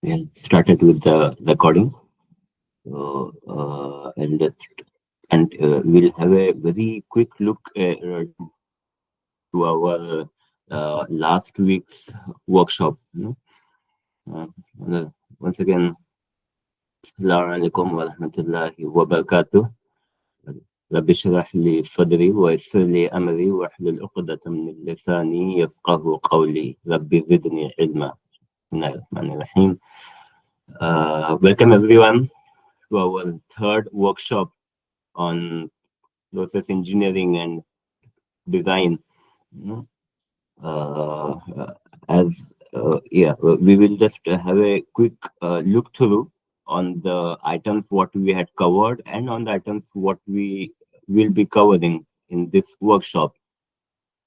We have started with the recording. So, we'll have a very quick look to our last week's workshop. Uh, Once again, Assalamu alaikum wa rahmatullahi wa barakatuh. رب اشرح لي صدري ويسر لي أمري واحلل عقدة من لساني يفقه قولي رب زدني علما. بسم الله الرحمن الرحيم. Welcome everyone to our third workshop on process engineering and design. Mm, Uh, uh, we will just have a quick look through on the items what we had covered and on the items what we will be covering in this workshop.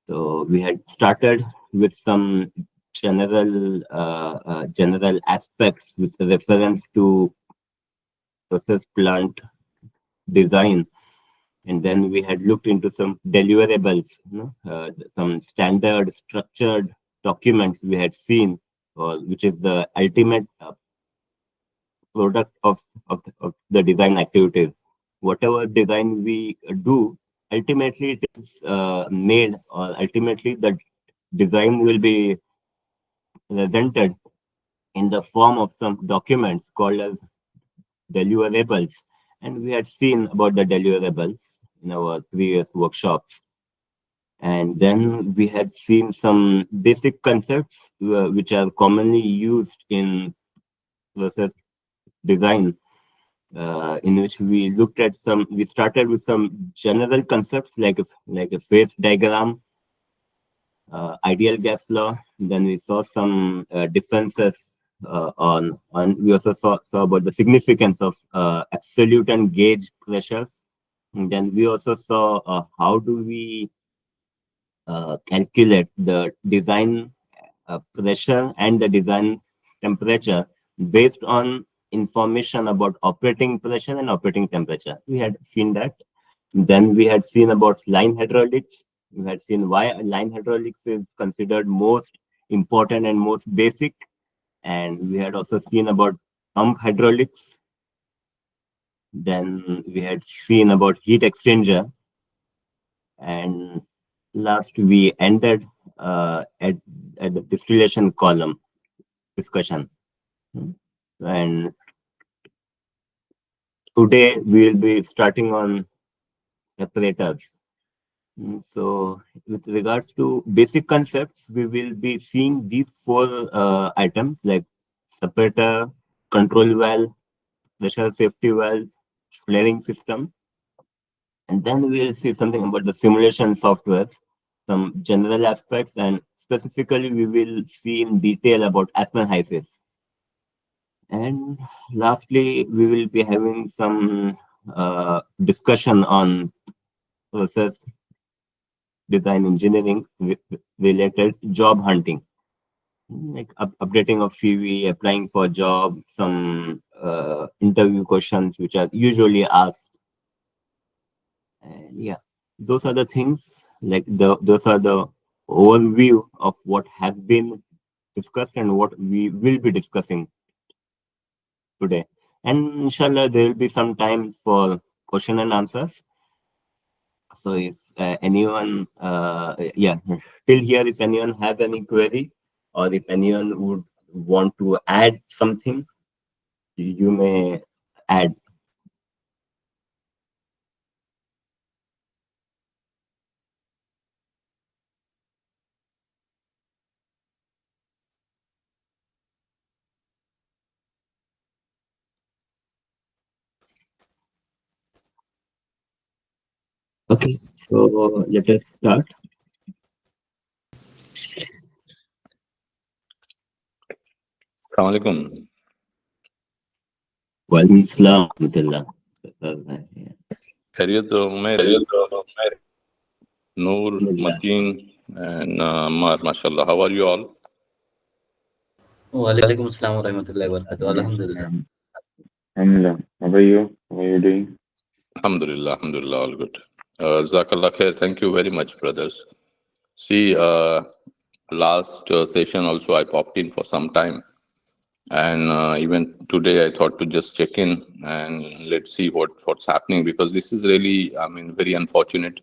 So we had started with some general aspects with reference to process plant design, and then we had looked into some deliverables, some standard structured documents we had seen, which is the ultimate product of the design activities. Whatever design we do, ultimately it is made, or ultimately the design will be presented in the form of some documents called as deliverables. And we had seen about the deliverables in our previous workshops. And then we had seen some basic concepts which are commonly used in process design, in which we started with some general concepts like a phase diagram, ideal gas law. Then we saw some differences we also saw about the significance of absolute and gauge pressures. And then we also saw how do we calculate the design pressure and the design temperature based on information about operating pressure and operating temperature. We had seen that. Then we had seen about line hydraulics. We had seen why line hydraulics is considered most important and most basic. And we had also seen about pump hydraulics. Then we had seen about heat exchanger. And last, we ended at the distillation column discussion. And today we will be starting on separators. So with regards to basic concepts, we will be seeing these four items like separator, control valve, pressure safety valve, flaring system. And then we will see something about the simulation software, some general aspects, and specifically we will see in detail about Aspen HYSYS. And lastly, we will be having some discussion on process design engineering related job hunting, like updating of CV, applying for job, some interview questions which are usually asked. And yeah, those are the things, like those are the overview of what has been discussed and what we will be discussing today. And inshallah, there will be some time for question and answers. So if anyone, till here, if anyone has any query or if anyone would want to add something, you may add. Okay, so let us start. Assalamu alaikum. Walaikum assalam wa rahmatullah. Khairiyat Umair, Noor, Mateen, and Ammar, mashallah. How are you all? Walaikum assalam wa rahmatullahi wa barakatuh. Alhamdulillah. Alhamdulillah. How are you? How are you doing? Alhamdulillah, alhamdulillah, all good. Jazakallah khair. Thank you very much, brothers. See, last session also I popped in for some time. And even today, I thought to just check in and let's see what's happening, because this is really, I mean, very unfortunate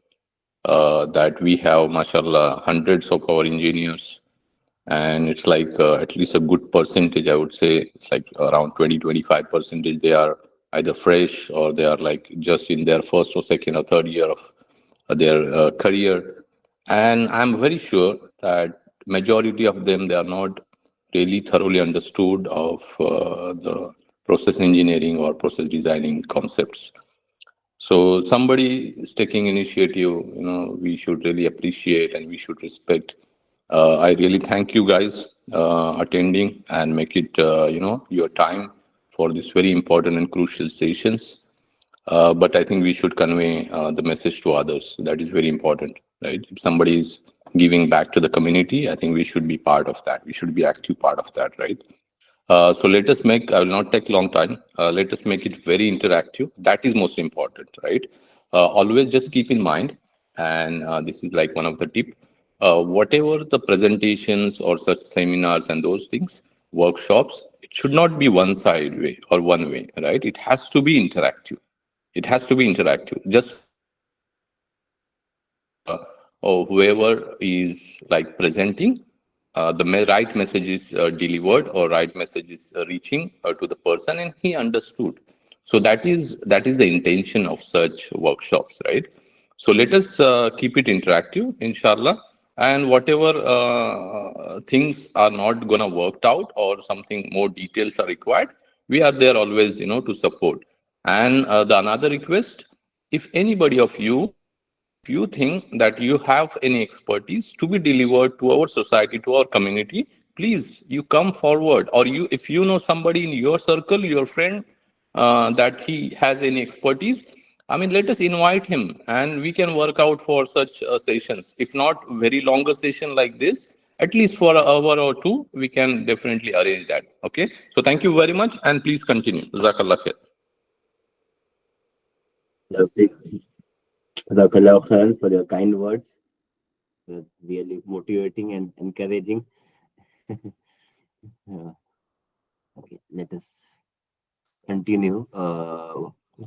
that we have, mashallah, hundreds of our engineers, and it's like at least a good percentage, I would say it's like around 20-25% they are either fresh or they are like just in their first or second or third year of their career. And I'm very sure that majority of them, they are not really thoroughly understood of the process engineering or process designing concepts. So somebody is taking initiative, we should really appreciate and we should respect. I really thank you guys attending and make it, your time for this very important and crucial sessions. But I think we should convey the message to others. That is very important, right? If somebody is giving back to the community, I think we should be part of that. We should be active part of that, right? So let us make, I will not take long time. Let us make it very interactive. That is most important, right? Always just keep in mind, and this is like one of the tip, whatever the presentations or such seminars and those things, workshops, it should not be one side way or one way, right? It has to be interactive. It has to be interactive. Just or whoever is like presenting, the right message is delivered or right message is reaching to the person and he understood. So that is the intention of such workshops, right? So let us keep it interactive, inshallah. And whatever things are not gonna worked out or something more details are required, we are there always, to support. And the another request, if anybody of you, if you think that you have any expertise to be delivered to our society, to our community, please you come forward. Or you, if you know somebody in your circle, your friend, that he has any expertise, I mean, let us invite him and we can work out for such sessions. If not very longer session like this, at least for an hour or two, we can definitely arrange that. Okay. So thank you very much and please continue. Jazakallah khair. Jazakallah khair for your kind words. Really motivating and encouraging. Okay, let us continue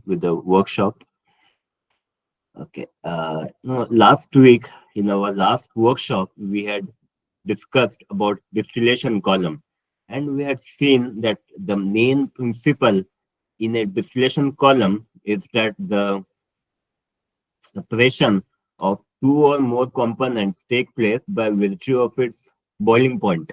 with the workshop. Okay. Last week, in our last workshop, we had discussed about distillation column, and we had seen that the main principle in a distillation column is that the separation of two or more components take place by virtue of its boiling point.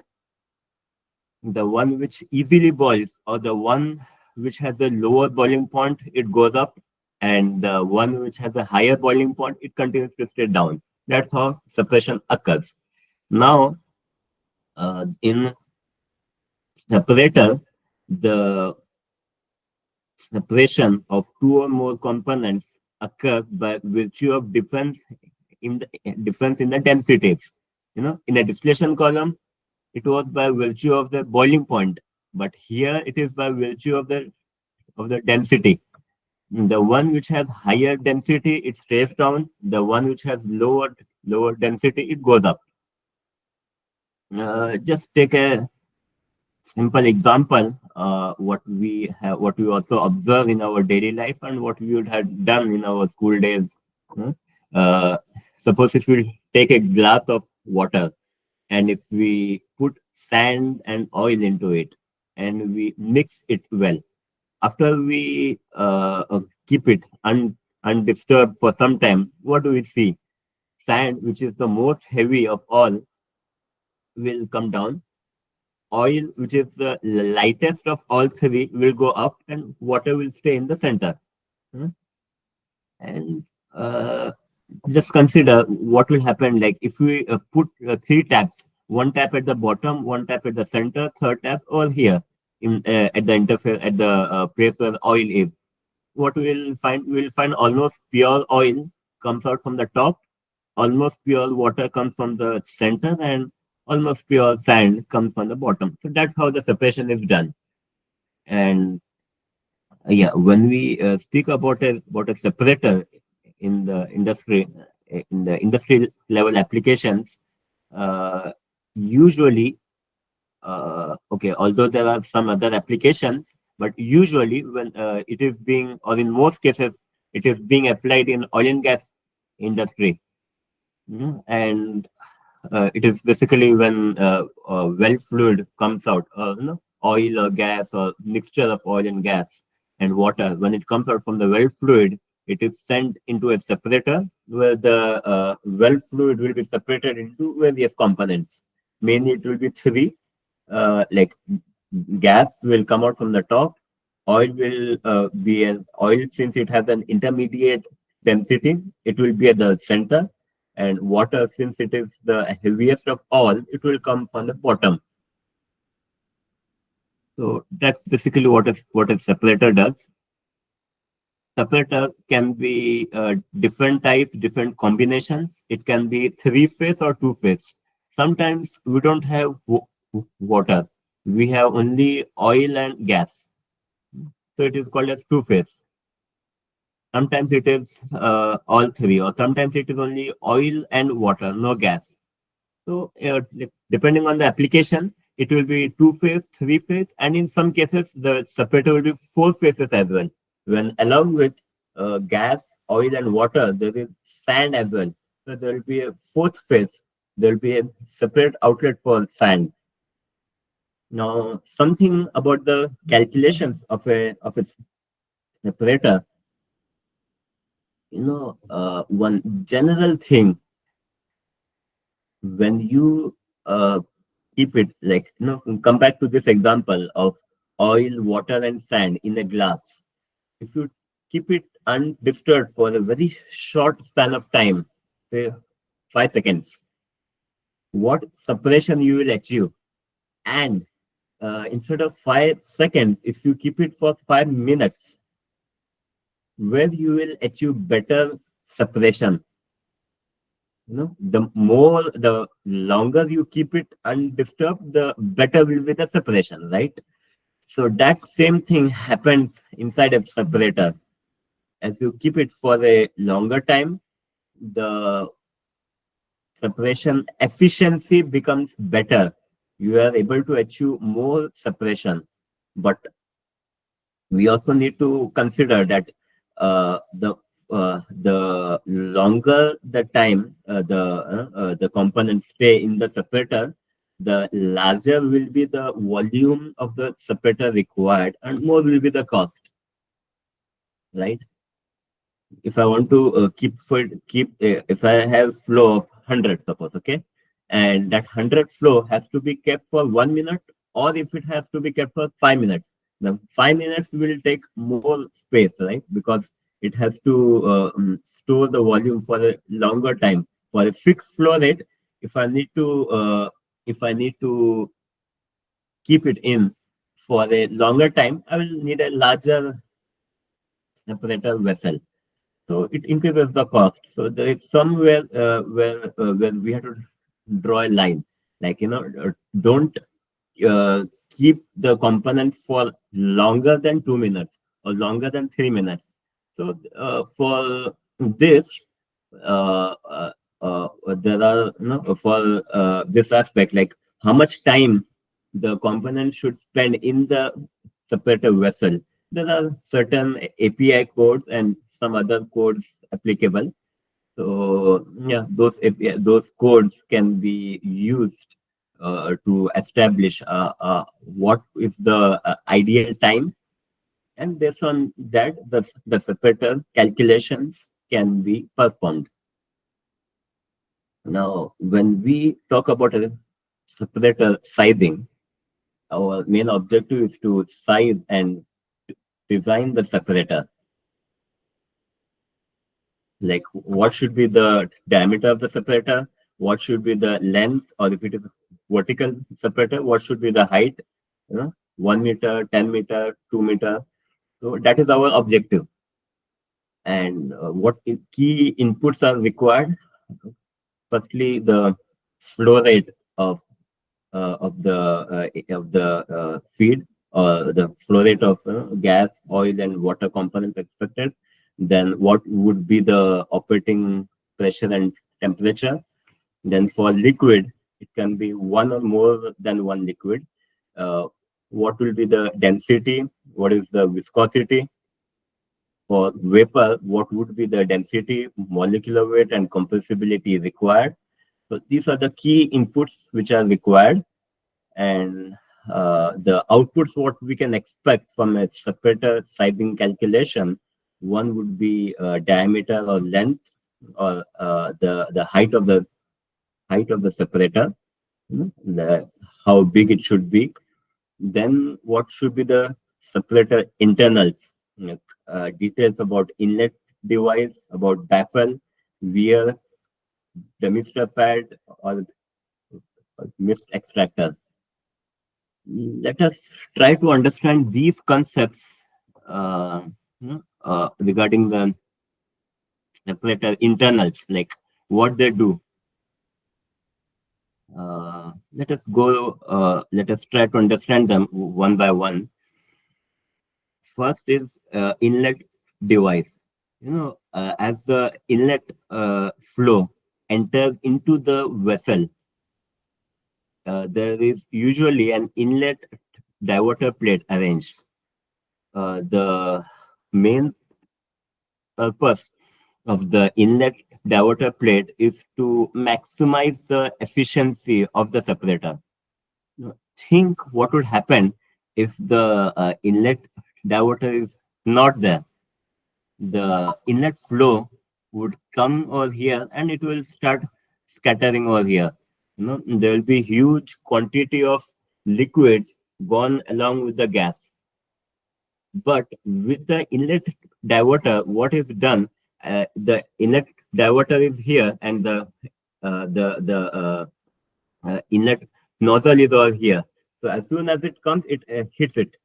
The one which easily boils or the one which has a lower boiling point, it goes up, and the one which has a higher boiling point, it continues to stay down. That's how separation occurs. Now, in separator, the separation of two or more components occurs by virtue of difference in the densities. In a distillation column, it was by virtue of the boiling point, but here it is by virtue of the density. The one which has higher density, it stays down. The one which has lower density, it goes up. Just take a simple example. What we also observe in our daily life and what we would have done in our school days. Suppose if we take a glass of water, and if we put sand and oil into it and we mix it well, after we keep it undisturbed for some time, what do we see? Sand, which is the most heavy of all, will come down. Oil, which is the lightest of all three, will go up, and water will stay in the center. And just consider what will happen. Like if we put three taps, one tap at the bottom, one tap at the center, third tap all here at the interface, at the place where the oil is. What we'll find almost pure oil comes out from the top, almost pure water comes from the center, and almost pure sand comes from the bottom. So that's how the separation is done. And yeah, when we speak about a separator in the industry level applications, usually, Okay, although there are some other applications, but usually when it is being, or in most cases, it is being applied in oil and gas industry. And it is basically when well fluid comes out, oil or gas or mixture of oil and gas and water. When it comes out from the well fluid, it is sent into a separator where the well fluid will be separated into various components. Mainly, it will be three. Like gas will come out from the top. Oil will be an oil, since it has an intermediate density. It will be at the center, and water, since it is the heaviest of all, it will come from the bottom. So that's basically what a separator does. Separator can be different types, different combinations. It can be 3-phase or 2-phase. Sometimes we don't have water. We have only oil and gas. So it is called as 2-phase. Sometimes it is all three, or sometimes it is only oil and water, no gas. So depending on the application, it will be 2-phase, 3-phase, and in some cases, the separator will be 4 phases as well. When along with gas, oil, and water, there is sand as well. So there will be a 4th phase. There will be a separate outlet for sand. Now, something about the calculations of a separator. One general thing, when you keep it, like, come back to this example of oil, water, and sand in a glass. If you keep it undisturbed for a very short span of time, say 5 seconds, what separation you will achieve? And instead of 5 seconds, if you keep it for 5 minutes, where you will achieve better separation. The longer you keep it undisturbed, the better will be the separation, right? So that same thing happens inside a separator. As you keep it for a longer time, the separation efficiency becomes better. You are able to achieve more separation. But we also need to consider that the longer the time the components stay in the separator, the larger will be the volume of the separator required, and more will be the cost, right? If I want to if I have flow of 100, suppose, okay, and that 100 flow has to be kept for 1 minute, or if it has to be kept for 5 minutes, the 5 minutes will take more space, right? Because it has to store the volume for a longer time. For a fixed flow rate, if I need to keep it in for a longer time, I will need a larger separator vessel. So it increases the cost. So there is somewhere where we have to draw a line, like, don't keep the component for longer than 2 minutes or longer than 3 minutes. So for this, there are, for this aspect, like how much time the component should spend in the separator vessel. There are certain API codes and some other codes applicable. So yeah, those codes can be used to establish what is the ideal time, and based on that, the separator calculations can be performed. Now, when we talk about a separator sizing, our main objective is to size and design the separator. Like, what should be the diameter of the separator? What should be the length, or if it is vertical separator, what should be the height? 1 meter, 10 meter, 2 meter. So that is our objective. And what key inputs are required? Firstly, the flow rate of the feed, or the flow rate of gas, oil, and water components expected. Then what would be the operating pressure and temperature? Then for liquid, it can be one or more than one liquid. what will be the density, what is the viscosity. For vapor, what would be the density, molecular weight, and compressibility required. So these are the key inputs which are required, and the outputs what we can expect from a separator sizing calculation. One would be diameter or length, or the height of the separator, how big it should be. Then what should be the separator internals, details about inlet device, about baffle, weir, demister pad, or mist extractor. Let us try to understand these concepts regarding the separator internals, like what they do. Let us try to understand them one by one. First is inlet device. As the inlet flow enters into the vessel, there is usually an inlet diverter plate arranged. The main purpose of the inlet diverter plate is to maximize the efficiency of the separator. Think what would happen if the inlet diverter is not there. The inlet flow would come over here and it will start scattering over here. There will be huge quantity of liquids gone along with the gas. But with the inlet diverter, what is done? The inlet diverter is here, and the inlet nozzle is over here. So as soon as it comes, it hits it,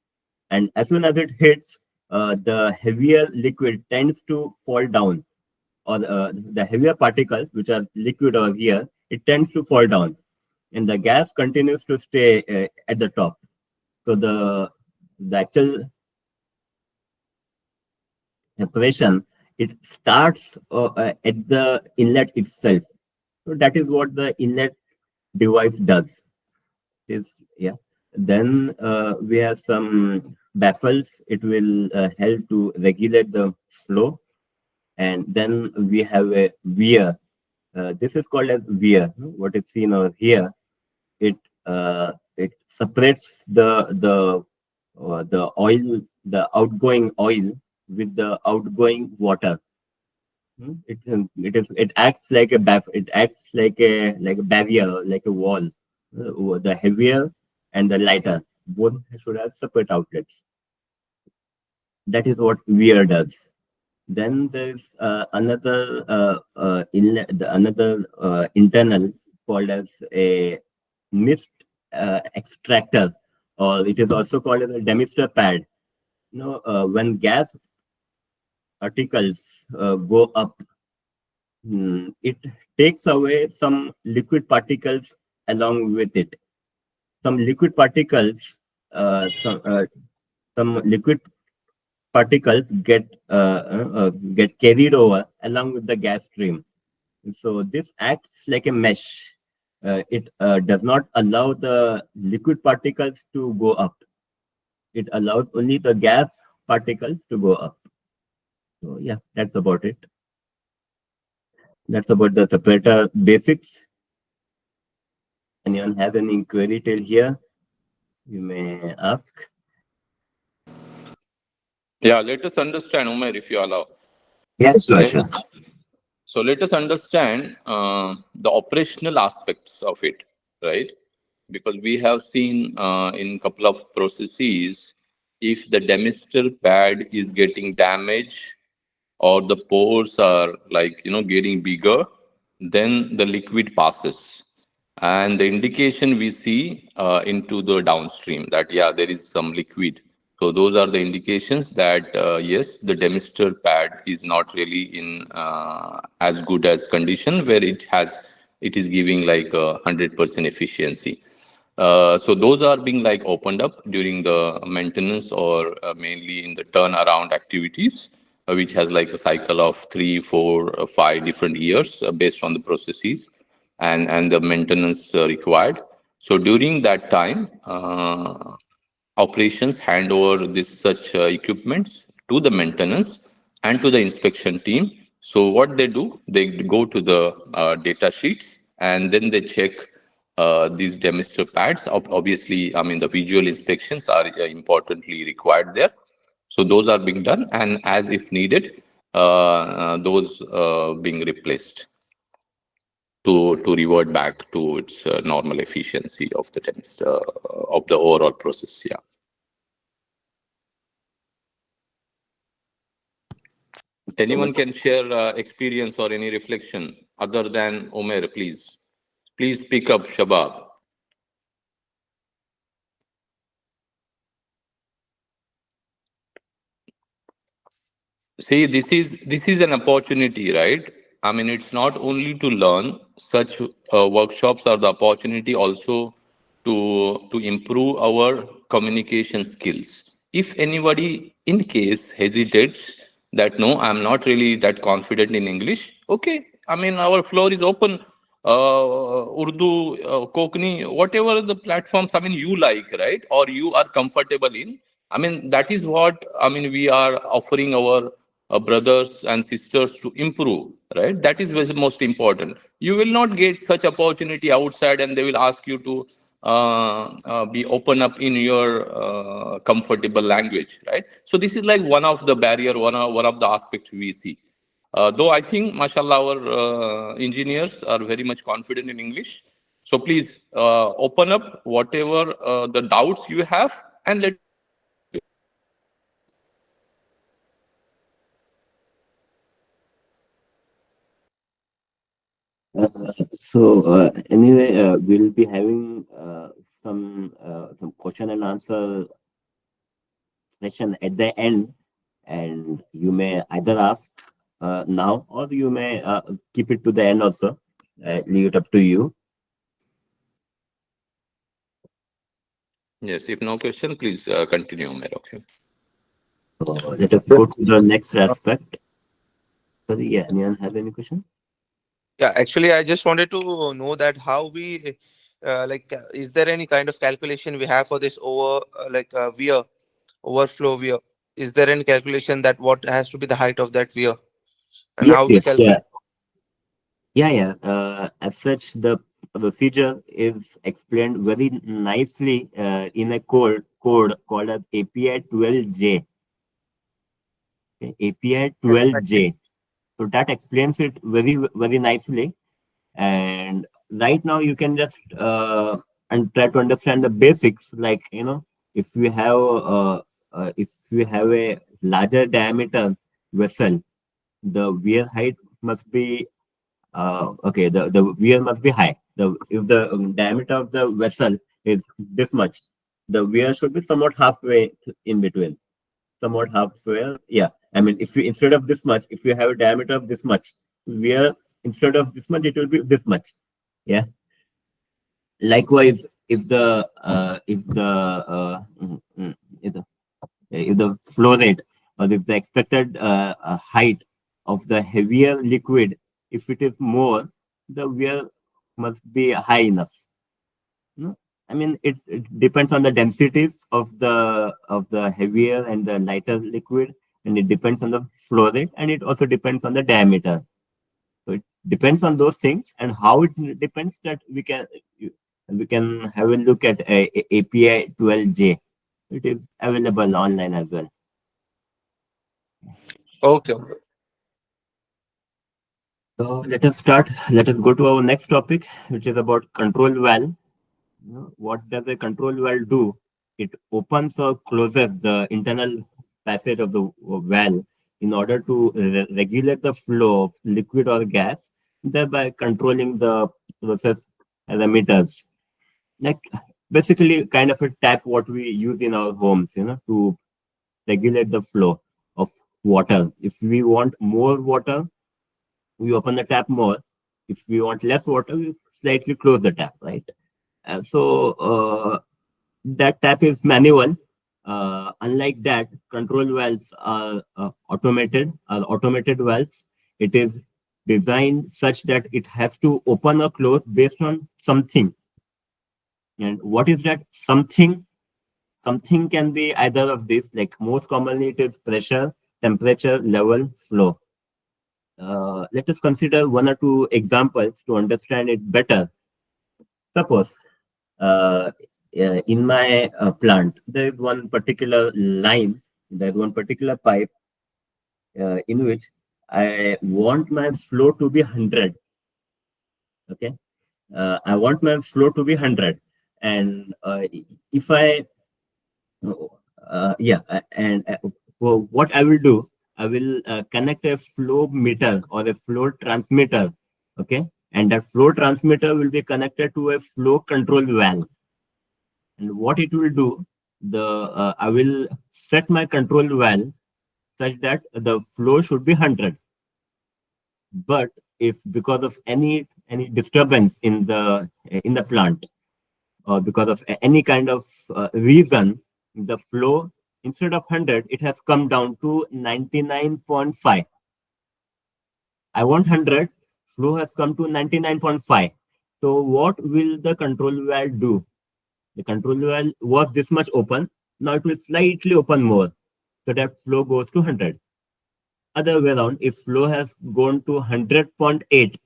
and as soon as it hits, the heavier liquid tends to fall down, or the heavier particles, which are liquid over here, it tends to fall down, and the gas continues to stay at the top. So the actual separation, it starts at the inlet itself. So that is what the inlet device does. Then we have some baffles. It will help to regulate the flow. And then we have a weir. This is called as weir. What is seen over here, it separates the oil, the outgoing oil, with the outgoing water. It acts like a it acts like a barrier, like a wall. The heavier and the lighter both should have separate outlets. That is what weir does. Then there's another inlet, another internal called as a mist extractor, or it is also called as a demister pad. When gas particles go up, it takes away some liquid particles along with it. Some liquid particles, some liquid particles get carried over along with the gas stream. So this acts like a mesh. It does not allow the liquid particles to go up. It allows only the gas particles to go up. So yeah, that's about it. That's about the separator basics. Anyone have any query till here? You may ask. Yeah, let us understand, Umair, if you allow. Yes, sure. So let us understand the operational aspects of it, right? Because we have seen in couple of processes, if the demister pad is getting damaged or the pores are getting bigger, then the liquid passes. And the indication we see into the downstream that, yeah, there is some liquid. So those are the indications that, yes, the demister pad is not really in as good as condition where it is giving like 100% efficiency. So those are being opened up during the maintenance or mainly in the turnaround activities, which has a cycle of 3, 4, 5 different years based on the processes and the maintenance required. So during that time, operations hand over this such equipments to the maintenance and to the inspection team. So what they do, they go to the data sheets and then they check these demister pads. Obviously, I mean, the visual inspections are importantly required there. So those are being done, and as if needed, those being replaced to revert back to its normal efficiency of the demister of the overall process. Yeah. Anyone can share experience or any reflection other than Omer, please. Please speak up, Shabab. See, this is an opportunity, right? I mean, it's not only to learn. Such workshops are the opportunity also to improve our communication skills. If anybody in case hesitates that no, I'm not really that confident in English, okay. I mean, our floor is open. Urdu, Kokni, whatever the platforms, I mean, you like, right? Or you are comfortable in. I mean, that is what, I mean, we are offering our brothers and sisters to improve, right? That is most important. You will not get such opportunity outside and they will ask you to be open up in your comfortable language, right? So this is like one of the barrier, one of the aspects we see. Though I think, mashallah, our engineers are very much confident in English. So please open up whatever the doubts you have and let. Anyway, we'll be having some question and answer session at the end, and you may either ask now or you may keep it to the end also. Leave it up to you. Yes, if no question, please continue, Omer. Okay. So let us go to the next aspect. Sorry, yeah, anyone have any question? Yeah, actually, I just wanted to know that how we is there any kind of calculation we have for this weir, overflow weir? Is there any calculation that what has to be the height of that weir, and how we Yes, calculate? yeah. As such, the procedure is explained very nicely in a code called as API 12J. Okay, API 12J. So that explains it very nicely. And right now you can just and try to understand the basics. Like, you know, if you have a larger diameter vessel, the weir height must be okay. The weir must be high. If the diameter of the vessel is this much, the weir should be somewhat halfway in between. Somewhat halfway. Yeah. I mean, if you instead of this much, if you have a diameter of this much, weir instead of this much, it will be this much. Yeah. Likewise, if the flow rate or if the expected height of the heavier liquid, if it is more, the weir must be high enough. No? I mean, it depends on the densities of the heavier and the lighter liquid, and it depends on the flow rate, and it also depends on the diameter. So it depends on those things, and how it depends that we can have a look at API 12J. It is available online as well. Okay. So let us start. Let us go to our next topic, which is about control valve. You know, what does a control valve do? It opens or closes the internal passage of the valve in order to regulate the flow of liquid or gas, thereby controlling the process parameters. Like basically kind of a tap what we use in our homes, you know, to regulate the flow of water. If we want more water, we open the tap more. If we want less water, we slightly close the tap, right? So that tap is manual. Unlike that, control valves are automated valves. It is designed such that it has to open or close based on something. And what is that something? Something can be either of these, like most commonly it is pressure, temperature, level, flow. Let us consider one or two examples to understand it better. Suppose in my plant, there is one particular line, there is one particular pipe in which I want my flow to be 100. Okay. I want my flow to be 100. And if I, well, what I will do, I will connect a flow meter or a flow transmitter. Okay. And that flow transmitter will be connected to a flow control valve. And what it will do, I will set my control valve such that the flow should be 100. But if because of any disturbance in the plant, or because of any kind of reason, the flow instead of 100, it has come down to 99.5. I want 100, flow has come to 99.5. So what will the control valve do? The control valve was this much open. Now it will slightly open more, so that flow goes to 100. Other way around, if flow has gone to 100.8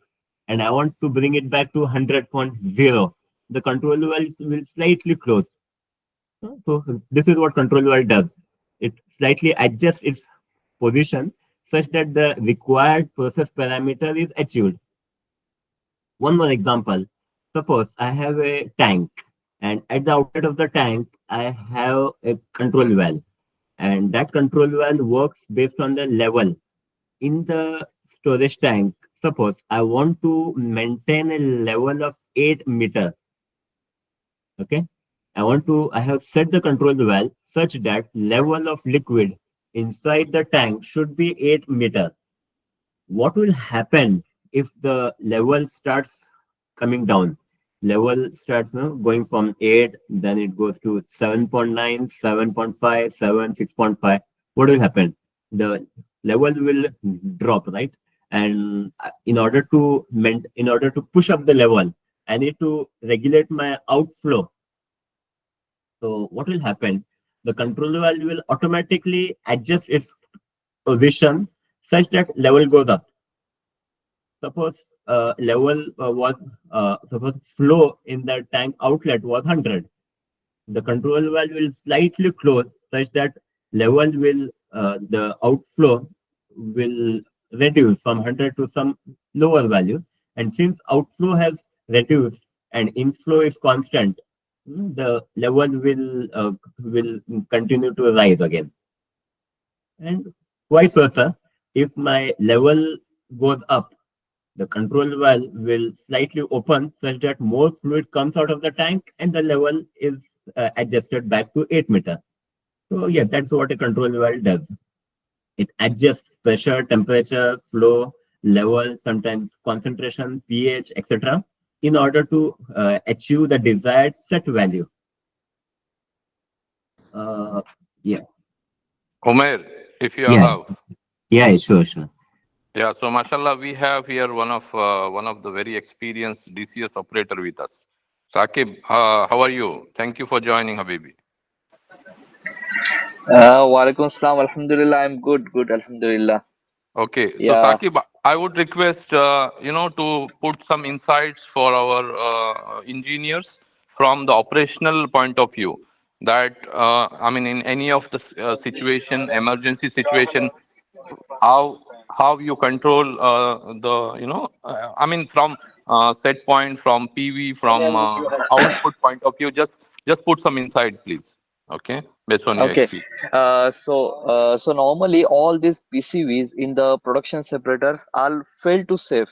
and I want to bring it back to 100.0, the control valve will slightly close. So this is what control valve does. It slightly adjusts its position such that the required process parameter is achieved. One more example. Suppose I have a tank, and at the outlet of the tank, I have a control valve, and that control valve works based on the level. In the storage tank, suppose I want to maintain a level of 8 meter. Okay. I have set the control valve such that level of liquid inside the tank should be 8 meter. What will happen if the level starts coming down? Level starts going from 8, then it goes to 7.9, 7.5, 7, 6.5. What will happen? The level will drop, right? And in order to push up the level, I need to regulate my outflow. So what will happen? The control valve will automatically adjust its position such that level goes up. Suppose suppose flow in the tank outlet was 100. The control valve will slightly close such that the outflow will reduce from 100 to some lower value. And since outflow has reduced and inflow is constant, the level will continue to rise again. And vice versa, if my level goes up, the control valve will slightly open such that more fluid comes out of the tank and the level is adjusted back to 8 meter. So yeah, that's what a control valve does. It adjusts pressure, temperature, flow, level, sometimes concentration, pH, etc. in order to achieve the desired set value. Yeah. Umair, if you Yeah. allow. Yeah, sure. Yeah, so mashallah, we have here one of the very experienced DCS operator with us. Saqib, how are you? Thank you for joining, Habibi. Walaikum Assalam. Alhamdulillah, I'm good, Alhamdulillah. Okay, so Yeah. Saqib, I would request to put some insights for our engineers from the operational point of view. That in any of the emergency situation, how you control from set point, from PV, from output point of view. Just put some insight, please. Okay, based on your Okay. experience. So normally all these PCVs in the production separators are fail to safe.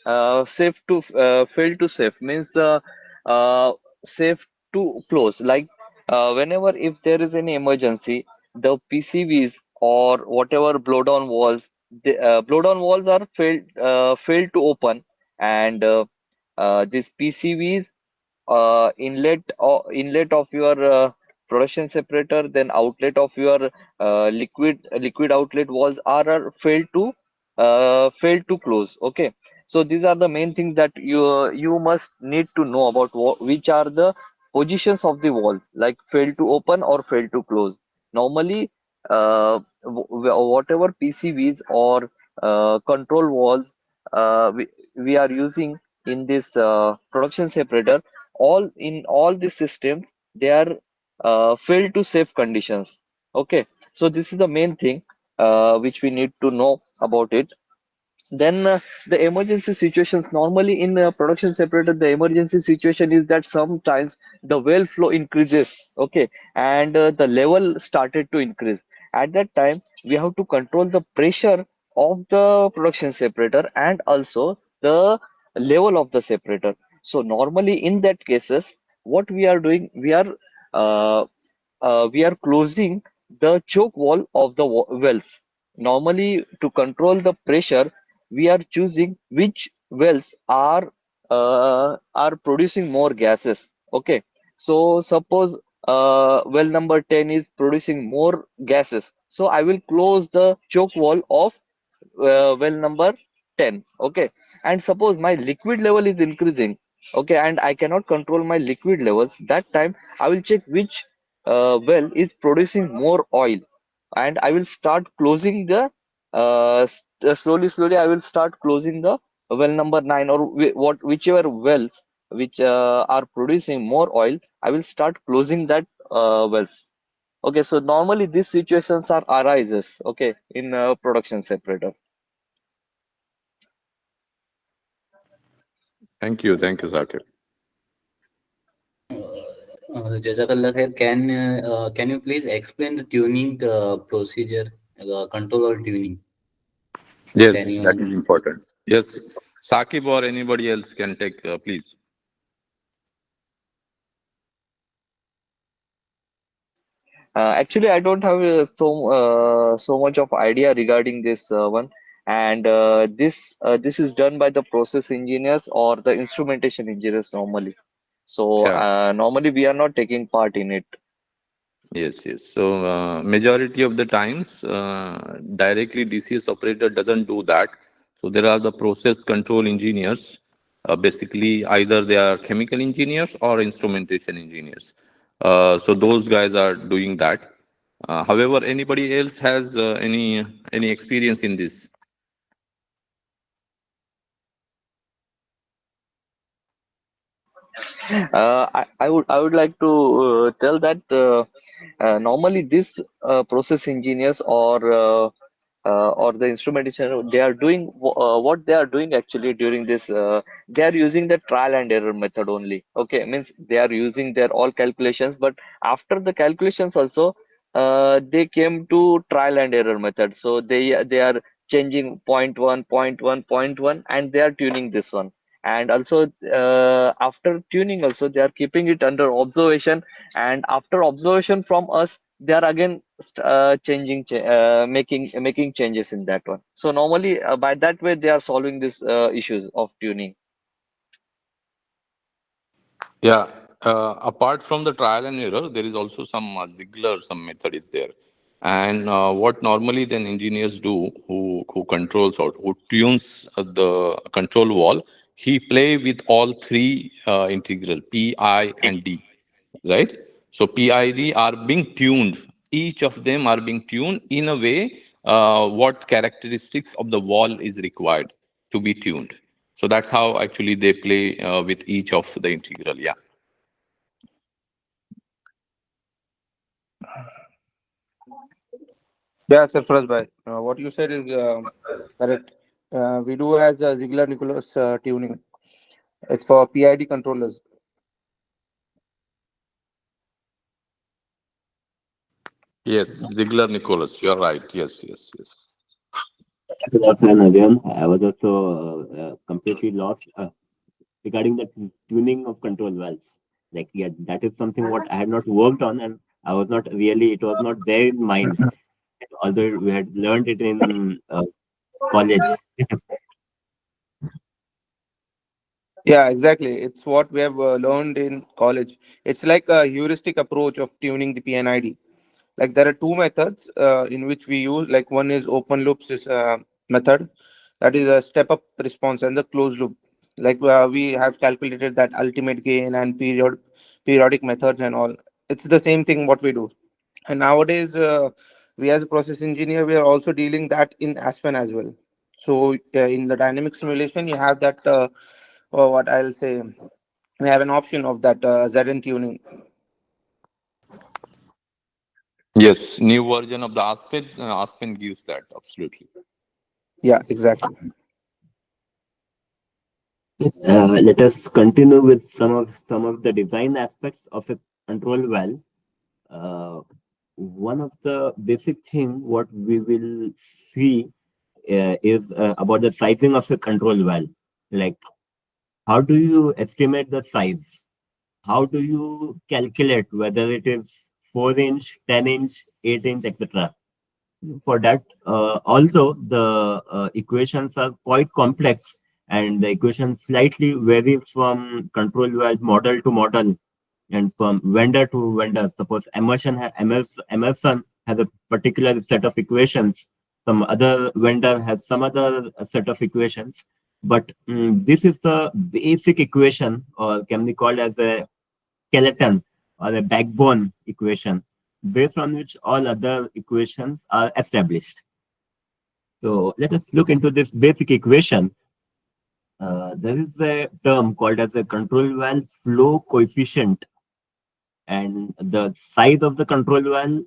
Fail to safe means safe to close. Like whenever if there is any emergency, the PCVs or whatever blowdown walls, the blowdown walls are failed to open, and these PCVs inlet of your production separator, then outlet of your liquid outlet walls are failed to close. Okay, so these are the main things that you must need to know about which are the positions of the walls, like fail to open or fail to close. Normally, whatever PCBs or control walls we are using in this production separator, all these systems, they are fail to safe conditions. Okay, so this is the main thing which we need to know about it. Then the emergency situations, normally in the production separator, the emergency situation is that sometimes the well flow increases, okay, and the level started to increase. At that time, we have to control the pressure of the production separator and also the level of the separator. So normally in that cases, what we are doing, uh, we are closing the choke wall of the wells. Normally, to control the pressure, we are choosing which wells are producing more gases. Okay, so suppose well number 10 is producing more gases, so I will close the choke wall of well number 10. Okay, and suppose my liquid level is increasing, okay, and I cannot control my liquid levels. That time I will check which well is producing more oil, and I will start closing the slowly I will start closing the well number 9, or whichever wells which are producing more oil, I will start closing that wells. Okay, so normally these situations are arises, okay, in production separator. Thank you, Zakir. Jazakallah khair. Can you please explain the tuning procedure, control or tuning? Can Yes, you? that is important. Yes, Sakib or anybody else can take, please. Actually, I don't have so much of idea regarding this one, and this is done by the process engineers or the instrumentation engineers normally. So Yeah. normally we are not taking part in it. Yes, yes. So majority of the times, directly DCS operator doesn't do that. So there are the process control engineers. Basically, either they are chemical engineers or instrumentation engineers. So those guys are doing that. However, anybody else has any experience in this? I would like to tell that normally this process engineers or the instrumentation, they are doing what they are doing actually during this, they are using the trial and error method only. Okay, means they are using their all calculations, but after the calculations also they came to trial and error method. So they are changing point one, and they are tuning this one. And also after tuning also, they are keeping it under observation, and after observation from us, they are again making changes in that one. So normally by that way they are solving these issues of tuning. Yeah. Apart from the trial and error, there is also some Ziegler, some method is there. And what normally then engineers do, who controls or who tunes the control wall, he play with all three integral P, I, and D, right? So P, I, D are being tuned. Each of them are being tuned in a way what characteristics of the wall is required to be tuned. So that's how actually they play with each of the integral. Yeah. Yeah, Sarfaraz bhai. What you said is correct. We do has Ziegler-Nicholas tuning. It's for PID controllers. Yes, Ziegler Nicholas, you're right. Yes, yes, yes. That's an again. I was also completely lost regarding the tuning of control valves. Like, yeah, that is something what I had not worked on, and I was not really. It was not there in mind. Although we had learned it in college. Yeah, exactly. It's what we have learned in college. It's like a heuristic approach of tuning the PNID. Like there are two methods in which we use. Like one is open loop method, that is a step up response, and the closed loop. Like we have calculated that ultimate gain and periodic methods and all. It's the same thing what we do. And nowadays, we as a process engineer, we are also dealing that in Aspen as well. So in the dynamic simulation, you have that, what I'll say, we have an option of that ZN tuning. Yes, new version of the Aspen. Aspen gives that absolutely. Yeah, exactly. Let us continue with some of the design aspects of a control valve. One of the basic thing what we will see is about the sizing of a control valve. Like, how do you estimate the size? How do you calculate whether it is 4-inch, 10-inch, 8-inch, etc.? For that, although the equations are quite complex and the equations slightly vary from control valve model to model and from vendor to vendor. Suppose Emerson has a particular set of equations, some other vendor has some other set of equations, but this is the basic equation, or can be called as a skeleton or a backbone equation, based on which all other equations are established. So let us look into this basic equation. There is a term called as a control valve flow coefficient, and the size of the control valve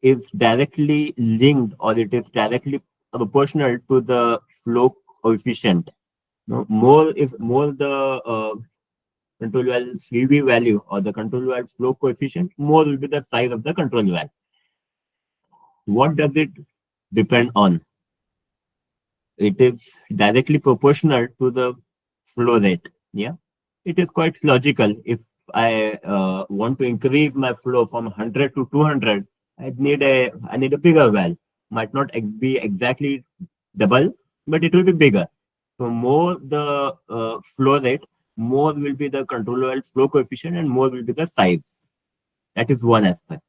is directly linked, or it is directly proportional to the flow coefficient. No, more the control valve CV value or the control valve flow coefficient, more will be the size of the control valve. What does it depend on? It is directly proportional to the flow rate. Yeah, it is quite logical. If I want to increase my flow from 100 to 200, I need a bigger valve. Might not be exactly double, but it will be bigger. So more the flow rate, more will be the control valve flow coefficient, and more will be the size. That is one aspect.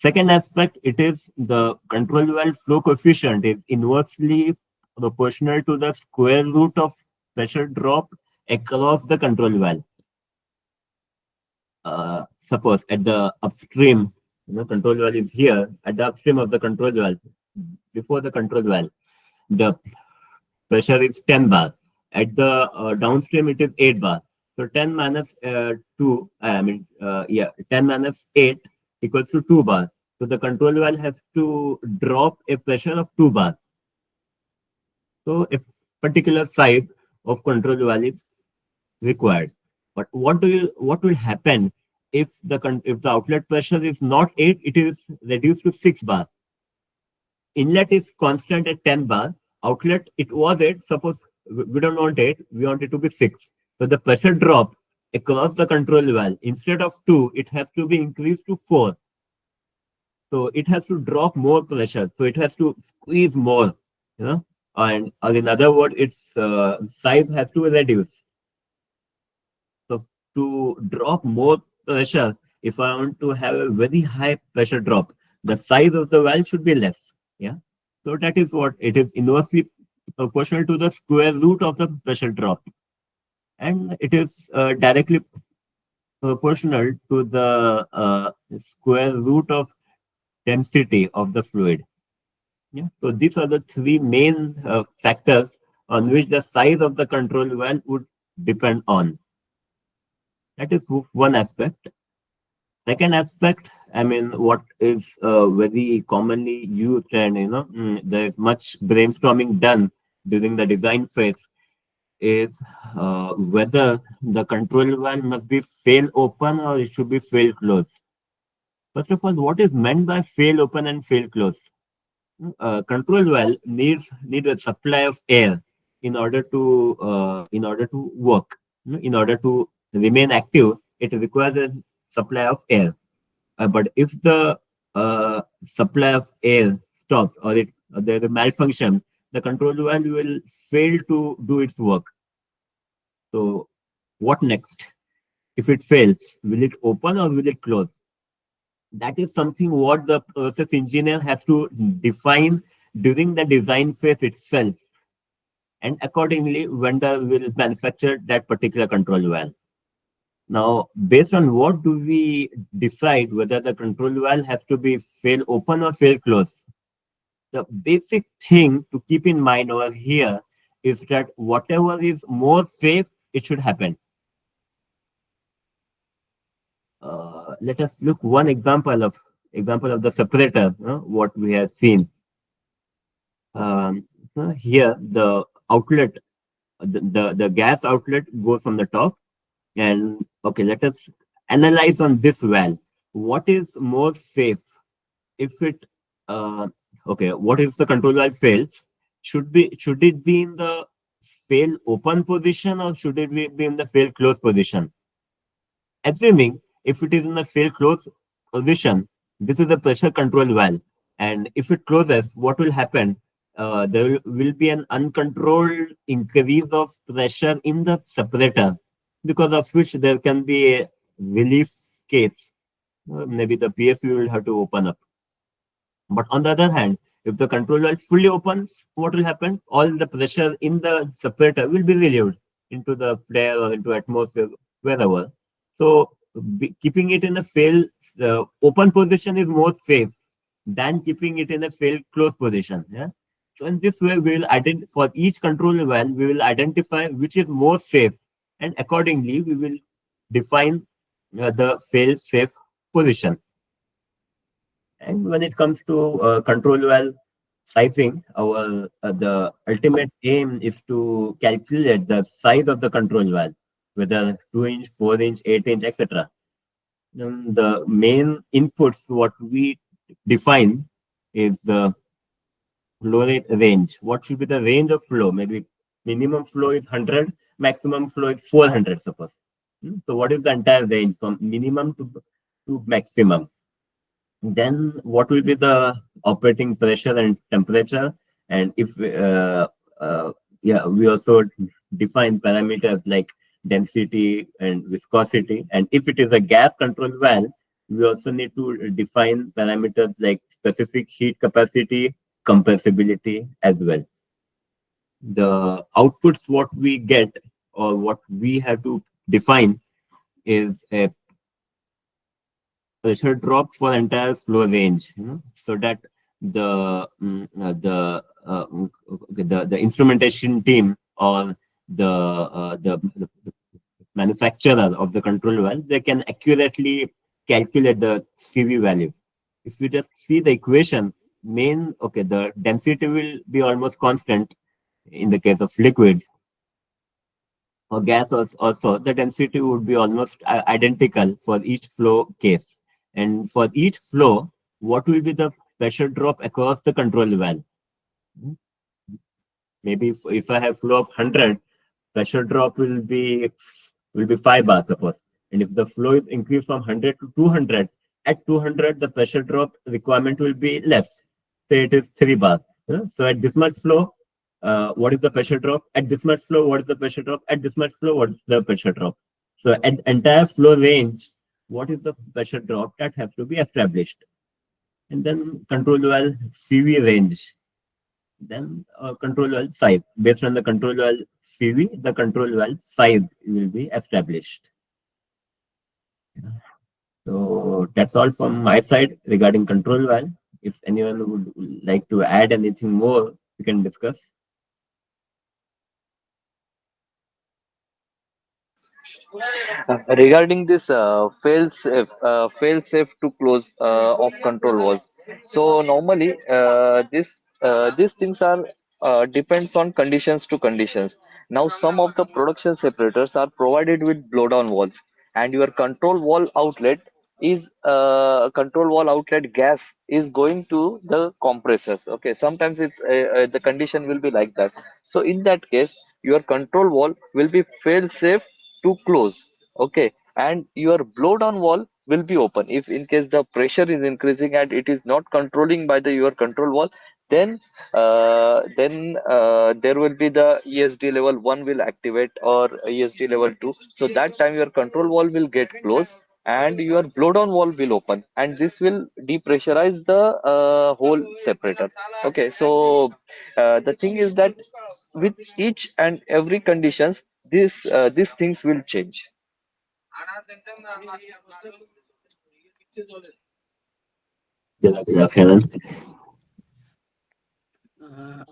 Second aspect, it is the control valve flow coefficient is inversely proportional to the square root of pressure drop across the control valve. Suppose at the upstream, control valve is here, at the upstream of the control valve, before the control valve, the pressure is 10 bar. At the downstream, it is 8 bar. So 10 minus 2, 10 minus 8 equals to 2 bar. So the control valve has to drop a pressure of 2 bar. So a particular size of control valve is required. But what will happen if the outlet pressure is not 8, it is reduced to 6 bar. Inlet is constant at 10 bar. Outlet, it was 8. Suppose we don't want 8, we want it to be 6. So the pressure drop across the control valve, instead of 2, it has to be increased to 4. So it has to drop more pressure. So it has to squeeze more, and or in other words, its size has to reduce. So to drop more pressure, if I want to have a very high pressure drop, the size of the valve should be less. Yeah. So that is what it is, inversely proportional to the square root of the pressure drop. And it is directly proportional to the square root of density of the fluid. Yeah. So these are the three main factors on which the size of the control valve would depend on. That is one aspect. Second aspect, what is very commonly used, and there is much brainstorming done during the design phase, is whether the control valve must be fail open or it should be fail close. First of all, what is meant by fail open and fail close? Control valve needs a supply of air in order to work. In order to remain active, it requires a supply of air. But if the supply of air stops, or there is a malfunction, the control valve will fail to do its work. So what next? If it fails, will it open or will it close? That is something what the process engineer has to define during the design phase itself. and accordingly vendor will manufacture that particular control valve. Now, based on what do we decide whether the control valve has to be fail open or fail close? The basic thing to keep in mind over here is that whatever is more safe, it should happen. Let us look one example of the separator, what we have seen. Here, the outlet, the gas outlet goes from the top. And okay, let us analyze on this valve. What is more safe? If it okay, what if the control valve fails? Should it be in the fail open position or should it be in the fail close position? Assuming if it is in the fail close position, this is a pressure control valve, and if it closes, what will happen? There will be an uncontrolled increase of pressure in the separator, because of which there can be a relief case. Maybe the PSU will have to open up. But on the other hand, if the control valve fully opens, what will happen? All the pressure in the separator will be relieved into the flare or into atmosphere, wherever. So keeping it in a fail open position is more safe than keeping it in a fail close position. Yeah. So in this way, we will identify for each control valve, we will identify which is more safe, and accordingly, we will define the fail safe position. And when it comes to control valve sizing, our the ultimate aim is to calculate the size of the control valve, whether 2-inch, 4-inch, 8-inch, etc. The main inputs what we define is the flow rate range. What should be the range of flow? Maybe minimum flow is 100, maximum flow is 400, suppose. So what is the entire range from minimum to maximum? Then what will be the operating pressure and temperature? And if yeah, we also define parameters like density and viscosity. And if it is a gas control valve, we also need to define parameters like specific heat capacity, compressibility as well. The outputs what we get or what we have to define is a pressure drop for entire flow range, so that the instrumentation team or the manufacturer of the control valve, they can accurately calculate the CV value. If you just see the equation, the density will be almost constant in the case of liquid. For gas also, the density would be almost identical for each flow case. And for each flow, what will be the pressure drop across the control valve? Maybe if I have flow of 100, pressure drop will be 5 bars, suppose. And if the flow is increased from 100 to 200, at 200 the pressure drop requirement will be less. Say it is 3 bars. So at this much flow, what is the pressure drop? At this much flow, what is the pressure drop? At this much flow, what is the pressure drop? So at entire flow range, what is the pressure drop that has to be established? And then control valve CV range. Then control valve size. Based on the control valve CV, the control valve size will be established. So that's all from my side regarding control valve. If anyone would like to add anything more, we can discuss. Regarding this fail safe to close of control valves. So normally these things are depends on conditions to conditions. Now some of the production separators are provided with blowdown valves, and your control valve outlet is control valve outlet gas is going to the compressors. Okay, sometimes it's the condition will be like that. So in that case, your control valve will be fail safe to close. Okay, and your blowdown valve will be open. If in case the pressure is increasing and it is not controlling by the your control valve, then there will be the ESD level 1 will activate or ESD level 2. So that time your control valve will get closed, and your blow down valve will open, and this will depressurize the whole separator. Okay, so the thing is that with each and every conditions, these things will change. Jazakallah khairan. Uh,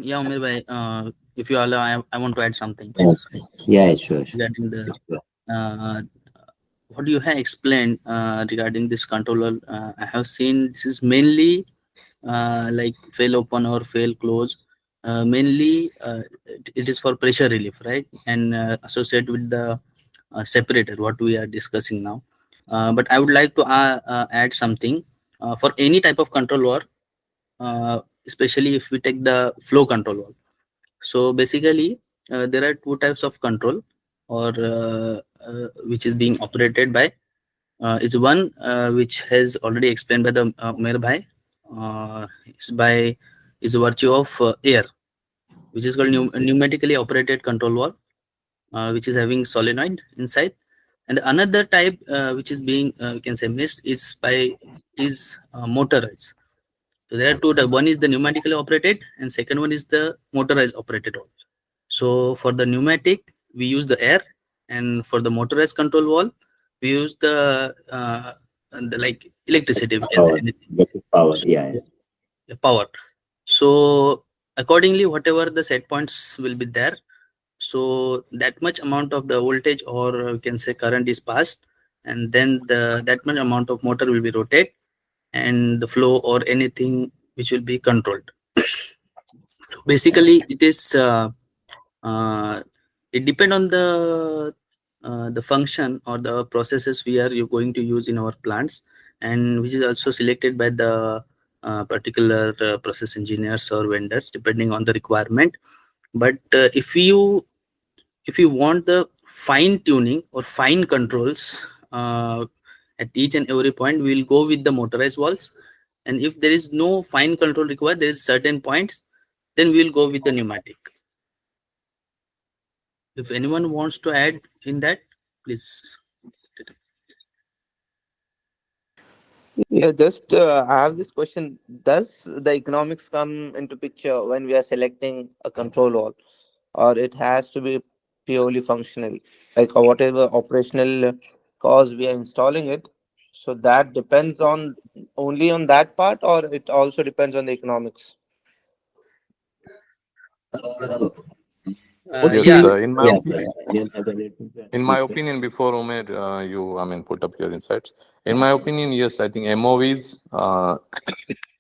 yeah, Umir bhai, if you allow, I want to add something Yes. Yeah, sure. regarding the Sure. what you have explained regarding this controller. I have seen this is mainly like fail open or fail close. Mainly, it is for pressure relief, right? And associated with the separator, what we are discussing now. But I would like to add something for any type of controller, especially if we take the flow controller. So basically, there are two types of control, or which is being operated by. Is one which has already explained by the Umer bhai. Is virtue of air, which is called pneumatically operated control valve, which is having solenoid inside. And another type which is being we can say missed is motorized. So there are two types. One is the pneumatically operated, and second one is the motorized operated valve. So for the pneumatic, we use the air, and for the motorized control valve, we use the like electricity. We can say Power. anything. That is power. So, Yeah. the power. So accordingly, whatever the set points will be there, so that much amount of the voltage, or we can say current, is passed, and then that much amount of motor will be rotate, and the flow or anything which will be controlled. Basically, it depend on the function or the processes you're going to use in our plants, and which is also selected by the particular process engineers or vendors depending on the requirement. But if you want the fine tuning or fine controls at each and every point, we will go with the motorized valves. And if there is no fine control required, there is certain points, then we will go with the pneumatic. If anyone wants to add in that, please. Yeah, just I have this question. Does the economics come into picture when we are selecting a control valve, or it has to be purely functional, like whatever operational cause we are installing it? So that depends on only on that part, or it also depends on the economics. Yes, Yeah. in my Yeah. opinion, in my opinion, before Umer, put up your insights. In my opinion, yes, I think MOVs,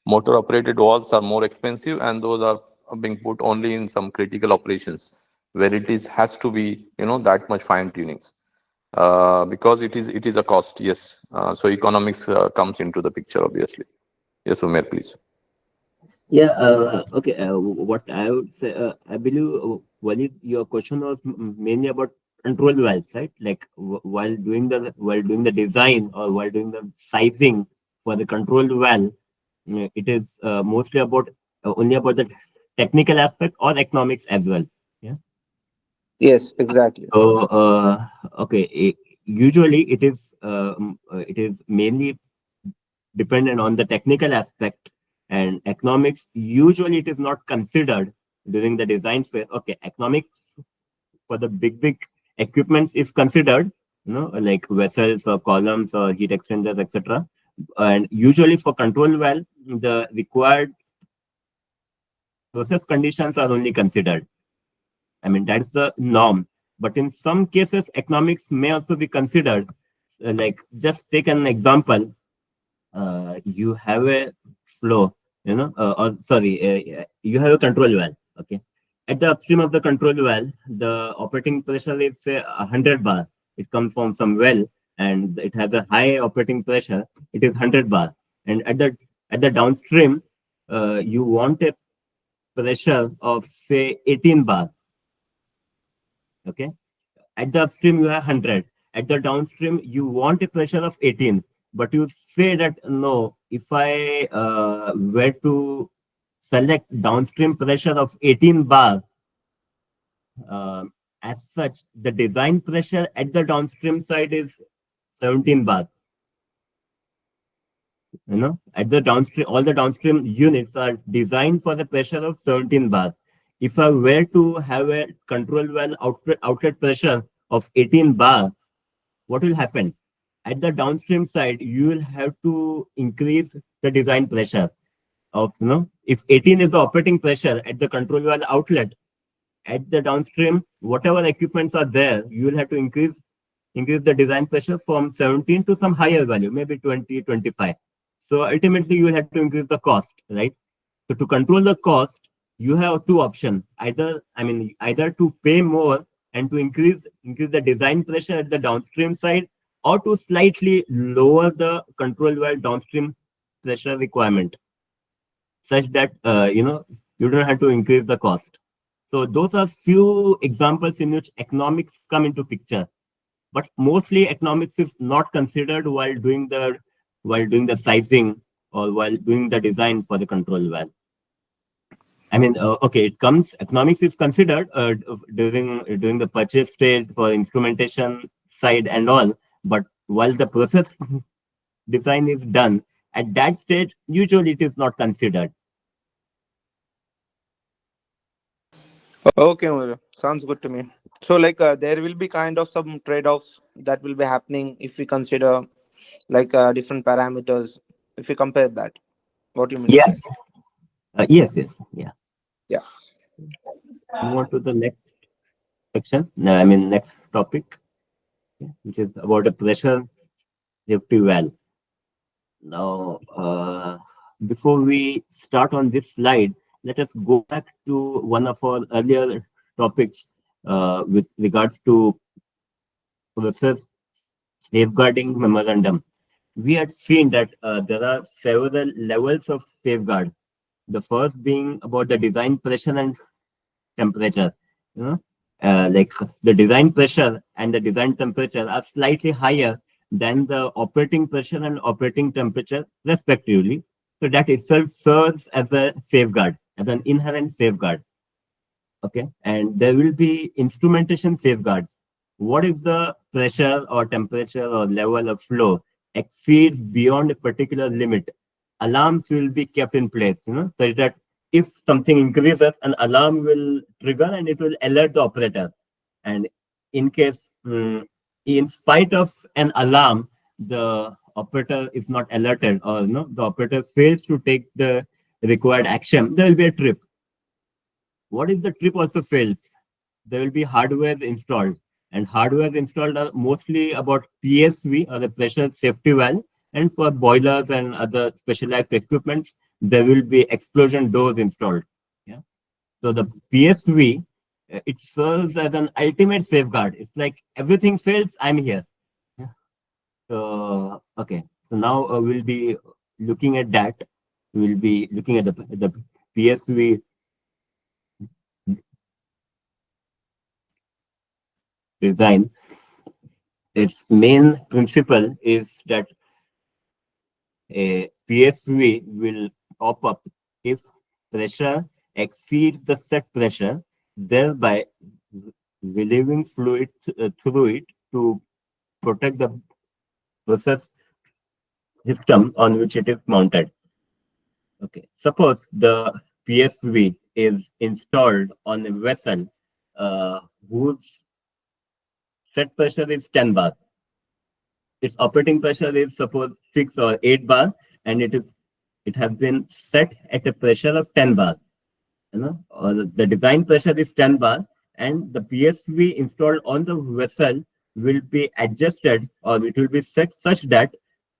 motor operated valves, are more expensive, and those are being put only in some critical operations where it is has to be that much fine tunings. Because it is a cost. Yes, so economics comes into the picture, obviously. Yes, Umer, please. Yeah, okay. What I would say, I believe, Walid, your question was mainly about control valves, right? Like while doing the design or while doing the sizing for the control valve, it is mostly about only about the technical aspect or economics as well. Yeah. Yes, exactly. So, okay. Usually, it is mainly dependent on the technical aspect, and economics usually it is not considered during the design phase. Okay, economics for the big equipments is considered, like vessels or columns or heat exchangers, etc. And usually for control valve, the required process conditions are only considered. I mean, that's the norm. But in some cases, economics may also be considered. Like, just take an example. You have a flow, or sorry, you have a control valve. Okay. At the upstream of the control valve, the operating pressure is say 100 bar. It comes from some well, and it has a high operating pressure. It is 100 bar. And at the downstream, you want a pressure of say 18 bar. Okay. At the upstream, you have 100. At the downstream, you want a pressure of 18. But you say that, no, if I were to select downstream pressure of 18 bar, as such, the design pressure at the downstream side is 17 bar. At the downstream, all the downstream units are designed for the pressure of 17 bar. If I were to have a control valve outlet pressure of 18 bar, what will happen? At the downstream side, you will have to increase the design pressure of, if 18 is the operating pressure at the control valve outlet, at the downstream, whatever equipments are there, you will have to increase the design pressure from 17 to some higher value, maybe 20, 25. So ultimately, you will have to increase the cost, right? So to control the cost, you have two options. Either to pay more and to increase the design pressure at the downstream side, or to slightly lower the control valve downstream pressure requirement, such that you don't have to increase the cost. So those are few examples in which economics come into picture, but mostly economics is not considered while doing the sizing or while doing the design for the control valve. Economics is considered during the purchase stage for instrumentation side and all, but while the process design is done, at that stage, usually it is not considered. Okay, Murali. Sounds good to me. So, like, there will be kind of some trade-offs that will be happening if we consider like different parameters. If we compare that, what do you mean? Yes. Yes. Yeah. Yeah. Move on to the next section. Next topic, which is about the pressure safety valve. Now, before we start on this slide, let us go back to one of our earlier topics with regards to process safeguarding memorandum. We had seen that there are several levels of safeguard. The first being about the design pressure and temperature. Like the design pressure and the design temperature are slightly higher than the operating pressure and operating temperature respectively. So that itself serves as a safeguard, as an inherent safeguard. Okay, and there will be instrumentation safeguards. What if the pressure or temperature or level of flow exceeds beyond a particular limit? Alarms will be kept in place, so that if something increases, an alarm will trigger and it will alert the operator. And in case, in spite of an alarm, the operator is not alerted, or the operator fails to take the required action, there will be a trip. What if the trip also fails? There will be hardware installed, and hardware installed are mostly about PSV, or the pressure safety valve, and for boilers and other specialized equipments, there will be explosion doors installed. Yeah. So the PSV, it serves as an ultimate safeguard. It's like everything fails, I'm here. Yeah. So okay. So now we'll be looking at that. We'll be looking at the PSV design. Its main principle is that a PSV will pop up if pressure exceeds the set pressure, thereby relieving fluid through it to protect the process system on which it is mounted. Okay, suppose the PSV is installed on a vessel whose set pressure is 10 bar. Its operating pressure is suppose 6 or 8 bar, and it has been set at a pressure of 10 bar. Or the design pressure is 10 bar, and the PSV installed on the vessel will be adjusted, or it will be set such that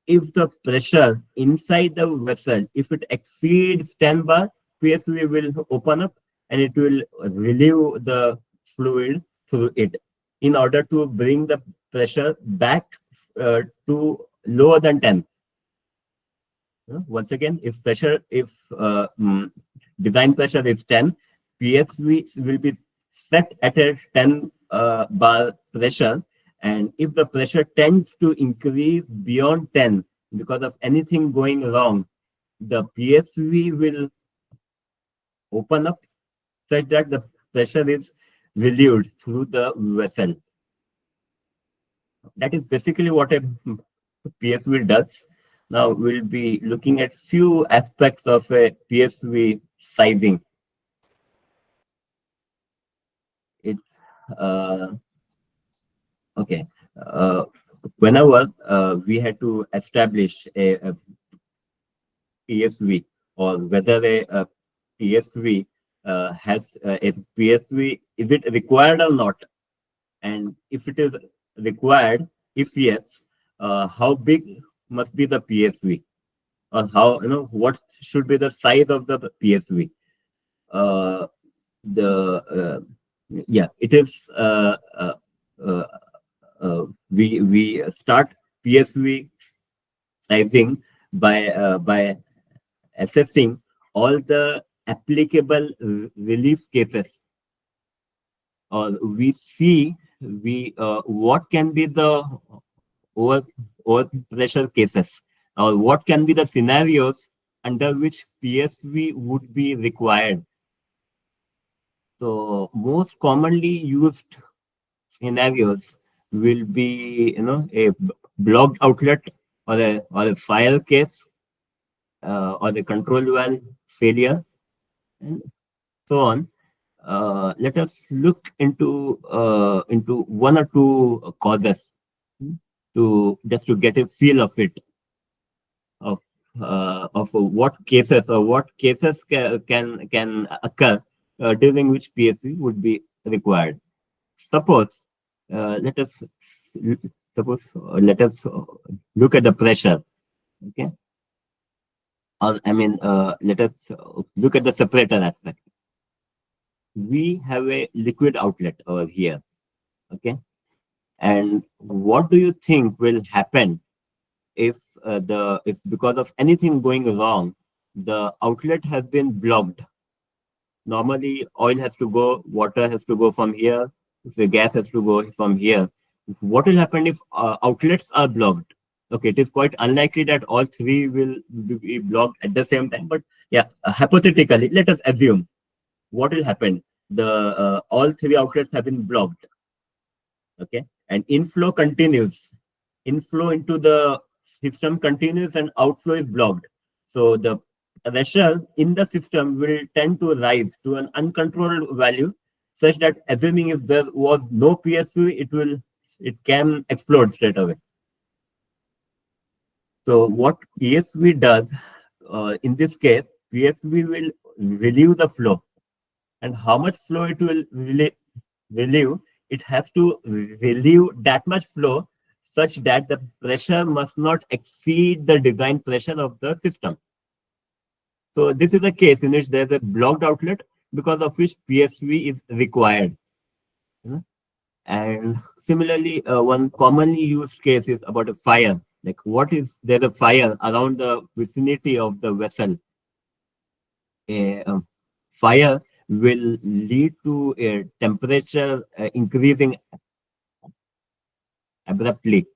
if the pressure inside the vessel, if it exceeds 10 bar, PSV will open up and it will relieve the fluid through it in order to bring the pressure back to lower than 10. Once again, if design pressure is 10, PSV will be set at a 10 bar pressure, and if the pressure tends to increase beyond 10 because of anything going wrong, the PSV will open up such that the pressure is relieved through the vessel. That is basically what a PSV does. Now we'll be looking at few aspects of a PSV sizing. It's okay. Whenever we had to establish a PSV, or whether a PSV has a PSV, is it required or not? And if it is required, if yes, how big must be the PSV, or how, what should be the size of the PSV? Uh, yeah, it is. Uh, we start PSV sizing by assessing all the applicable relief cases, or we see what can be the over pressure cases, or what can be the scenarios under which PSV would be required. So most commonly used scenarios will be, a blocked outlet, or a fire case, or the control valve failure, and so on. Let us look into one or two causes, to just to get a feel of it, of what cases can occur during which PSV would be required. Suppose let us let us look at the pressure. Okay, or let us look at the separator aspect. We have a liquid outlet over here. Okay, and what do you think will happen if because of anything going wrong, the outlet has been blocked? Normally oil has to go, water has to go from here, the gas has to go from here. What will happen if outlets are blocked? Okay, it is quite unlikely that all three will be blocked at the same time, but yeah, hypothetically, let us assume what will happen. The all three outlets have been blocked. Okay, and inflow continues. Inflow into the system continues, and outflow is blocked. So the pressure in the system will tend to rise to an uncontrolled value, such that, assuming if there was no PSV, it can explode straight away. So what PSV does, in this case, PSV will relieve the flow, and how much flow it will relieve, it has to relieve that much flow such that the pressure must not exceed the design pressure of the system. So this is a case in which there's a blocked outlet, because of which PSV is required. And similarly, one commonly used case is about a fire. Like, what if there's a fire around the vicinity of the vessel? A fire will lead to a temperature increasing abruptly.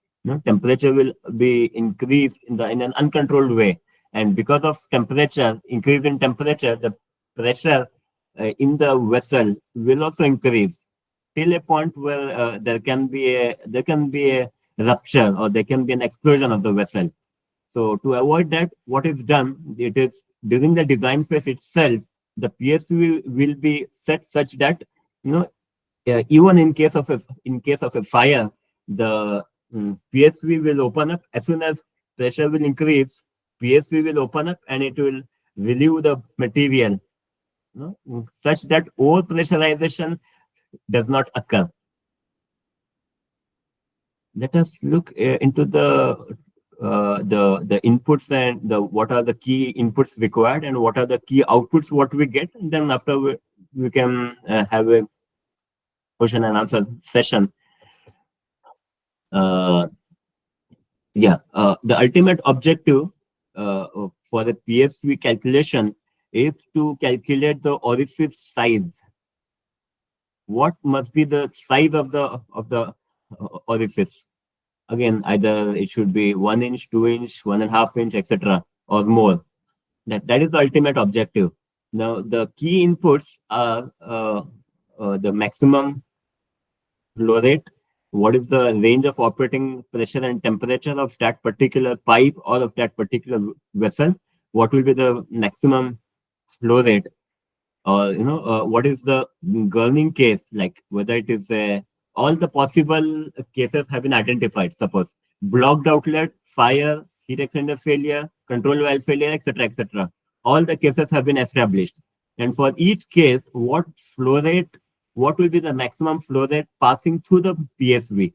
Temperature will be increased in an uncontrolled way, and because of increase in temperature, the pressure in the vessel will also increase, till a point where there can be a rupture, or there can be an explosion of the vessel. So to avoid that, what is done, it is during the design phase itself, the PSV will be set such that, even in case of a fire, the PSV will open up. As soon as pressure will increase, PSV will open up, and it will relieve the material, such that over pressurization does not occur. Let us look into the inputs, and what are the key inputs required, and what are the key outputs what we get. And then after we can have a question and answer session. The ultimate objective for the PSV calculation is to calculate the orifice size. What must be the size of the orifice? Again, either it should be 1 inch, 2 inch, 1.5 inch, etc., or more. That is the ultimate objective. Now, the key inputs are the maximum flow rate, what is the range of operating pressure and temperature of that particular pipe or of that particular vessel, what will be the maximum flow rate, or what is the gurning case, like whether it is all the possible cases have been identified. Suppose blocked outlet, fire, heat exchanger failure, control valve failure, etc., etc. All the cases have been established, and for each case, what flow rate, what will be the maximum flow rate passing through the PSV,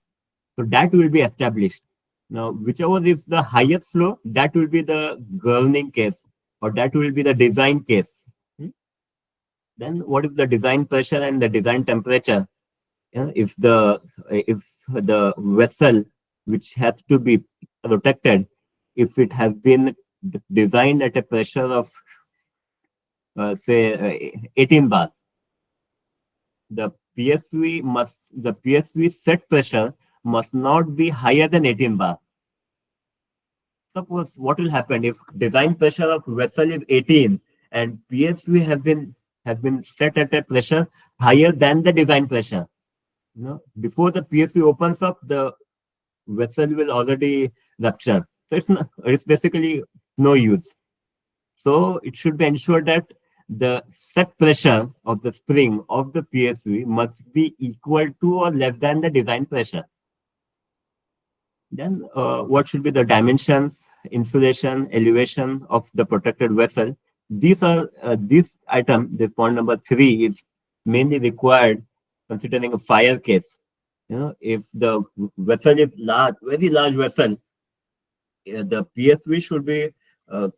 so that will be established. Now, whichever is the highest flow, that will be the gurning case, or that will be the design case. Then what is the design pressure and the design temperature? If the vessel which has to be protected, if it has been designed at a pressure of say 18 bar, the PSV set pressure must not be higher than 18 bar. Suppose what will happen if design pressure of vessel is 18 and PSV has been set at a pressure higher than the design pressure. Before the PSV opens up, the vessel will already rupture. So it's basically no use. So it should be ensured that the set pressure of the spring of the PSV must be equal to or less than the design pressure. Then what should be the dimensions, insulation, elevation of the protected vessel? These are this point number 3 is mainly required considering a fire case. If the vessel is large, very large vessel, the PSV should be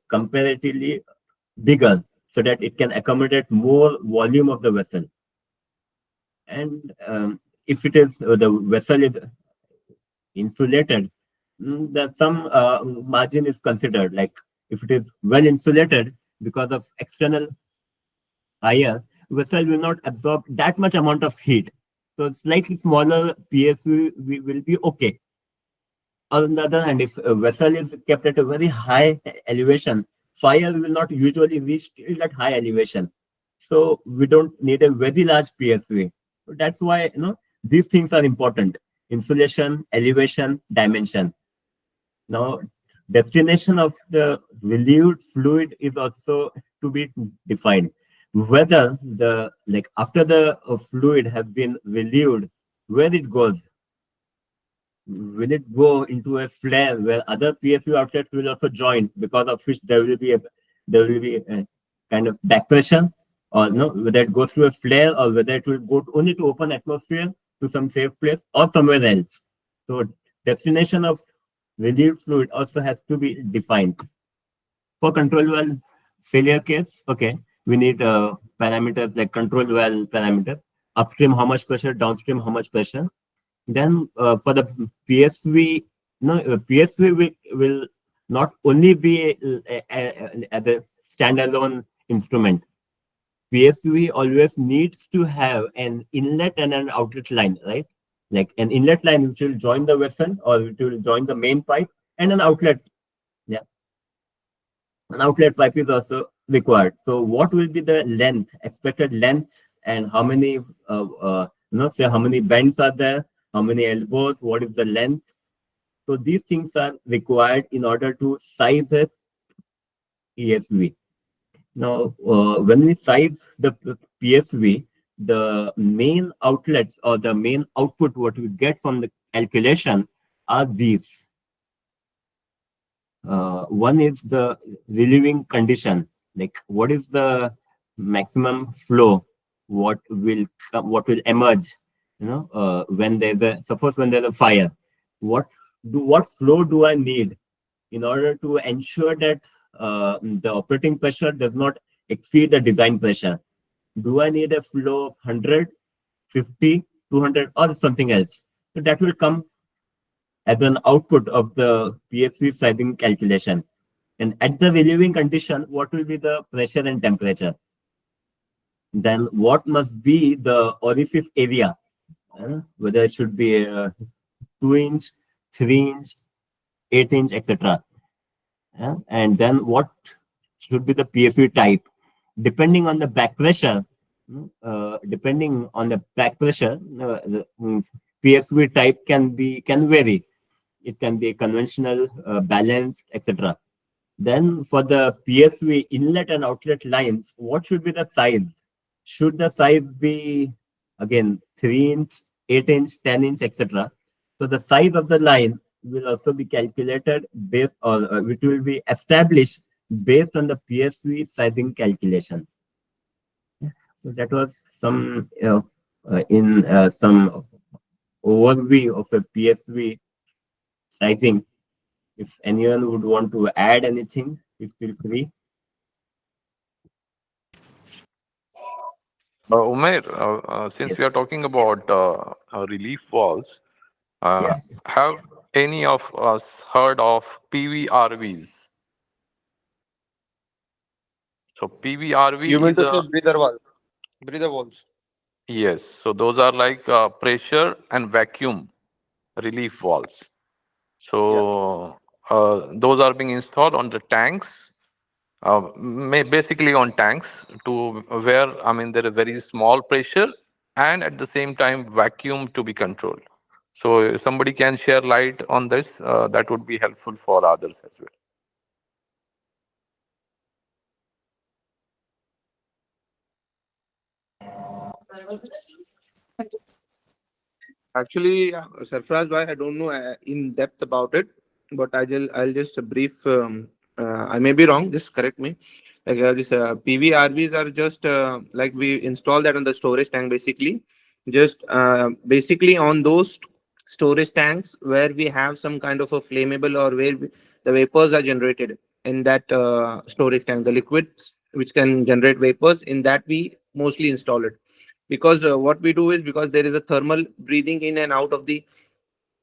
comparatively bigger so that it can accommodate more volume of the vessel. And if it is the vessel is insulated, some margin is considered. Like if it is well insulated, because of external fire, vessel will not absorb that much amount of heat. So slightly smaller PSV will be okay. On the other hand, if a vessel is kept at a very high elevation, fire will not usually reach till that high elevation. So we don't need a very large PSV. That's why these things are important: insulation, elevation, dimension. Now, destination of the relieved fluid is also to be defined. Whether after the fluid has been relieved, where it goes. Will it go into a flare where other PSV outlets will also join, because of which there will be a kind of back pressure, or no, whether it goes through a flare or whether it will go only to open atmosphere to some safe place or somewhere else. So destination of relieved fluid also has to be defined. For control valve failure case, okay, we need parameters like control valve parameters: upstream how much pressure, downstream how much pressure. Then for the PSV, PSV will not only be as a standalone instrument. PSV always needs to have an inlet and an outlet line, right? Like an inlet line which will join the vessel or which will join the main pipe, and an outlet. Yeah, an outlet pipe is also required. So what will be the length, expected length, and how many say how many bends are there, how many elbows, what is the length? So these things are required in order to size a PSV. Now, when we size the PSV, the main outlets or the main output what we get from the calculation are these. One is the relieving condition, like what is the maximum flow, what will emerge, when there's a fire, what flow do I need in order to ensure that the operating pressure does not exceed the design pressure? Do I need a flow of 100, 50, 200, or something else? So that will come as an output of the PSV sizing calculation. And at the relieving condition, what will be the pressure and temperature? Then what must be the orifice area? Whether it should be 2-inch, 3-inch, 8-inch, etc. And then what should be the PSV type? Depending on the back pressure, PSV type can vary. It can be conventional, balanced, etc. Then for the PSV inlet and outlet lines, what should be the size? Should the size be again 3-inch, 8-inch, 10-inch, etc.? So the size of the line will also be calculated based on, which will be established based on the PSV sizing calculation. So that was some some overview of a PSV sizing. If anyone would want to add anything, please feel free. Umair, since we are talking about relief walls, have any of us heard of PVRVs? So PVRV You mean is to say breather valve, breather valves? yes. So those are like pressure and vacuum relief valves. So those are being installed on the tanks, basically on tanks, to where there is very small pressure and at the same time vacuum to be controlled. So if somebody can share light on this, that would be helpful for others as well. Actually, Sarfraz bhai, I don't know in depth about it, but I'll just brief. I may be wrong. Just correct me. Like this PVRVs are just like we install that on the storage tank basically. Just basically on those storage tanks where we have some kind of a flammable or where the vapors are generated in that storage tank, the liquids which can generate vapors, in that we mostly install it. Because what we do is, because there is a thermal breathing in and out of the,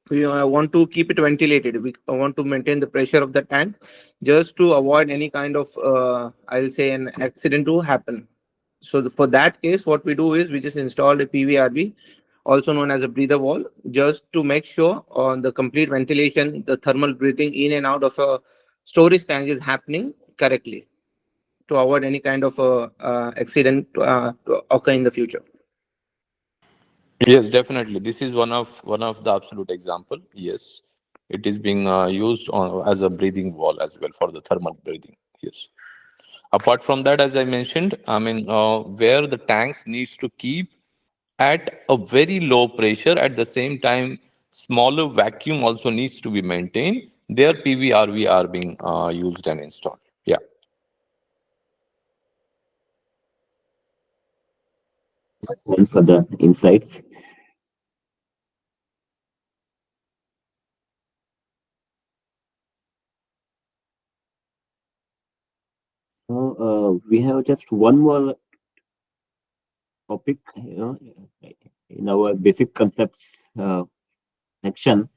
we want to keep it ventilated. We want to maintain the pressure of the tank just to avoid any kind of I'll say an accident to happen. So for that case, what we do is we just install a PVRV, also known as a breather wall, just to make sure on the complete ventilation, the thermal breathing in and out of a storage tank is happening correctly, to avoid any kind of accident to occur in the future. Yes, definitely. This is one of the absolute example. Yes, it is being used as a breathing wall as well for the thermal breathing. Yes. Apart from that, as I mentioned, where the tanks needs to keep at a very low pressure, at the same time, smaller vacuum also needs to be maintained. Their PVRV are being used and installed. Yeah. Thanks for the insights. We have just one more topic, in our basic concepts section.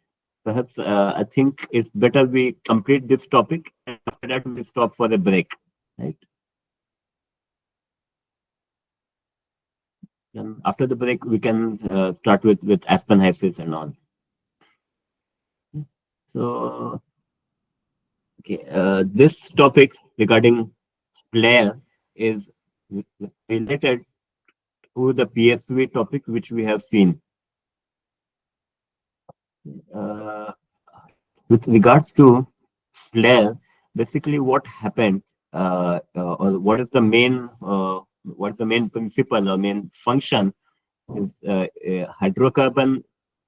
Perhaps I think it's better we complete this topic and after that we stop for a break, right? And after the break, we can start with Aspen Hysis and all. So, okay, this topic regarding flare is related to the PSV topic which we have seen. With regards to flare, basically what happens, or what is the main principle or main function is hydrocarbon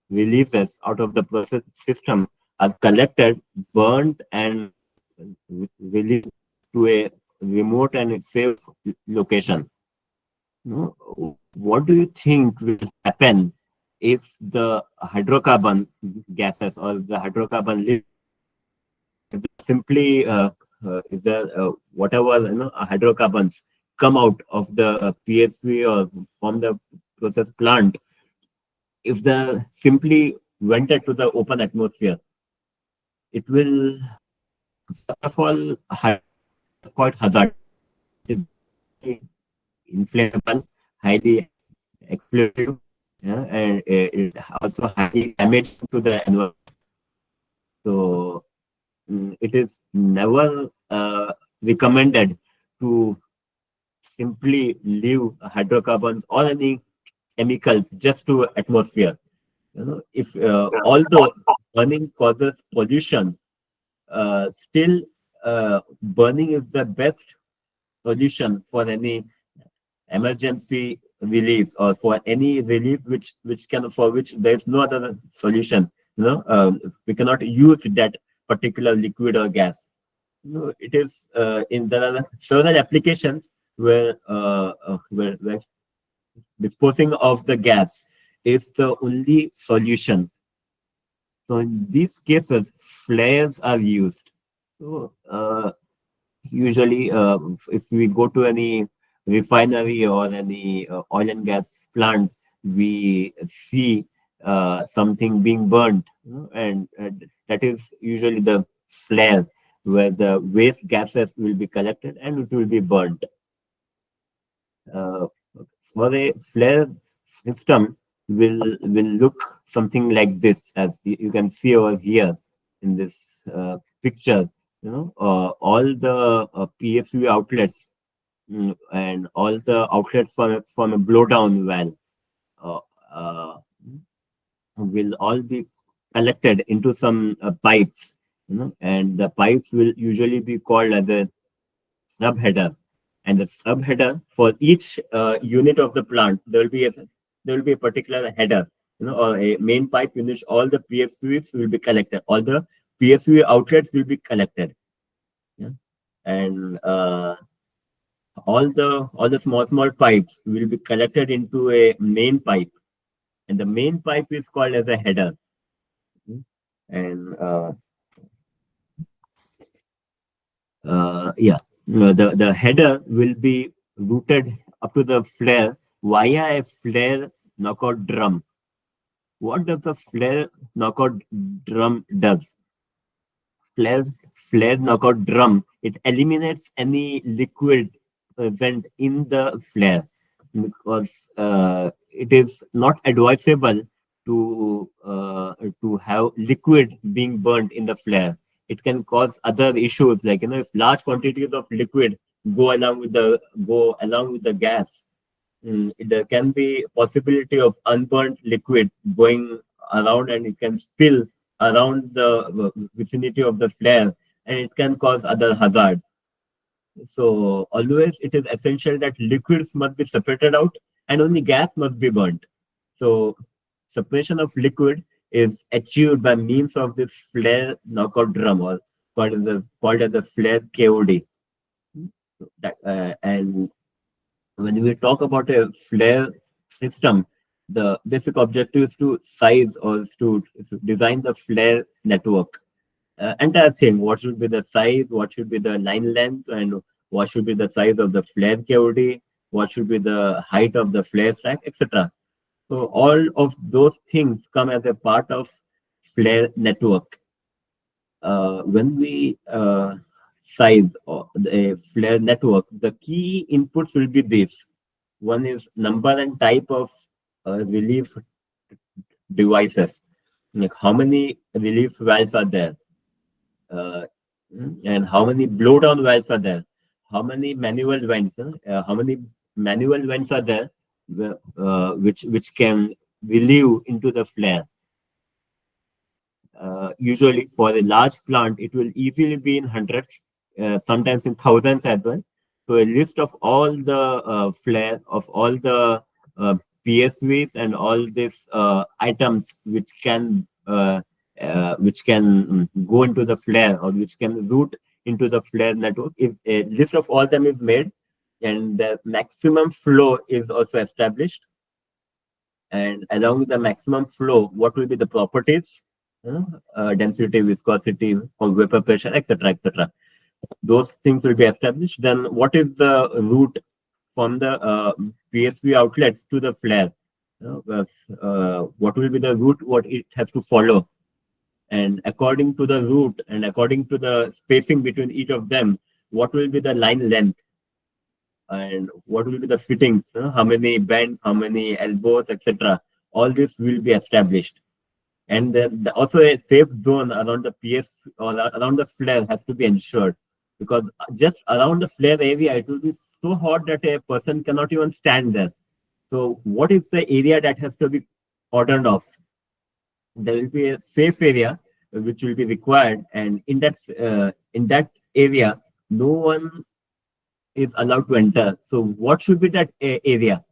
releases out of the process system are collected, burned, and released to a remote and safe location. What do you think will happen if the hydrocarbon gases or the hydrocarbon simply if the whatever hydrocarbons come out of the PSV or from the process plant, if they simply vented to the open atmosphere, it will first of all quite hazardous, inflammable, highly explosive, and it also highly damaging to the environment. So it is never recommended to simply leave hydrocarbons or any chemicals just to atmosphere. If although burning causes pollution, still burning is the best solution for any emergency relief or for any relief for which there is no other solution. We cannot use that particular liquid or gas. It is there are several applications where disposing of the gas is the only solution. So in these cases, flares are used. So usually, if we go to any refinery or any oil and gas plant, we see something being burnt, and that is usually the flare, where the waste gases will be collected and it will be burnt. For a flare system will look something like this, as you can see over here in this picture. All the PSU outlets and all the outlets from a blowdown valve will all be collected into some pipes, and the pipes will usually be called as a subheader. And the subheader for each unit of the plant, there will be a particular header, or a main pipe in which all the PSUs will be collected, all the PSU outlets will be collected, and all the small pipes will be collected into a main pipe, and the main pipe is called as a header. And the header will be routed up to the flare via a flare knockout drum. What does the flare knockout drum does? Flare knockout drum, it eliminates any liquid present in the flare, because it is not advisable to have liquid being burnt in the flare. It can cause other issues, like if large quantities of liquid go along with the gas, there can be possibility of unburnt liquid going around, and it can spill around the vicinity of the flare, and it can cause other hazards. So always it is essential that liquids must be separated out and only gas must be burnt. So separation of liquid is achieved by means of this flare knockout drum, or called as the flare KOD. And when we talk about a flare system, the basic objective is to size or to design the flare network. Entire thing, what should be the size, what should be the line length, and what should be the size of the flare KOD, what should be the height of the flare stack, etc. So all of those things come as a part of flare network. When we size a flare network, the key inputs will be this. One is number and type of relief devices, like how many relief valves are there, and how many blowdown valves are there, how many manual vents, are there, which can relieve into the flare. Usually for a large plant, it will easily be in hundreds, sometimes in thousands as well. So a list of all the flare, of all the PSVs and all these items which can go into the flare, or which can route into the flare network, if a list of all them is made, and the maximum flow is also established. And along with the maximum flow, what will be the properties? Density, viscosity, vapor pressure, etc., etc. Those things will be established. Then what is the route from the PSV outlets to the flare? What will be the route, what it has to follow? And according to the route and according to the spacing between each of them, what will be the line length? And what will be the fittings? How many bends, how many elbows, etc. All this will be established. And then also a safe zone around the PS or around the flare has to be ensured, because just around the flare area, it will be so hot that a person cannot even stand there. So what is the area that has to be cordoned off? there will be a safe area which will be required, and in that area, no one is allowed to enter. So what should be that area?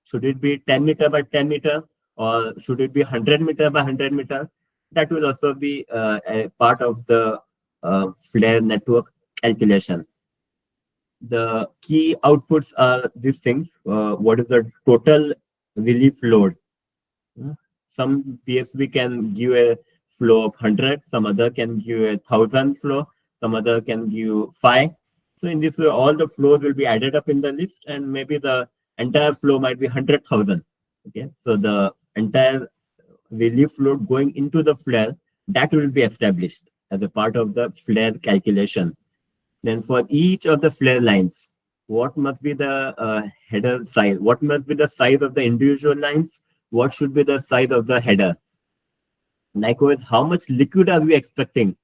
Should it be 10 meter by 10 meter, or should it be 100 meter by 100 meter? That will also be a part of the flare network calculation. The key outputs are these things. What is the total relief load? Some PSV can give a flow of 100, some other can give 1,000 flow, some other can give 5. So in this way, all the flows will be added up in the list, and maybe the entire flow might be 100,000. Okay, so the entire relief load going into the flare, that will be established as a part of the flare calculation. Then for each of the flare lines, what must be the header size? What must be the size of the individual lines? What should be the size of the header? Likewise, how much liquid are we expecting?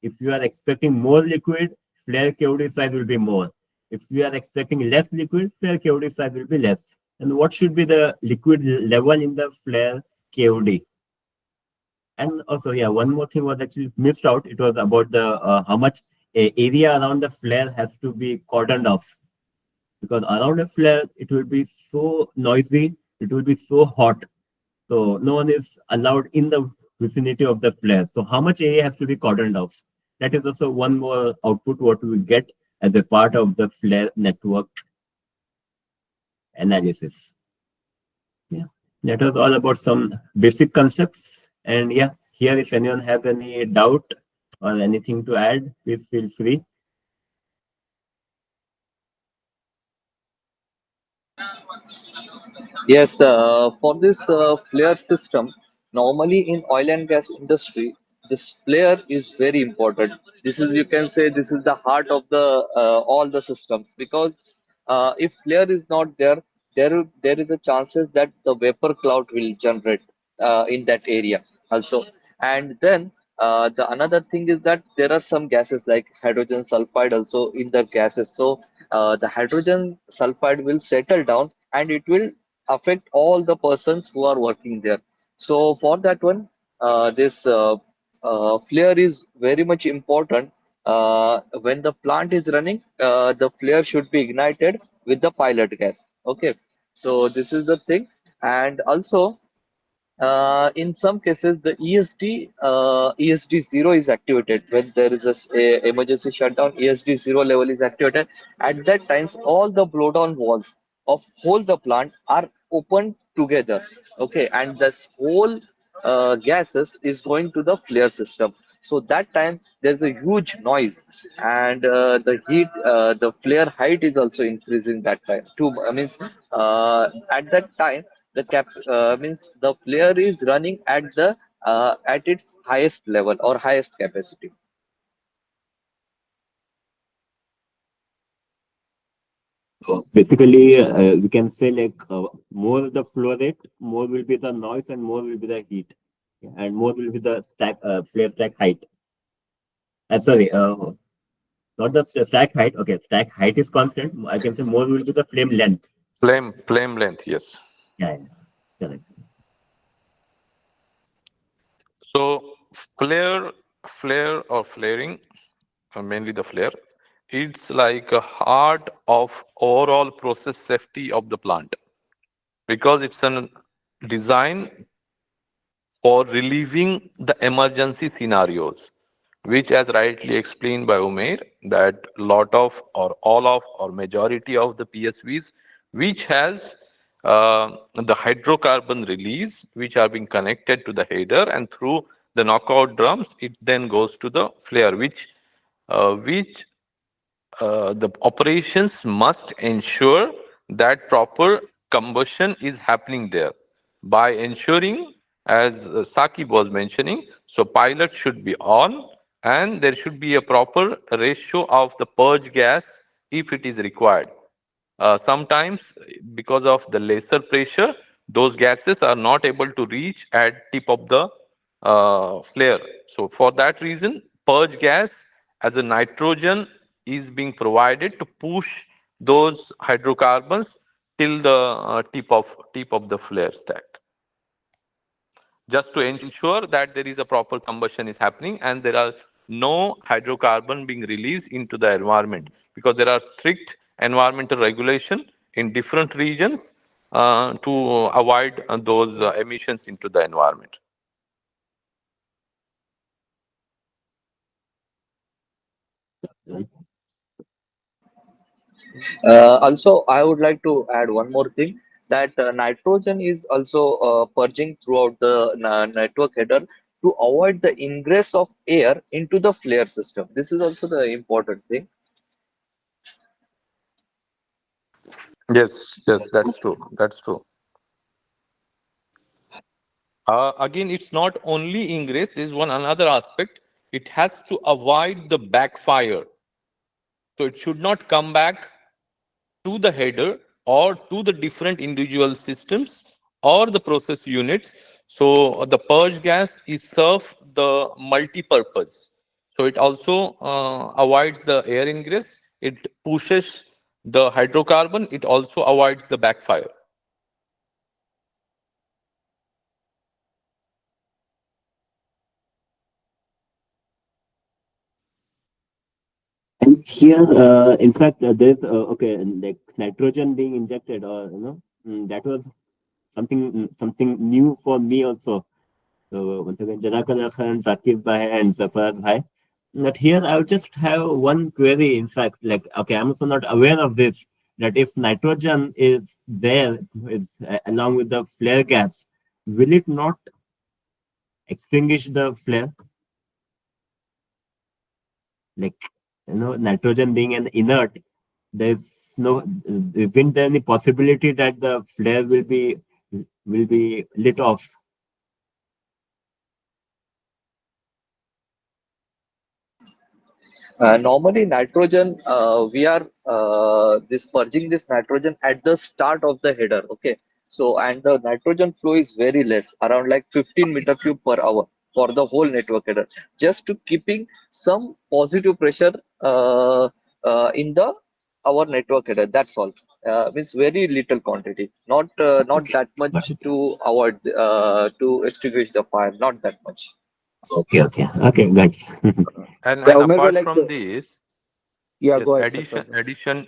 If you are expecting more liquid, flare KOD size will be more. If we are expecting less liquid, flare KOD size will be less. And what should be the liquid level in the flare KOD? And also, yeah, one more thing was actually missed out. It was about the how much area around the flare has to be cordoned off. Because around a flare, it will be so noisy, it will be so hot. So no one is allowed in the vicinity of the flare. So how much area has to be cordoned off? That is also one more output what we get as a part of the flare network analysis. Yeah, that was all about some basic concepts. And yeah, here if anyone has any doubt or anything to add, please feel free. Yes, for this flare system, normally in oil and gas industry, this flare is very important. This is, you can say, this is the heart of the all the systems, because if flare is not there, there is a chances that the vapor cloud will generate in that area also. And then the another thing is that there are some gases like hydrogen sulfide also in the gases. So the hydrogen sulfide will settle down and it will affect all the persons who are working there. So for that one, this flare is very much important. When the plant is running, the flare should be ignited with the pilot gas. Okay, so this is the thing. And also in some cases, the ESD 0 is activated when there is a emergency shutdown. ESD 0 level is activated. At that times, all the blowdown valves of whole the plant are open together. Okay, and this whole gases is going to the flare system. So that time there's a huge noise, and the heat, the flare height is also increasing that time. Too means at that time the cap means the flare is running at its highest level or highest capacity. So basically, we can say like more the flow rate, more will be the noise, and more will be the heat, and more will be the flare stack height. Sorry, not the stack height. Okay, stack height is constant. I can say more will be the flame length. Flame length, yes. Yeah, correct. So flare or flaring, mainly the flare, it's like a heart of overall process safety of the plant, because it's a design for relieving the emergency scenarios, which, as rightly explained by Umair, that lot of or all of or majority of the PSVs which has the hydrocarbon release, which are being connected to the header, and through the knockout drums it then goes to the flare, which the operations must ensure that proper combustion is happening there by ensuring, as Saqib was mentioning, so pilot should be on, and there should be a proper ratio of the purge gas if it is required. Sometimes, because of the lesser pressure, those gases are not able to reach at tip of the flare. So for that reason, purge gas as a nitrogen is being provided to push those hydrocarbons till the tip of the flare stack. just to ensure that there is a proper combustion is happening and there are no hydrocarbon being released into the environment, because there are strict environmental regulation in different regions to avoid those emissions into the environment. Also, I would like to add one more thing, that nitrogen is also purging throughout the network header to avoid the ingress of air into the flare system. This is also the important thing. Yes, yes, that's true. That's true. Again, it's not only ingress. There's one another aspect. It has to avoid the backfire. So it should not come back to the header or to the different individual systems or the process units. So the purge gas is served the multi-purpose. So it also avoids the air ingress. It pushes the hydrocarbon. It also avoids the backfire. And here, in fact, there's okay, like nitrogen being injected, or that was something new for me also. So once again, Jazakallah Khan, Zakir Bhai, and Zafar Bhai. But here, I would just have one query. In fact, like, okay, I'm also not aware of this. That if nitrogen is there, is along with the flare gas, will it not extinguish the flare? Like, nitrogen being an inert, there's no, isn't there any possibility that the flare will be lit off? Normally, nitrogen, we are this purging this nitrogen at the start of the header. Okay, so and the nitrogen flow is very less, around like 15 meter cube per hour for the whole network header, just to keeping some positive pressure in the our network header. That's all. Means very little quantity, not Okay. that much to avoid to extinguish the fire, not that much. Okay, got you. And Yeah, and Umer bhai, apart like, from this, yeah, yes, go ahead, sir.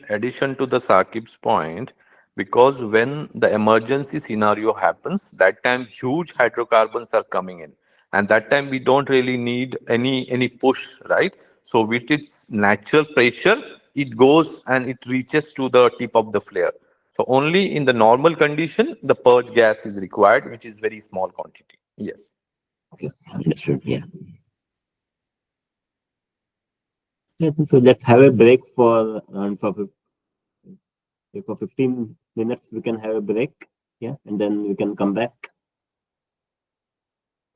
addition to the Sakib's point, because when the emergency scenario happens, that time huge hydrocarbons are coming in, and that time we don't really need any push, right? So with its natural pressure, it goes and it reaches to the tip of the flare. So only in the normal condition, the purge gas is required, which is very small quantity. Yes. Okay, understood. Yeah. Yeah, so let's have a break for 15 minutes. We can have a break. Yeah, and then we can come back.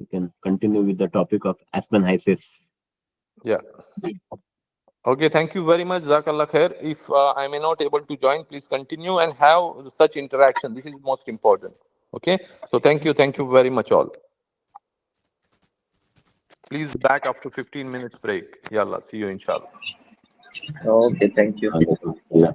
We can continue with the topic of Aspen Hysis. Yeah. Okay, thank you very much, Jazakallah khair. If I may not able to join, please continue and have such interaction. This is most important. Okay, so thank you very much all. Please back after 15 minutes break. Yalla, see you inshallah. Okay, thank you. Yeah.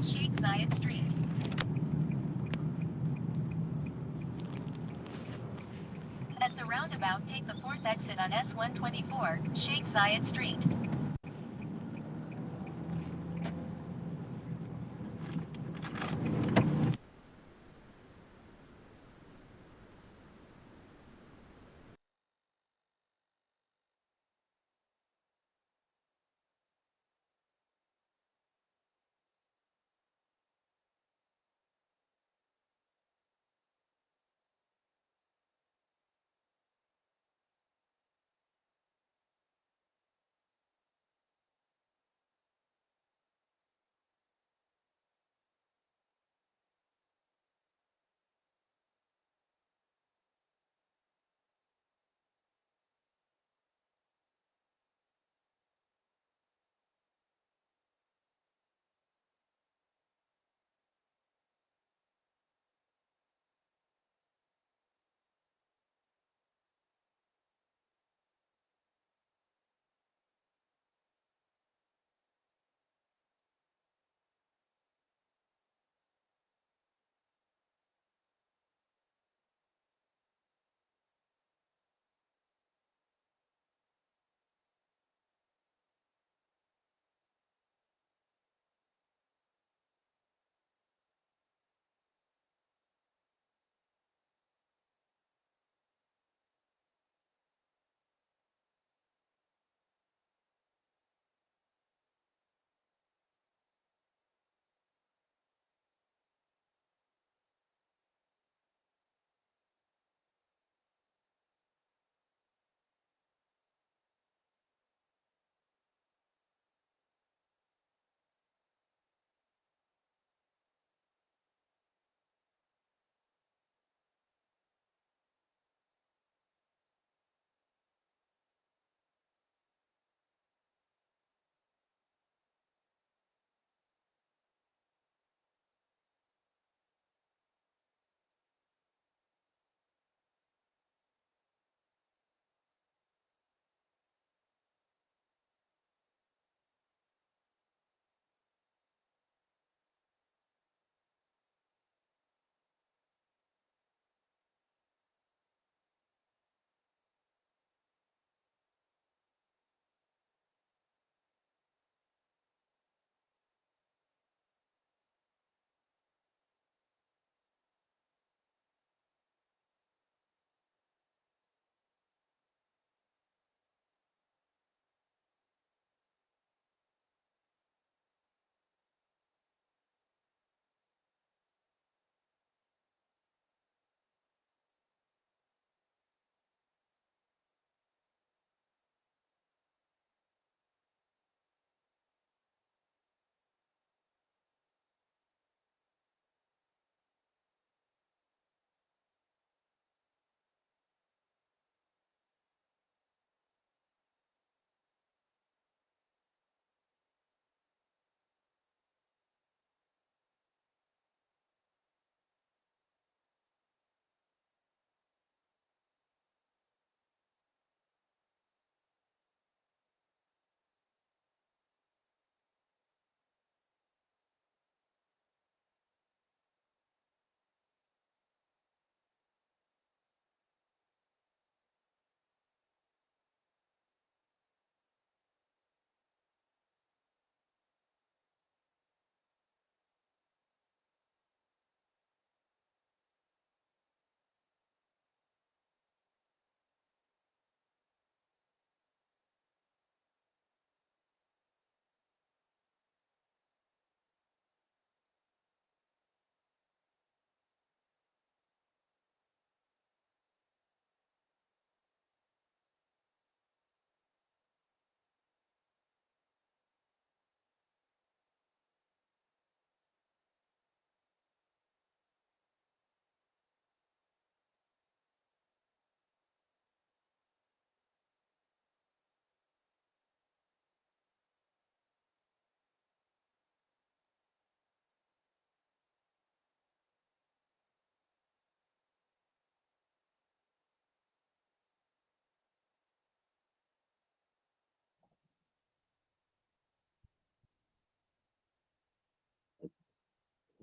Sheikh Zayed Street. At the roundabout, take the 4th exit on S124, Sheikh Zayed Street.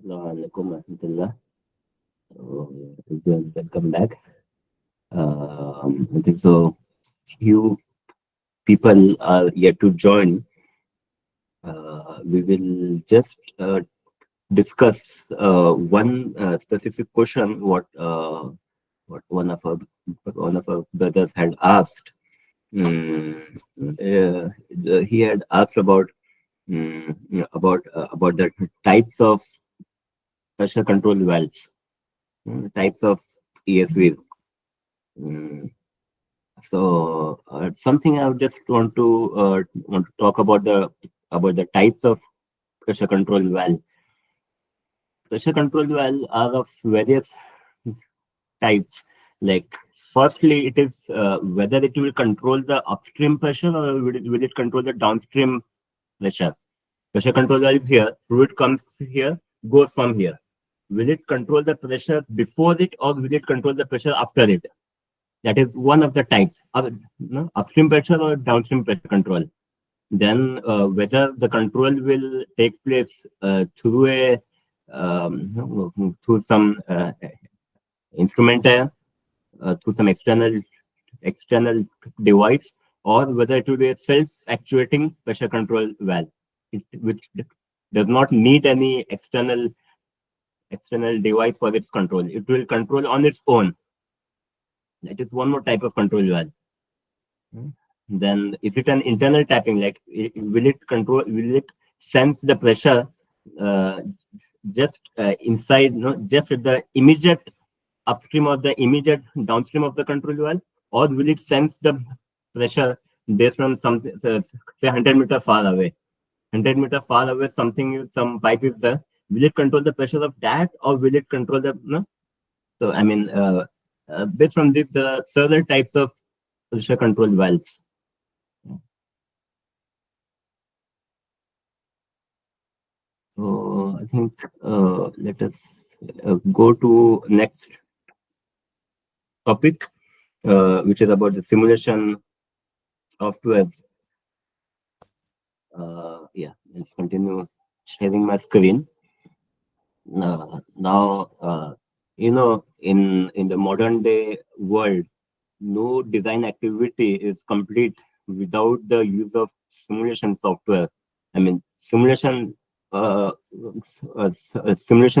Assalamualaikum warahmatullah. Welcome back. I think so. Few people are yet to join. We will just discuss one specific question. What one of our brothers had asked. He had asked about the types of pressure control valves, types of ESVs. So something I would just want to talk about the types of pressure control valve. Pressure control valve are of various types. Like firstly, it is whether it will control the upstream pressure or will it control the downstream pressure. Pressure control valve is here. Fluid comes here, goes from here. Will it control the pressure before it or will it control the pressure after it? That is one of the types of upstream pressure or downstream pressure control. Then whether the control will take place through some instrument, through some external device, or whether it will be a self-actuating pressure control valve, which does not need any external device for its control. It will control on its own. That is one more type of control valve. Then is it an internal tapping? Like will it sense the pressure just inside, just at the immediate upstream or the immediate downstream of the control valve, or will it sense the pressure based on something, say 100 meters far away? 100 meters far away, some pipe is there. Will it control the pressure of that, or will it control the So I mean, based on this, there are several types of pressure control valves. So I think let us go to next topic, which is about the simulation software. Yeah, let's continue sharing my screen. Now, in the modern day world, no design activity is complete without the use of simulation software. I mean, simulation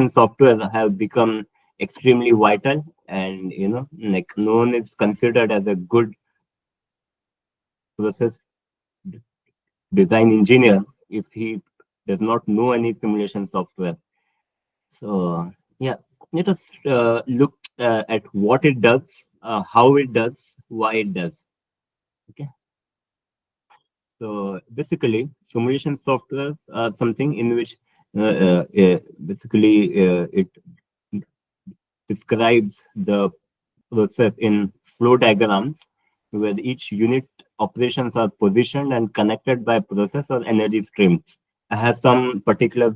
software have become extremely vital, and like no one is considered as a good process design engineer if he does not know any simulation software. So yeah, let us look at what it does, how it does, why it does. Okay. So basically, simulation software are something in which it describes the process in flow diagrams where each unit operations are positioned and connected by process or energy streams. I have some particular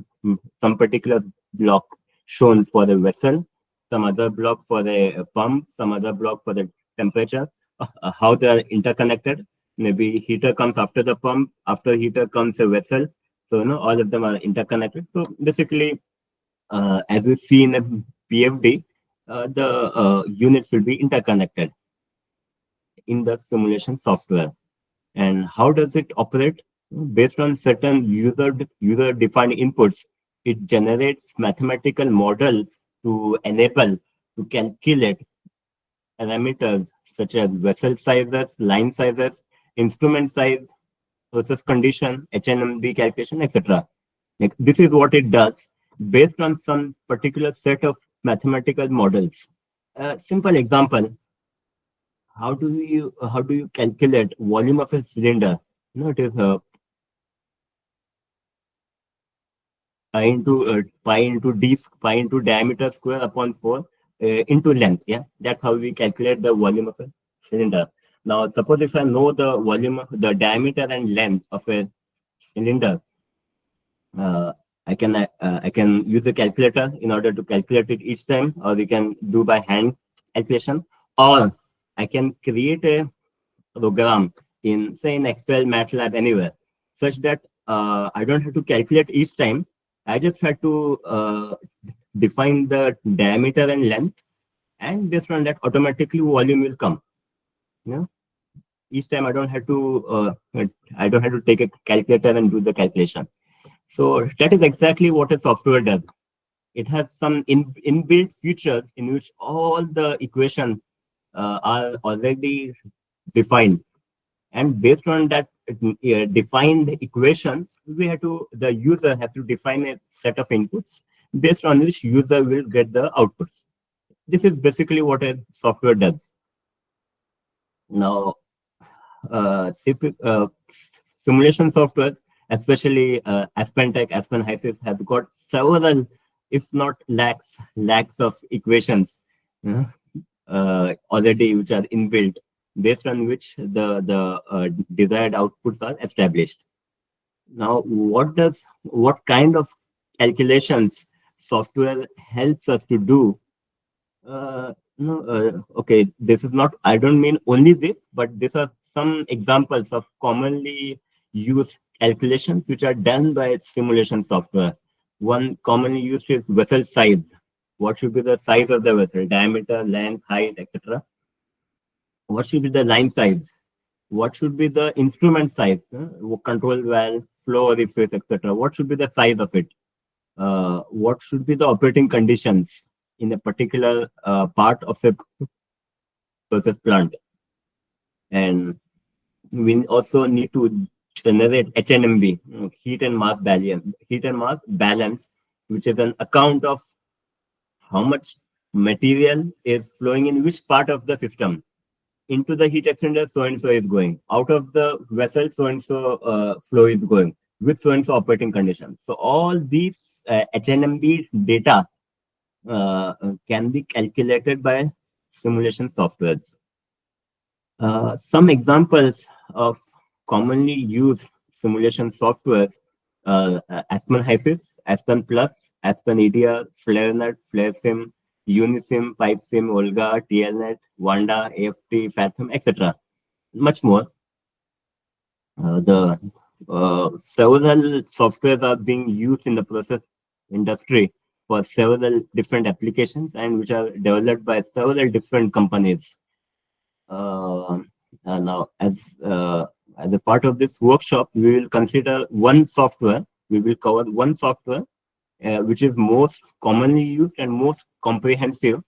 block shown for the vessel, some other block for the pump, some other block for the temperature, how they are interconnected. Maybe heater comes after the pump, after heater comes a vessel. So all of them are interconnected. So basically, as we see in a PFD, the units will be interconnected in the simulation software. And how does it operate? Based on certain user-defined inputs, it generates mathematical models to enable to calculate parameters such as vessel sizes, line sizes, instrument size, process condition, HNMD calculation, etc. Like this is what it does based on some particular set of mathematical models. Simple example: how do you calculate volume of a cylinder? It is pi into diameter square upon 4 into length. Yeah, that's how we calculate the volume of a cylinder. Now, suppose if I know the volume, the diameter and length of a cylinder, I can use the calculator in order to calculate it each time, or we can do by hand calculation, or I can create a program in, say, in Excel, MATLAB, anywhere, such that I don't have to calculate each time. I just had to define the diameter and length, and based on that, automatically volume will come. You know, each time I don't have to take a calculator and do the calculation. So that is exactly what a software does. It has some inbuilt features in which all the equations are already defined, and based on that defined equations, the user has to define a set of inputs based on which user will get the outputs. This is basically what a software does. Now, simulation software, especially AspenTech, Aspen HYSYS, has got several, if not lakhs of equations already which are inbuilt, based on which the desired outputs are established. Now, what kind of calculations software helps us to do? Okay, this is not, I don't mean only this, but these are some examples of commonly used calculations which are done by simulation software. One commonly used is vessel size. What should be the size of the vessel? Diameter, length, height, etc. What should be the line size? What should be the instrument size? Control valve, flow orifice, etc. What should be the size of it? What should be the operating conditions in a particular part of a process plant? And we also need to generate HNMB, heat and mass balance, which is an account of how much material is flowing in which part of the system. Into the heat exchanger, so and so is going. Out of the vessel, so and so flow is going with so and so operating conditions. So all these HNMB data can be calculated by simulation softwares. Some examples of commonly used simulation softwares: Aspen HYSYS, Aspen Plus, Aspen EDR, FlareNet, FlareSim, Unisim, PipeSim, Olga, TLNet, Wanda, AFT, Fathom, etc. Much more. The several softwares are being used in the process industry for several different applications, and which are developed by several different companies. Now, as a part of this workshop, we will consider one software. We will cover one software which is most commonly used and most comprehensive.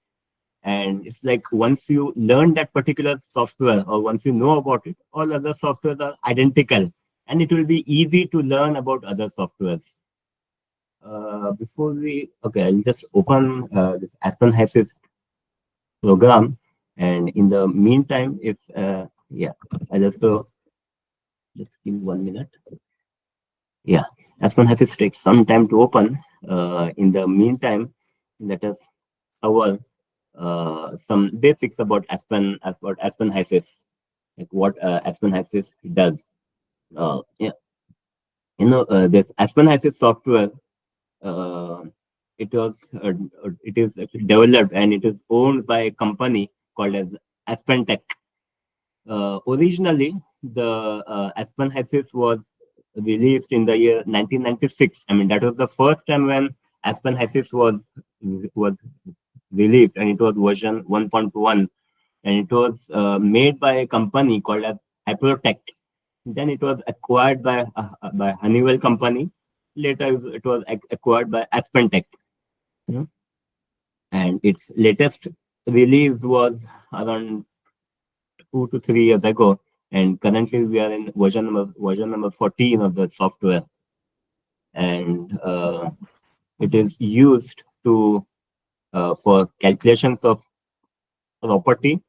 And it's like once you learn that particular software, or once you know about it, all other softwares are identical, and it will be easy to learn about other softwares. I'll just open this Aspen HYSYS program, and in the meantime, I'll just give 1 minute. Yeah, Aspen HYSYS takes some time to open. In the meantime, let us cover some basics about Aspen HYSYS, like what Aspen HYSYS does. This Aspen HYSYS software, it is developed and it is owned by a company called as AspenTech. Originally, the Aspen HYSYS was released in the year 1996. I mean, that was the first time when Aspen HYSYS was released, and it was version 1.1, and it was made by a company called as Hyperotech. Then it was acquired by Honeywell company. Later, it was acquired by AspenTech. And its latest release was around 2 to 3 years ago. And currently, we are in version number 14 of the software. And it is used to for calculations of property,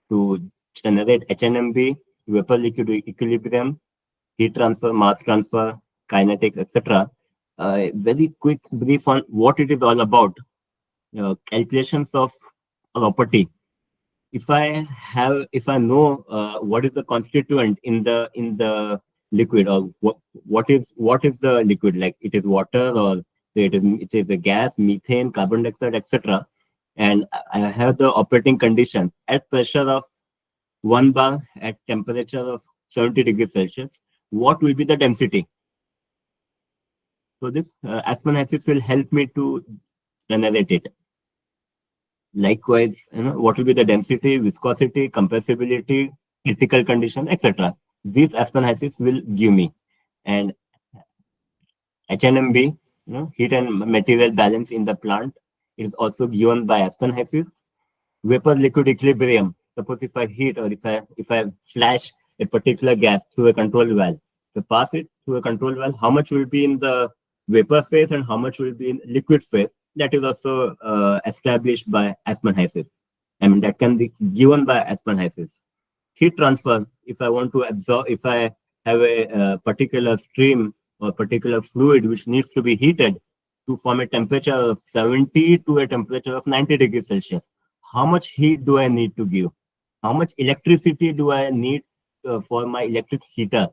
to generate HNMB, vapor liquid equilibrium, heat transfer, mass transfer, kinetics, etc. Very quick brief on what it is all about. Calculations of property. If I know what is the constituent in the liquid, or what is the liquid, like it is water, or it is a gas, methane, carbon dioxide, etc. And I have the operating conditions at pressure of 1 bar, at temperature of 70 degrees Celsius. What will be the density? So this Aspen HACCP will help me to generate it. Likewise, what will be the density, viscosity, compressibility, critical condition, etc. These Aspen HACCP will give me. And HNMB, heat and material balance in the plant, is also given by Aspen HACCP. Vapor liquid equilibrium. Suppose if I heat or if I flash a particular gas through a control valve, so pass it through a control valve, how much will be in the vapor phase and how much will be in liquid phase? That is also established by Aspen HACCP. I mean, that can be given by Aspen HACCP. Heat transfer. If I want to absorb, if I have a particular stream or particular fluid which needs to be heated to form a temperature of 70 to a temperature of 90 degrees Celsius, how much heat do I need to give? How much electricity do I need for my electric heater?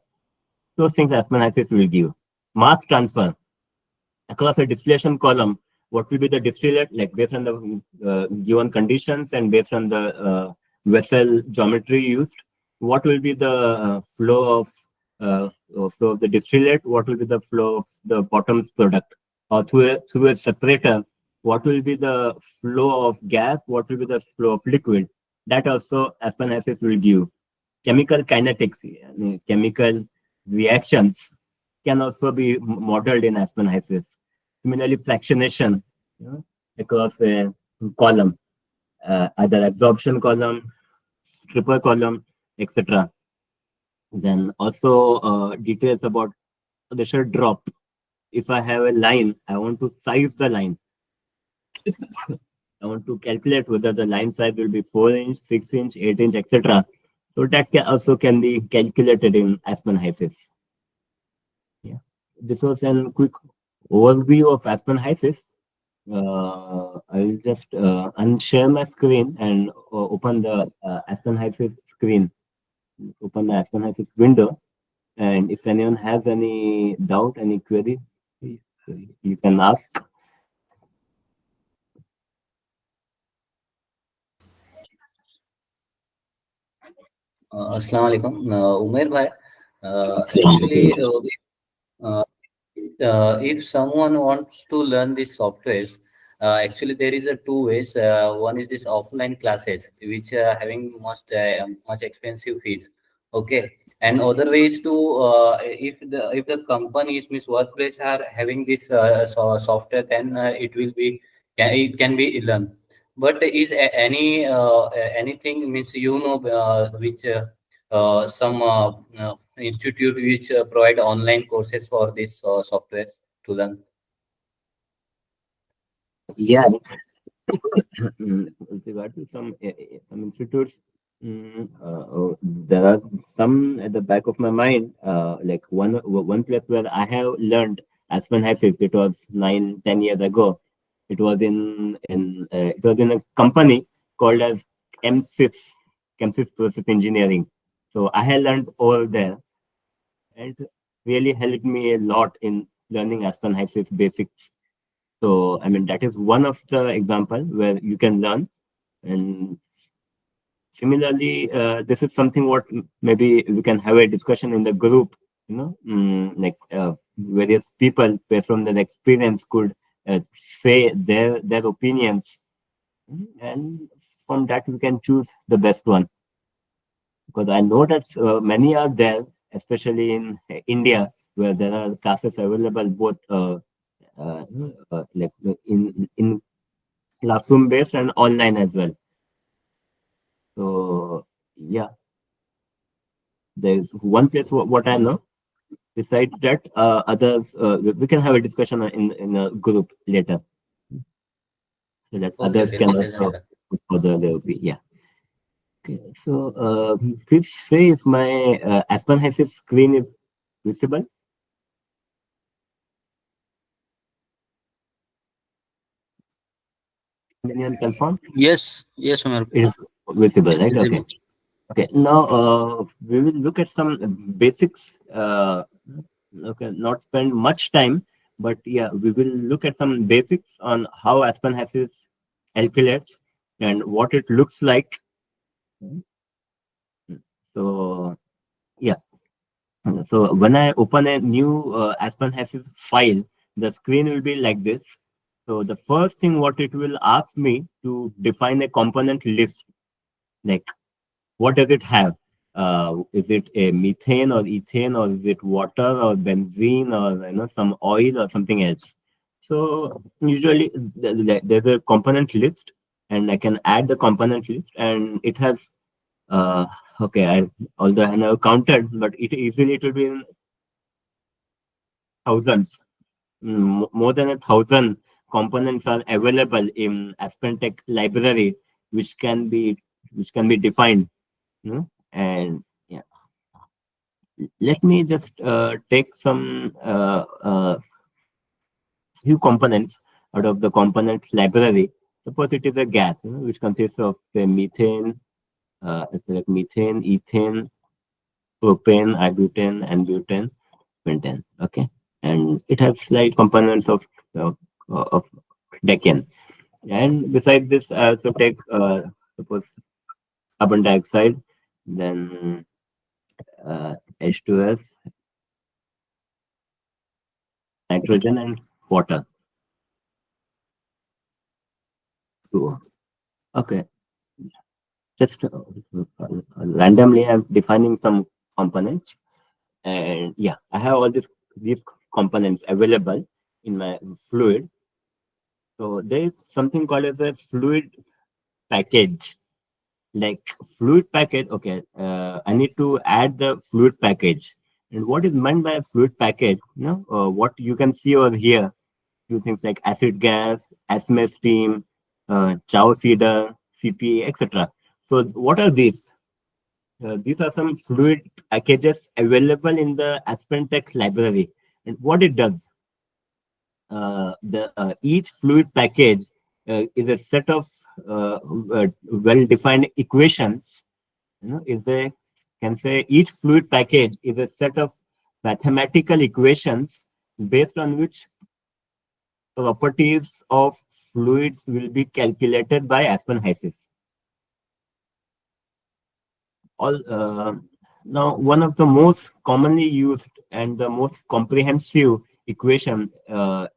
Those things Aspen HACCP will give. Mass transfer. Across a distillation column, what will be the distillate, like based on the given conditions and based on the vessel geometry used, what will be the flow of the distillate, what will be the flow of the bottom's product, or through a separator, what will be the flow of gas, what will be the flow of liquid. That also Aspen HACCP will give. Chemical kinetics, chemical reactions can also be modeled in Aspen HACCP. Similarly, fractionation across a column, either absorption column, stripper column, etc. Then also details about pressure drop. If I have a line, I want to size the line. I want to calculate whether the line size will be 4-inch, 6-inch, 8-inch, etc. So that also can be calculated in Aspen HACCP. Yeah, this was a quick overview of Aspen HACCP. I will just unshare my screen and open the Aspen HACCP screen. Open the Aspen HACCP window. And if anyone has any doubt, any query, you can ask. Assalamu alaikum, Umair bhai. Actually, if someone wants to learn these softwares, actually there is a two ways. One is this offline classes, which are having much expensive fees. Okay, and other ways to if the companies, means workplace, are having this software, then it can be learned. But is anything, means which some institute which provide online courses for this software to learn? Yeah. With regard to some institutes, there are some at the back of my mind. Like one place where I have learned Aspen HACCP, it was 9-10 years ago. It was in a company called as ChemSys Process Engineering. So I had learned over there, and really helped me a lot in learning Aspen HACCP basics. So I mean, that is one of the example where you can learn. And similarly, this is something what maybe we can have a discussion in the group. Like various people based on their experience could say their opinions, and from that we can choose the best one. Because I know that many are there, especially in India, where there are classes available both like in classroom based and online as well. So yeah, there is one place what I know. Besides that, others we can have a discussion in a group later, so that others Okay, can okay, also put further their opinion. Yeah. Okay. So please say if my Aspen HACCP screen is visible. Anyone confirm? Yes, Umair. It is visible, It's right? visible. Okay. Okay. Now we will look at some basics. Okay, not spend much time, but yeah, we will look at some basics on how Aspen HACCP calculates and what it looks like. So yeah. So when I open a new Aspen HACCP file, the screen will be like this. So the first thing what it will ask me to define a component list, like what does it have? Is it a methane or ethane, or is it water or benzene, or some oil or something else? So usually there's a component list, and I can add the component list, and it has okay, although I never counted, but it will be in thousands. More than 1,000 components are available in AspenTech library, which can be defined. And yeah, let me just take some few components out of the components library. Suppose it is a gas, which consists of say methane, it's like methane, ethane, propane, iobutane, and butane, pentane. Okay, and it has slight components of decane. And besides this, I also take suppose carbon dioxide, then H2S, nitrogen, and water. So, okay, just randomly I'm defining some components, and yeah, I have all these components available in my fluid. So there is something called as a fluid package. Like fluid package, okay, I need to add the fluid package. And what is meant by a fluid package? What you can see over here, few things like acid gas, asthma steam, chow cedar, CPA, etc. So what are these? These are some fluid packages available in the AspenTech library. And what it does, each fluid package is a set of well-defined equations. Each fluid package is a set of mathematical equations based on which properties of fluids will be calculated by Aspen HYSYS. Now, one of the most commonly used and the most comprehensive equation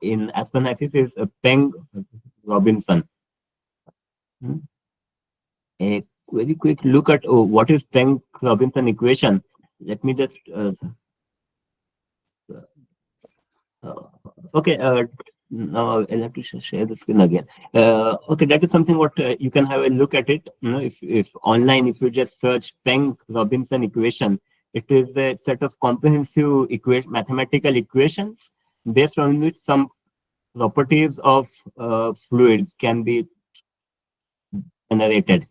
in Aspen HYSYS is Peng-Robinson. A very quick look at what is Peng-Robinson equation. Let me just okay. Now I'll have to share the screen again. Okay, that is something what you can have a look at it. If online, if you just search Peng-Robinson equation, it is a set of comprehensive mathematical equations based on which some properties of fluids can be generated.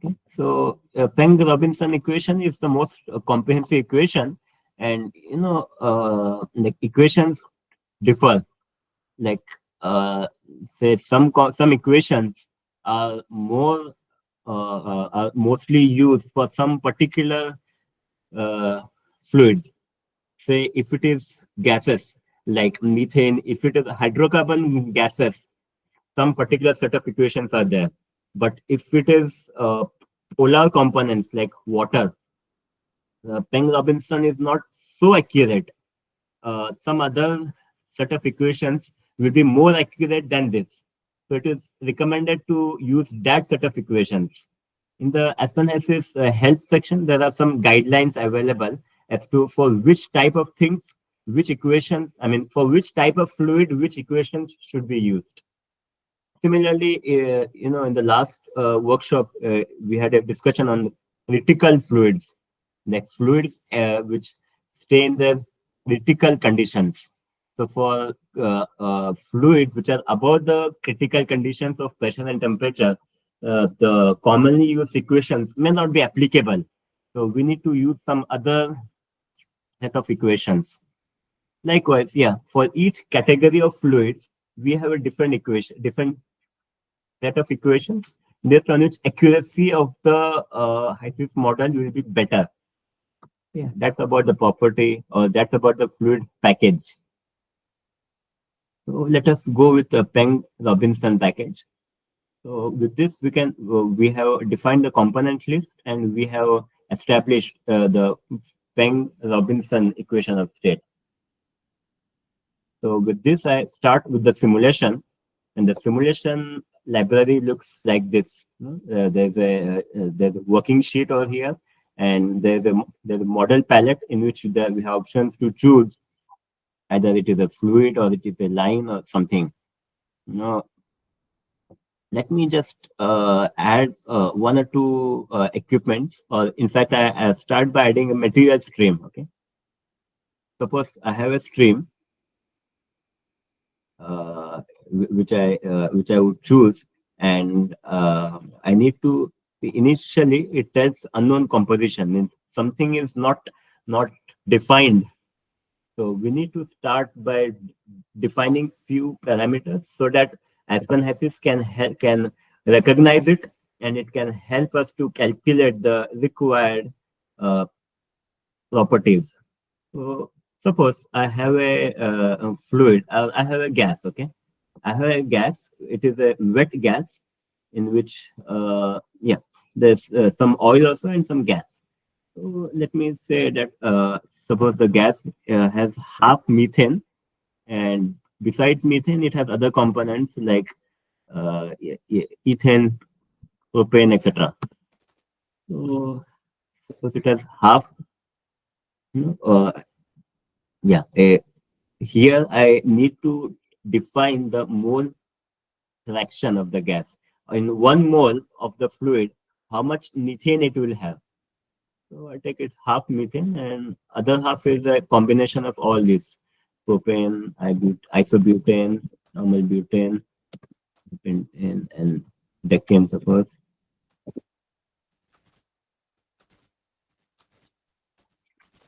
Okay. So Peng-Robinson equation is the most comprehensive equation, and like equations differ. Like say some equations are more are mostly used for some particular fluids. Say if it is gases like methane, if it is hydrocarbon gases, some particular set of equations are there. But if it is polar components like water, Peng-Robinson is not so accurate. Some other set of equations will be more accurate than this. So it is recommended to use that set of equations. In the Aspen HYSYS help section, there are some guidelines available as to for which type of things, which equations, for which type of fluid, which equations should be used. Similarly, in the last workshop, we had a discussion on critical fluids, like fluids which stay in their critical conditions. So for fluids which are above the critical conditions of pressure and temperature, the commonly used equations may not be applicable. So we need to use some other set of equations. Likewise, for each category of fluids, we have a different set of equations based on which accuracy of the HYSYS model will be better. Yeah, that's about the property, or that's about the fluid package. So let us go with the Peng-Robinson package. So with this, we have defined the component list, and we have established the Peng-Robinson equation of state. So with this, I start with the simulation, and the simulation library looks like this. There's a working sheet over here, and there's a model palette in which we have options to choose either it is a fluid or it is a line or something. Let me just add one or two equipments, or in fact, I start by adding a material stream. Okay, suppose I have a stream which I would choose, and I need to initially it tells unknown composition, means something is not defined. So we need to start by defining few parameters so that Aspen HYSYS can recognize it, and it can help us to calculate the required properties. So suppose I have a fluid, I have a gas. Okay, I have a gas. It is a wet gas in which there's some oil also and some gas. So let me say that suppose the gas has half methane, and besides methane, it has other components like ethane, propane, etc. So suppose it has half. Here I need to define the mole fraction of the gas. In 1 mole of the fluid, how much methane it will have. So I take it's half methane, and other half is a combination of all these: propane, isobutane, normal butane, and decane, suppose.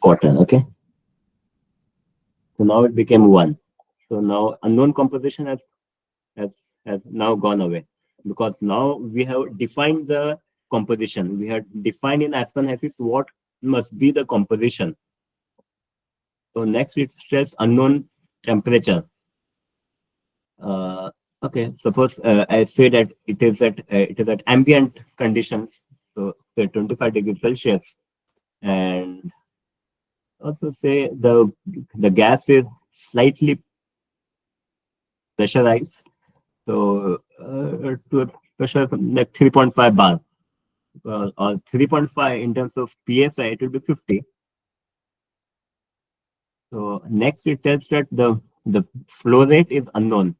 Cotton, okay. So now it became 1. So now unknown composition has now gone away, because now we have defined the composition. We have defined in Aspen HYSYS what must be the composition. So next it says unknown temperature. Okay, suppose I say that it is at ambient conditions, so say 25 degrees Celsius, and also say the gas is slightly pressurized, so to a pressure like 3.5 bar, or 3.5 in terms of psi, it will be 50. So next it tells that the flow rate is unknown.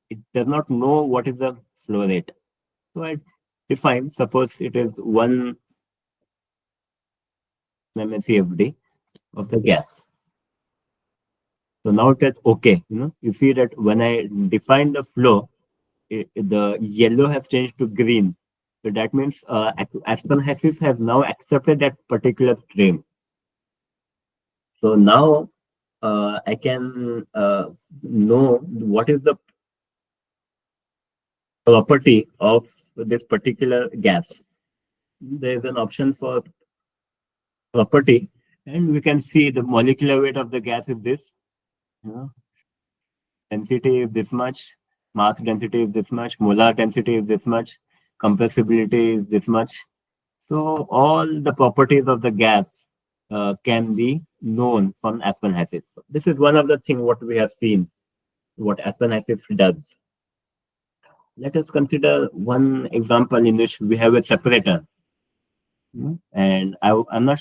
It does not know what is the flow rate. So I define, suppose it is 1 MSCFD of the gas. So now it is okay. You see that when I define the flow, the yellow has changed to green. So that means Aspen HYSYS has now accepted that particular stream. So now I can know what is the property of this particular gas. There is an option for property, and we can see the molecular weight of the gas is this. Density is this much, mass density is this much, molar density is this much, compressibility is this much. So all the properties of the gas can be known from Aspen HYSYS. So this is one of the things what we have seen, what Aspen HYSYS does. Let us consider one example in which we have a separator. And I'm not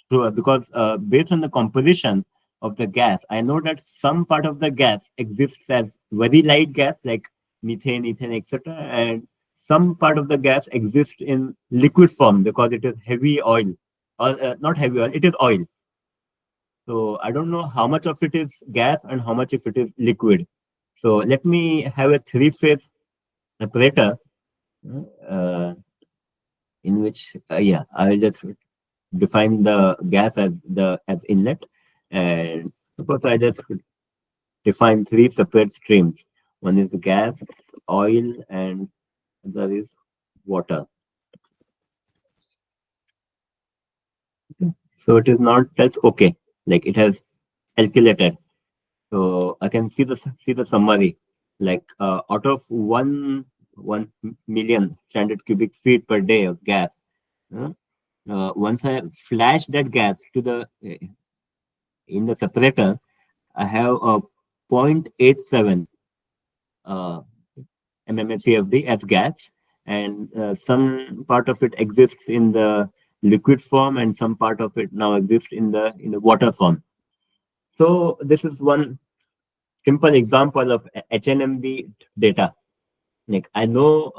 sure, because based on the composition of the gas, I know that some part of the gas exists as very light gas like methane, ethane, etc. And some part of the gas exists in liquid form because it is heavy oil, or not heavy oil, it is oil. So I don't know how much of it is gas and how much of it is liquid. So let me have a 3-phase separator in which I will just define the gas as inlet, and suppose I just define 3 separate streams. One is gas, oil, and there is water. Okay. So it is not, that's okay, like it has calculated. So I can see the summary, like out of 1 million standard cubic feet per day of gas, once I flash that gas to in the separator, I have a 0.87 mmHCFD as gas, and some part of it exists in the liquid form, and some part of it now exists in the water form. So this is one simple example of HNMB data. Like I know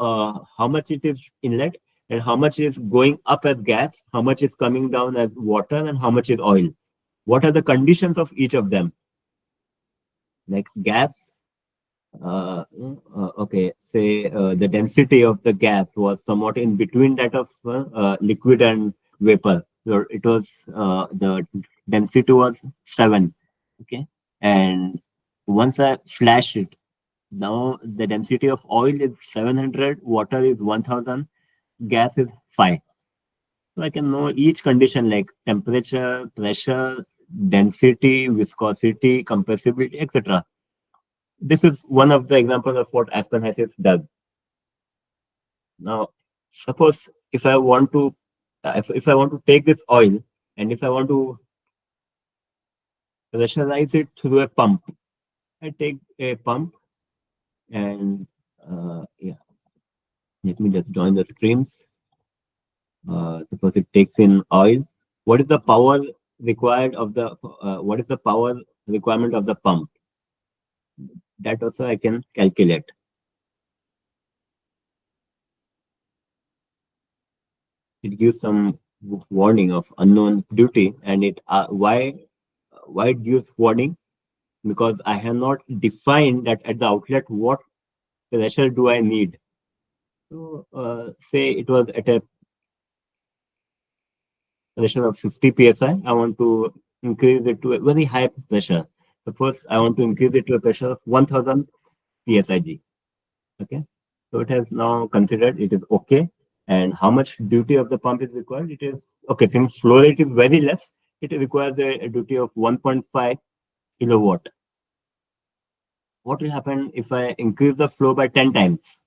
how much it is inlet and how much is going up as gas, how much is coming down as water, and how much is oil. What are the conditions of each of them? Like gas, okay, say the density of the gas was somewhat in between that of liquid and vapor. So it was the density was 7, okay, and once I flash it, now the density of oil is 700, water is 1000, gas is 5. So I can know each condition like temperature, pressure, density, viscosity, compressibility, etc. This is one of the examples of what Aspen Hysys does. Now, suppose if I want to, if I want to take this oil and if I want to pressurize it through a pump, I take a pump and yeah, let me just join the screens. Suppose it takes in oil. What is the power required of the? What is the power requirement of the pump? That also I can calculate. It gives some warning of unknown duty, and it why it gives warning? Because I have not defined that at the outlet what pressure do I need. So say it was at a pressure of 50 psi. I want to increase it to a very high pressure. Suppose I want to increase it to a pressure of 1000 psig. Okay, so it has now considered it is okay. And how much duty of the pump is required? It is okay, since flow rate is very less, it requires a duty of 1.5 kilowatt. What will happen if I increase the flow by 10 times?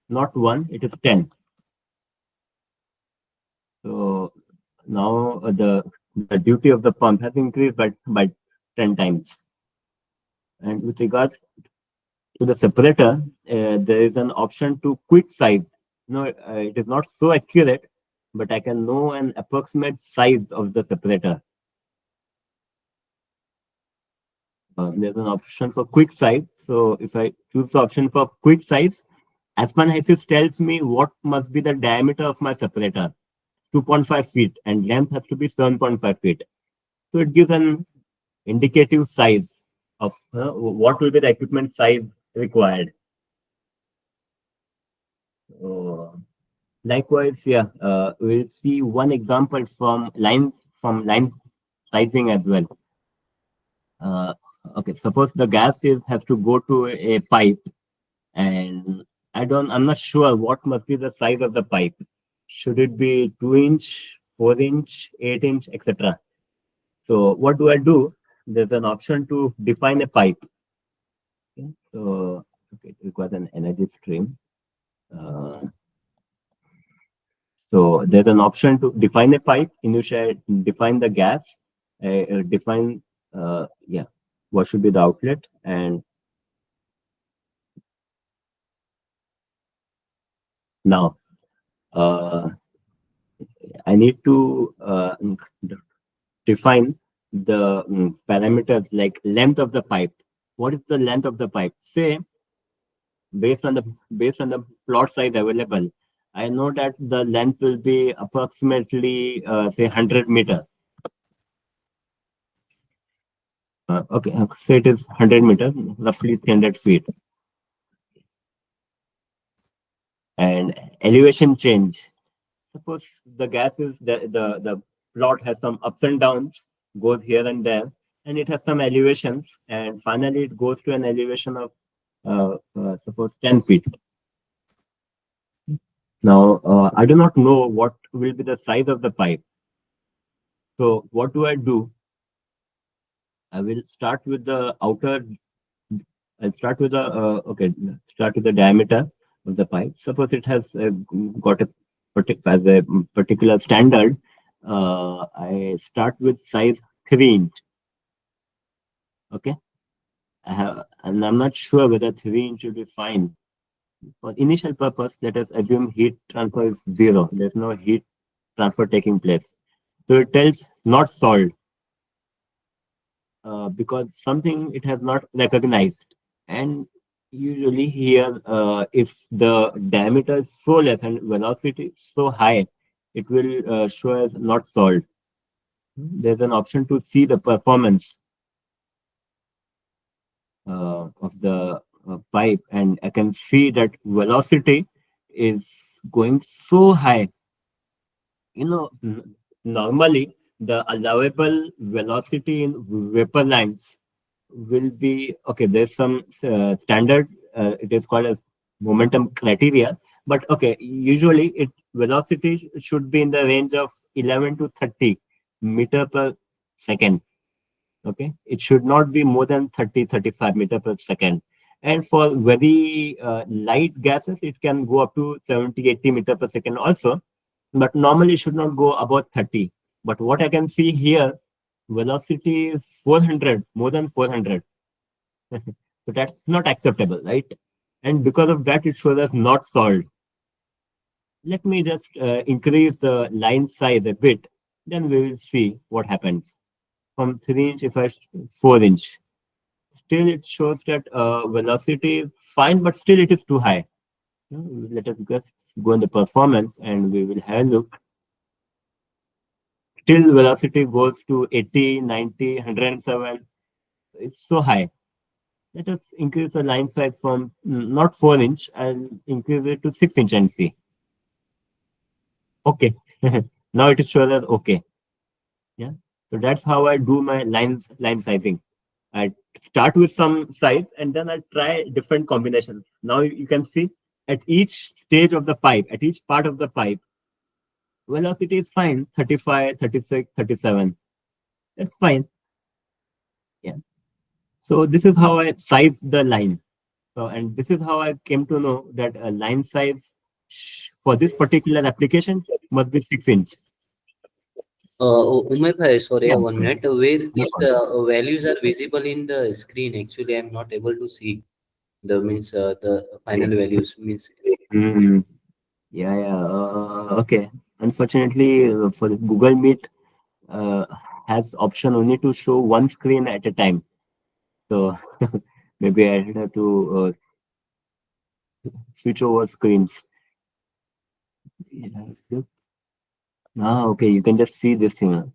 Not 1, it is 10. So now the duty of the pump has increased by 10 times. And with regards to the separator, there is an option to quick size. No, it is not so accurate, but I can know an approximate size of the separator. There's an option for quick size. So if I choose the option for quick size, Aspen Hysys tells me what must be the diameter of my separator. 2.5 feet and length has to be 7.5 feet. So it gives an indicative size of what will be the equipment size required. Likewise, yeah, we'll see one example from line sizing as well. Okay, suppose the gas has to go to a pipe, and I'm not sure what must be the size of the pipe. Should it be 2-inch, 4-inch, 8-inch, etc.? So what do? There's an option to define a pipe. Okay, so okay, it requires an energy stream. So there's an option to define a pipe, initiate, define the gas, define yeah, what should be the outlet, and now I need to define the parameters like length of the pipe. What is the length of the pipe? Say based on the plot size available, I know that the length will be approximately say 100 meter. Okay, so it is 100 meters, roughly 300 feet. And elevation change. Suppose the gas is the plot has some ups and downs, goes here and there, and it has some elevations, and finally it goes to an elevation of suppose 10 feet. Now I do not know what will be the size of the pipe. So what do? I will start with the outer. I'll start with the start with the diameter of the pipe. Suppose it has got a particular standard. I start with size 3-inch. Okay, and I'm not sure whether 3-inch will be fine. For initial purpose, let us assume heat transfer is 0. There's no heat transfer taking place. So it tells not solved because something it has not recognized. And usually here, if the diameter is so less and velocity is so high, it will show as not solved. There's an option to see the performance of the pipe, and I can see that velocity is going so high. Normally the allowable velocity in vapor lines will be okay. There's some standard. It is called as momentum criteria, but okay. Usually, it velocity should be in the range of 11 to 30 meter per second. Okay, it should not be more than 35 meter per second. And for very light gases, it can go up to 70-80 meter per second also, but normally it should not go above 30. But what I can see here, velocity is 400, more than 400. So that's not acceptable, right? And because of that, it shows us not solved. Let me just increase the line size a bit, then we will see what happens. From 3-inch, if I 4-inch, still it shows that velocity is fine, but still it is too high. Let us just go in the performance and we will have a look. Still velocity goes to 80, 90, 107. It's so high. Let us increase the line size from not 4-inch, I'll increase it to 6-inch and see. Okay. Now it is shown as okay. Yeah. So that's how I do my line sizing. I start with some size and then I try different combinations. Now you can see at each stage of the pipe, at each part of the pipe, velocity is fine, 35, 36, 37. That's fine. Yeah. So this is how I size the line. So, and this is how I came to know that a line size for this particular application must be 6-inch. Umar bhai, sorry, Yeah. 1 minute. Where these values are visible in the screen, actually, I'm not able to see the final values means. Mm. Yeah. Okay. Unfortunately, for the Google Meet, has option only to show one screen at a time. So maybe I have to switch over screens. Yeah. Okay. You can just see this thing.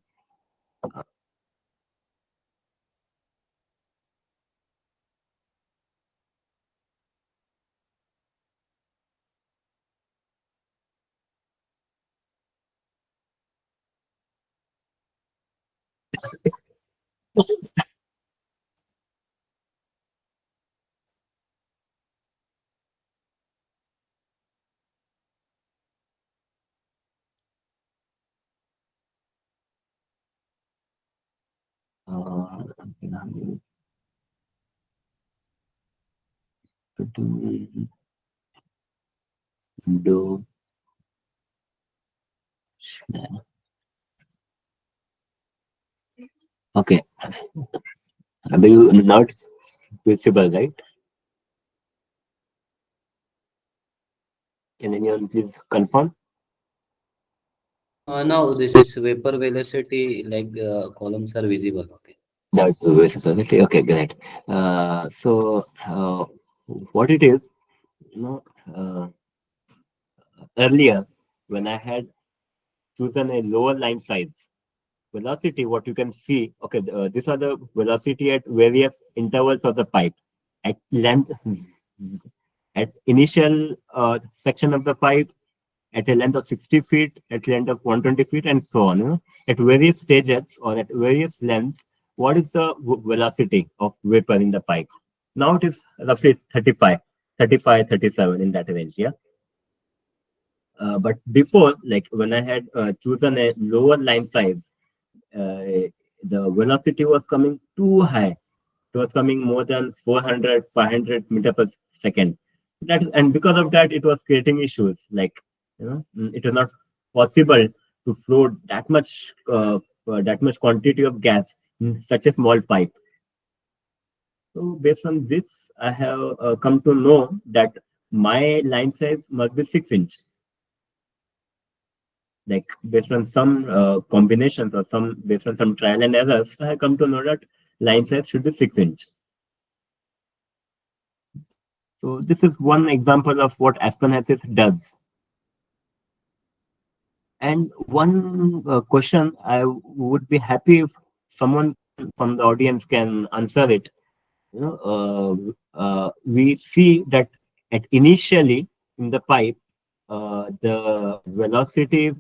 Do okay. I believe not visible, right? Can anyone please confirm? Now this is vapor velocity, like columns are visible. Okay. That's the visibility. Okay, great. So what it is, earlier when I had chosen a lower line size, velocity, what you can see, okay, these are the velocity at various intervals of the pipe. At length, at initial section of the pipe, at a length of 60 feet, at length of 120 feet, and so on. At various stages or at various lengths, what is the velocity of vapor in the pipe? Now it is roughly 35, 37 in that range. Yeah. But before, like when I had chosen a lower line size, the velocity was coming too high. It was coming more than 400, 500 meter per second. And because of that, it was creating issues. Like, it is not possible to flow that much quantity of gas in such a small pipe. So based on this, I have come to know that my line size must be 6 inch. Like based on some combinations or some based on some trial and errors, I have come to know that line size should be 6 inch. So this is one example of what Aspen Assist does. And one question I would be happy if someone from the audience can answer it. We see that at initially in the pipe, the velocity is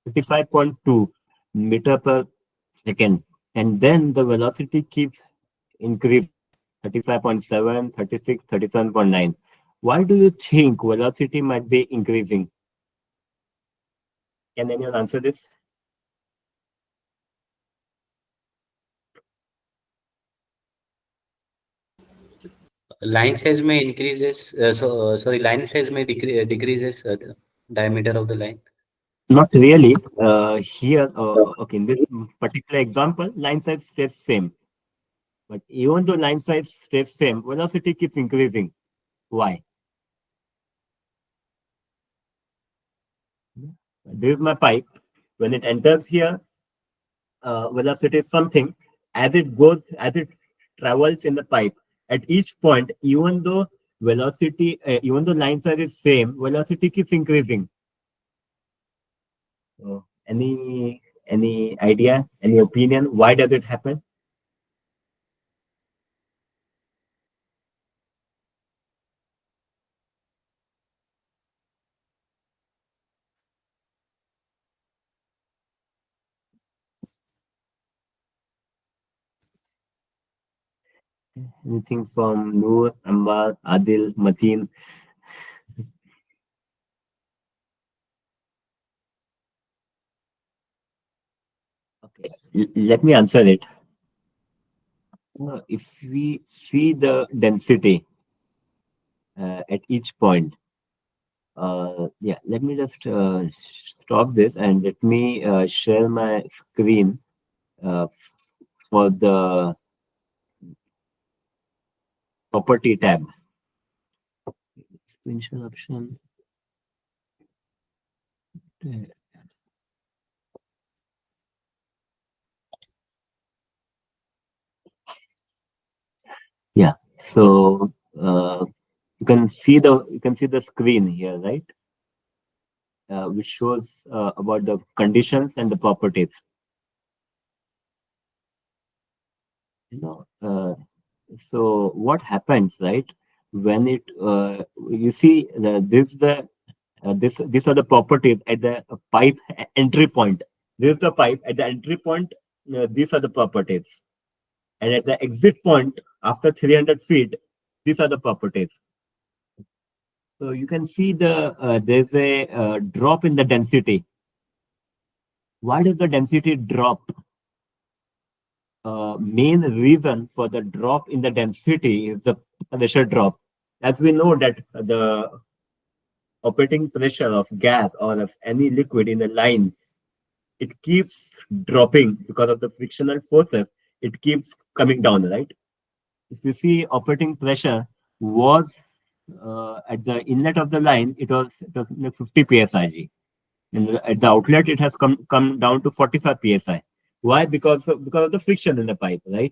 35.2 meter per second, and then the velocity keeps increasing 35.7, 36, 37.9. Why do you think velocity might be increasing? Can anyone answer this? Line size may increases. Sorry, line size may decreases the diameter of the line. Not really. Here, okay, in this particular example, line size stays same. But even though line size stays same, velocity keeps increasing. Why? This is my pipe. When it enters here, velocity is something. As it travels in the pipe, at each point, even though velocity, even though line size is same, velocity keeps increasing. So, any idea, any opinion? Why does it happen? Anything from Noor, Ambar, Adil, Mateen? Okay, let me answer it. If we see the density at each point, yeah, let me just stop this and let me share my screen for the property tab. Screen share option. Yeah, so you can see the screen here, right? Which shows about the conditions and the properties. So what happens, right? When it you see these are the properties at the pipe entry point. This is the pipe at the entry point. These are the properties, and at the exit point after 300 feet, these are the properties. So you can see there's a drop in the density. Why does the density drop? Main reason for the drop in the density is the pressure drop. As we know that the operating pressure of gas or of any liquid in a line, it keeps dropping because of the frictional forces. It keeps coming down, right? If you see operating pressure was at the inlet of the line, it was 50 psi. And at the outlet, it has come down to 45 psi. Why? Because of the friction in the pipe, right?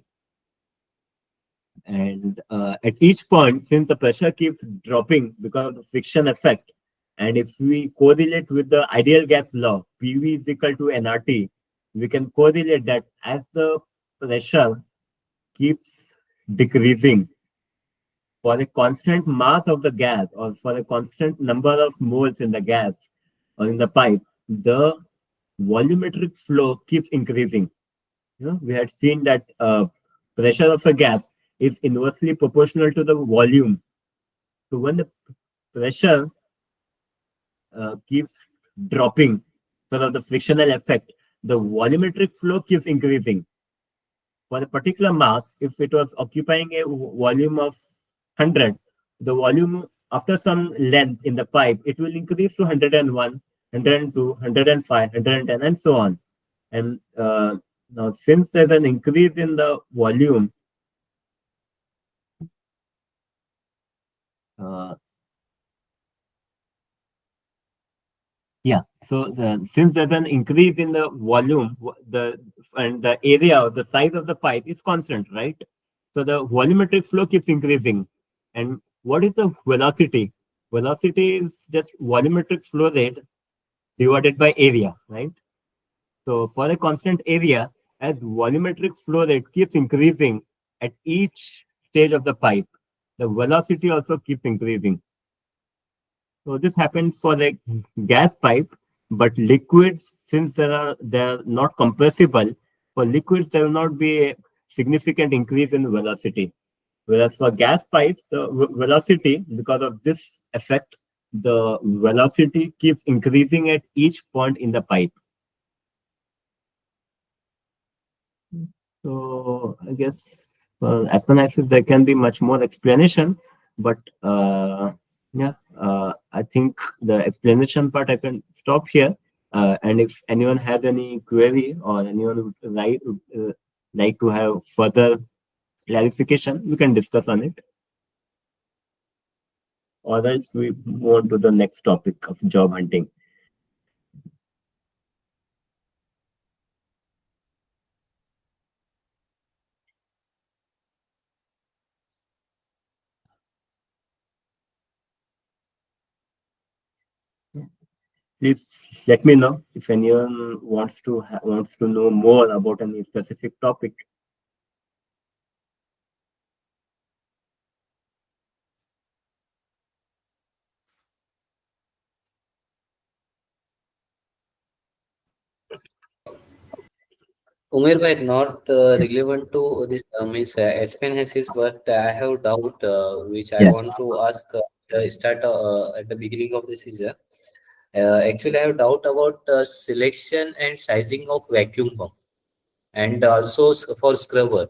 And at each point, since the pressure keeps dropping because of the friction effect, and if we correlate with the ideal gas law, PV is equal to nRT, we can correlate that as the pressure keeps decreasing for a constant mass of the gas or for a constant number of moles in the gas or in the pipe, the volumetric flow keeps increasing. We had seen that pressure of a gas is inversely proportional to the volume. So when the pressure keeps dropping because of the frictional effect, the volumetric flow keeps increasing. For a particular mass, if it was occupying a volume of 100, the volume after some length in the pipe, it will increase to 101, 102, 105, 110, and so on. And Now, since there's an increase in the volume, since there's an increase in the volume, the area or the size of the pipe is constant, right? So the volumetric flow keeps increasing. And what is the velocity? Velocity is just volumetric flow rate divided by area, right? So for a constant area, as volumetric flow rate keeps increasing at each stage of the pipe, the velocity also keeps increasing. So this happens for the gas pipe, but liquids, since they're not compressible, for liquids there will not be a significant increase in velocity. Whereas for gas pipes, the velocity, because of this effect, the velocity keeps increasing at each point in the pipe. So I guess for Aspanaxis there can be much more explanation, but I think the explanation part I can stop here. And if anyone has any query or anyone would like to have further clarification, we can discuss on it. Or else we move on to the next topic of job hunting. Please let me know if anyone wants to know more about any specific topic. Umair bhai, not relevant to this means expenses, but I have doubt which I Yes. want to ask start at the beginning of the season. Actually, I have doubt about selection and sizing of vacuum pump, and also for scrubber.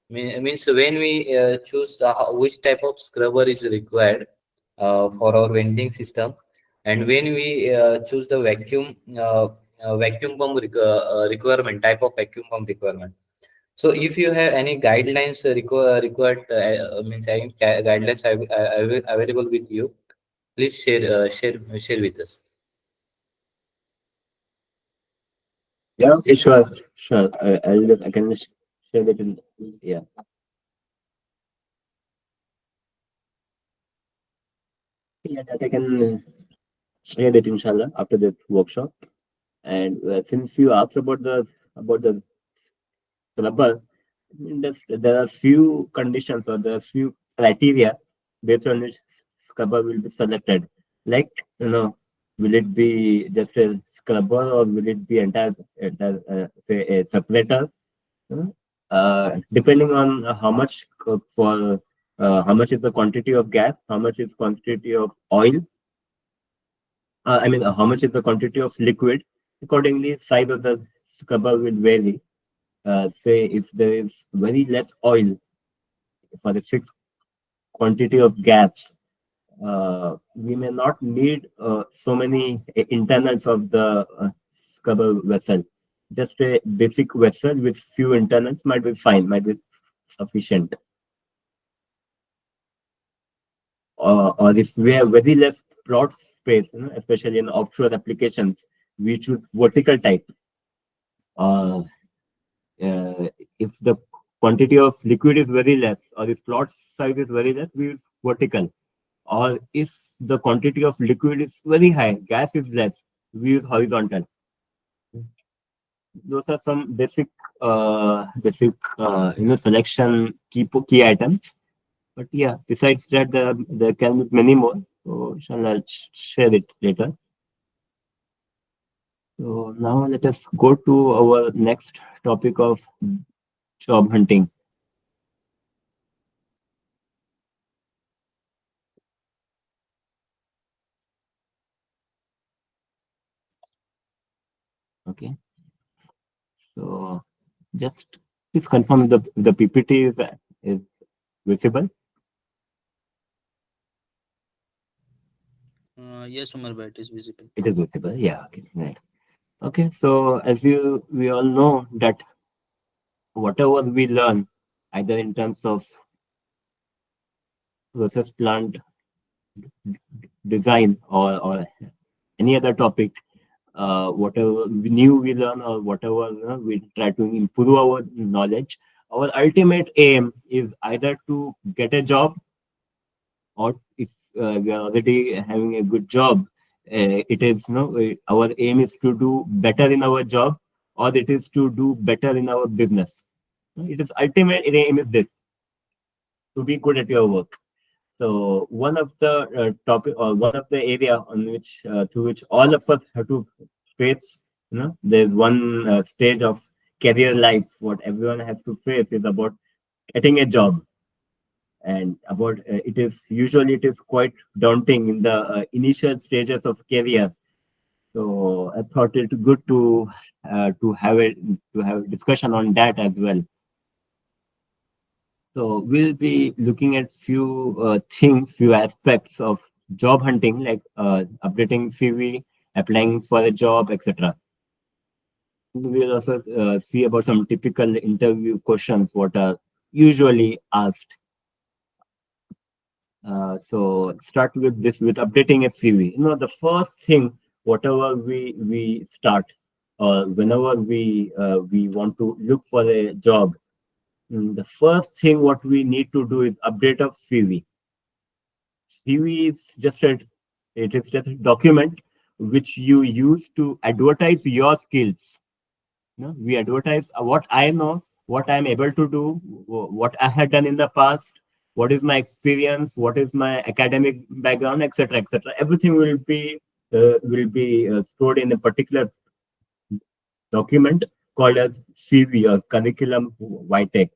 Means when we choose which type of scrubber is required for our vending system, and when we choose the vacuum pump requirement, type of vacuum pump requirement. So if you have any guidelines required, means any guidelines available with you, please share with us. Yeah, okay, sure. I can just share it in, yeah. Yeah, that I can share it inshallah after this workshop. And since you asked about the scrubber, there are few conditions or there are few criteria based on which scrubber will be selected. Like, will it be just a scrubber or will it be entire say a separator? Depending on how much is the quantity of gas, how much is quantity of oil, how much is the quantity of liquid. Accordingly, size of the scrubber will vary. Say if there is very less oil for a fixed quantity of gas, we may not need so many internals of the scrubber vessel. Just a basic vessel with few internals might be fine, might be sufficient. Or if we have very less plot space, especially in offshore applications, we choose vertical type. If the quantity of liquid is very less or if plot size is very less, we use vertical. Or if the quantity of liquid is very high, gas is less, we use horizontal. Those are some basic selection key items. But yeah, besides that, there can be many more. So I'll share it later. So now let us go to our next topic of job hunting. Okay. So just please confirm the PPT is visible. Yes, Umar bhai, it is visible. It is visible. Yeah. Okay. Right. Okay. So as we all know that whatever we learn, either in terms of process plant design or any other topic, whatever new we learn or whatever we try to improve our knowledge, our ultimate aim is either to get a job, or if we are already having a good job, it is our aim is to do better in our job, or it is to do better in our business. It is ultimate aim is this, to be good at your work. So one of the topic, or one of the area on which to which all of us have to face, there's one stage of career life what everyone has to face is about getting a job, and about it is quite daunting in the initial stages of career. So I thought it good to have a discussion on that as well. So we'll be looking at few aspects of job hunting, like updating CV, applying for a job, etc. We'll also see about some typical interview questions what are usually asked. So start with this, with updating a CV. The first thing, whatever we start, or whenever we want to look for a job, the first thing what we need to do is update of CV. CV is just a document which you use to advertise your skills. We advertise what I know, what I'm able to do, what I had done in the past, what is my experience, what is my academic background, etc., etc. Everything will be stored in a particular document called as CV, or curriculum vitae.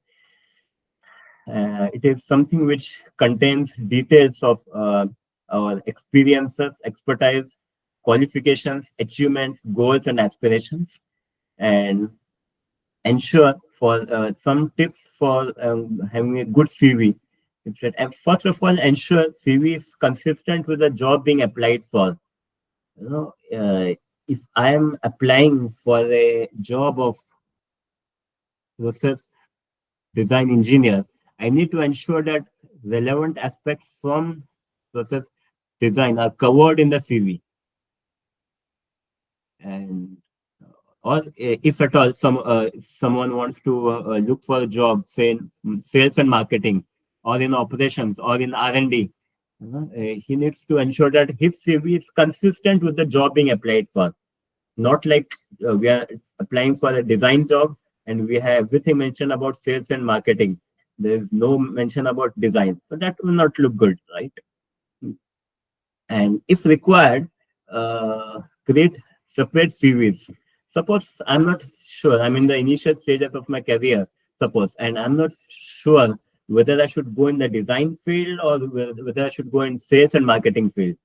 It is something which contains details of our experiences, expertise, qualifications, achievements, goals, and aspirations, and ensure for some tips for having a good CV. And first of all, ensure CV is consistent with the job being applied for. If I am applying for a job of process design engineer, I need to ensure that relevant aspects from process design are covered in the CV. And or if at all someone wants to look for a job, say in sales and marketing, or in operations, or in R&D, he needs to ensure that his CV is consistent with the job being applied for. Not like we are applying for a design job and we have everything mentioned about sales and marketing. There is no mention about design. So that will not look good, right? And if required, create separate CVs. Suppose I'm not sure, I'm in the initial stages of my career, suppose, and I'm not sure whether I should go in the design field or whether I should go in sales and marketing field.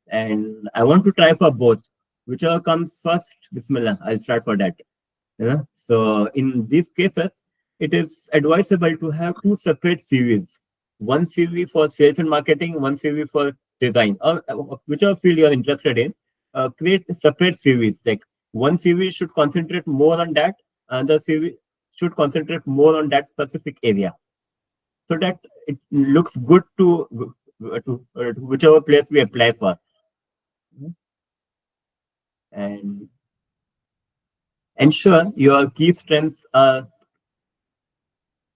And I want to try for both. Whichever comes first, Bismillah, I'll start for that. So in these cases, it is advisable to have two separate CVs. One CV for sales and marketing, one CV for design, or whichever field you're interested in. Create separate CVs. Like one CV should concentrate more on that, and the CV should concentrate more on that specific area, so that it looks good to whichever place we apply for. And ensure your key strengths are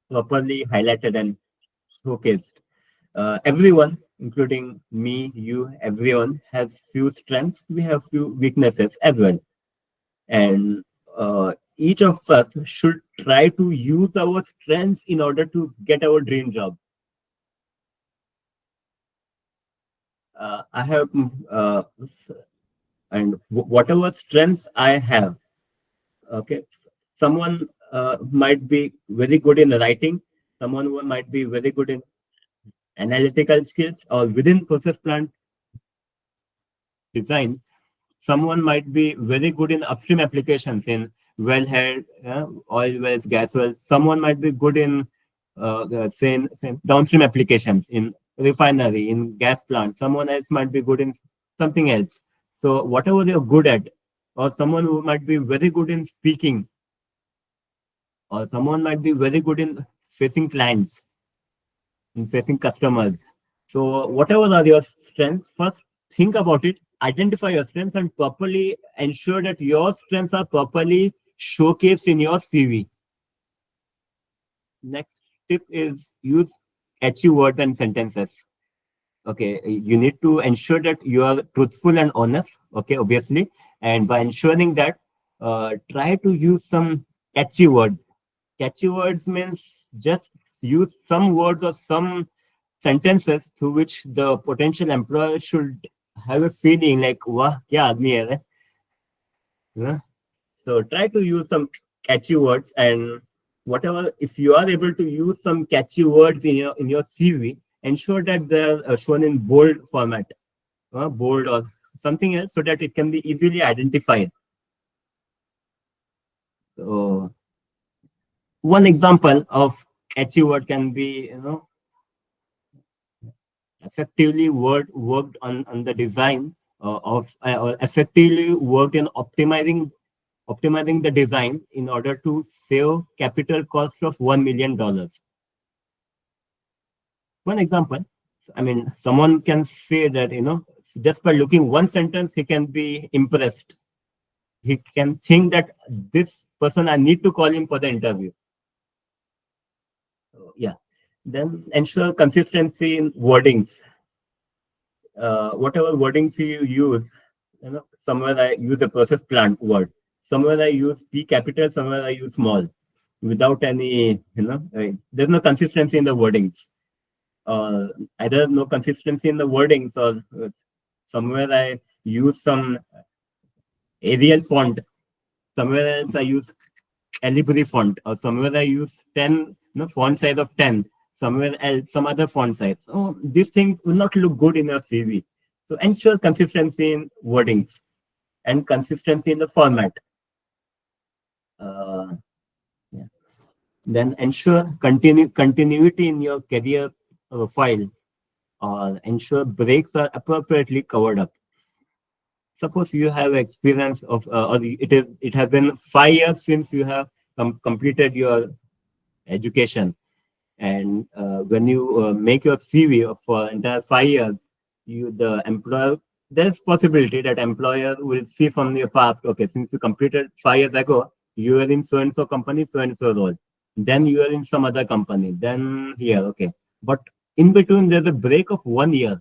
properly highlighted and showcased. Everyone, including me, you, everyone has few strengths. We have few weaknesses as well. And each of us should try to use our strengths in order to get our dream job. I have, and whatever strengths I have, okay, someone might be very good in writing, someone who might be very good in analytical skills, or within process plant design, someone might be very good in upstream applications in wellhead, oil wells, gas wells. Someone might be good in say downstream applications in refinery, in gas plant. Someone else might be good in something else. So whatever you're good at, or someone who might be very good in speaking, or someone might be very good in facing clients, in facing customers. So whatever are your strengths, first think about it, identify your strengths, and properly ensure that your strengths are properly showcased in your CV. Next tip is use catchy words and sentences. Okay, you need to ensure that you are truthful and honest. Okay, obviously, and by ensuring that, try to use some catchy words. Catchy words means just use some words or some sentences through which the potential employer should have a feeling like, "Wah, kya aadmi hai re?" You know? So try to use some catchy words, and whatever, if you are able to use some catchy words in your CV, ensure that they're shown in bold format, bold or something else, so that it can be easily identified. So one example of catchy word can be, effectively worked on the design or effectively worked in optimizing the design in order to save capital cost of $1 million. One example, I mean, someone can say that, just by looking one sentence, he can be impressed. He can think that this person, I need to call him for the interview. So, yeah. Then ensure consistency in wordings. Whatever wordings you use, somewhere I use a process plant word, somewhere I use P capital, somewhere I use small, without any, there's no consistency in the wordings. Either no consistency in the wordings, or somewhere I use some Arial font, somewhere else I use Calibri font, or somewhere I use 10, font size of 10, somewhere else some other font size. So these things will not look good in your CV. So ensure consistency in wordings and consistency in the format. Yeah. Then ensure continuity in your career file, or ensure breaks are appropriately covered up. Suppose you have experience of, or it has been 5 years since you have completed your education, and when you make your CV for entire 5 years, the employer, there's possibility that employer will see from your past, okay, since you completed 5 years ago, you were in so and so company, so and so role, then you are in some other company, then here, okay, but in between there's a break of 1 year.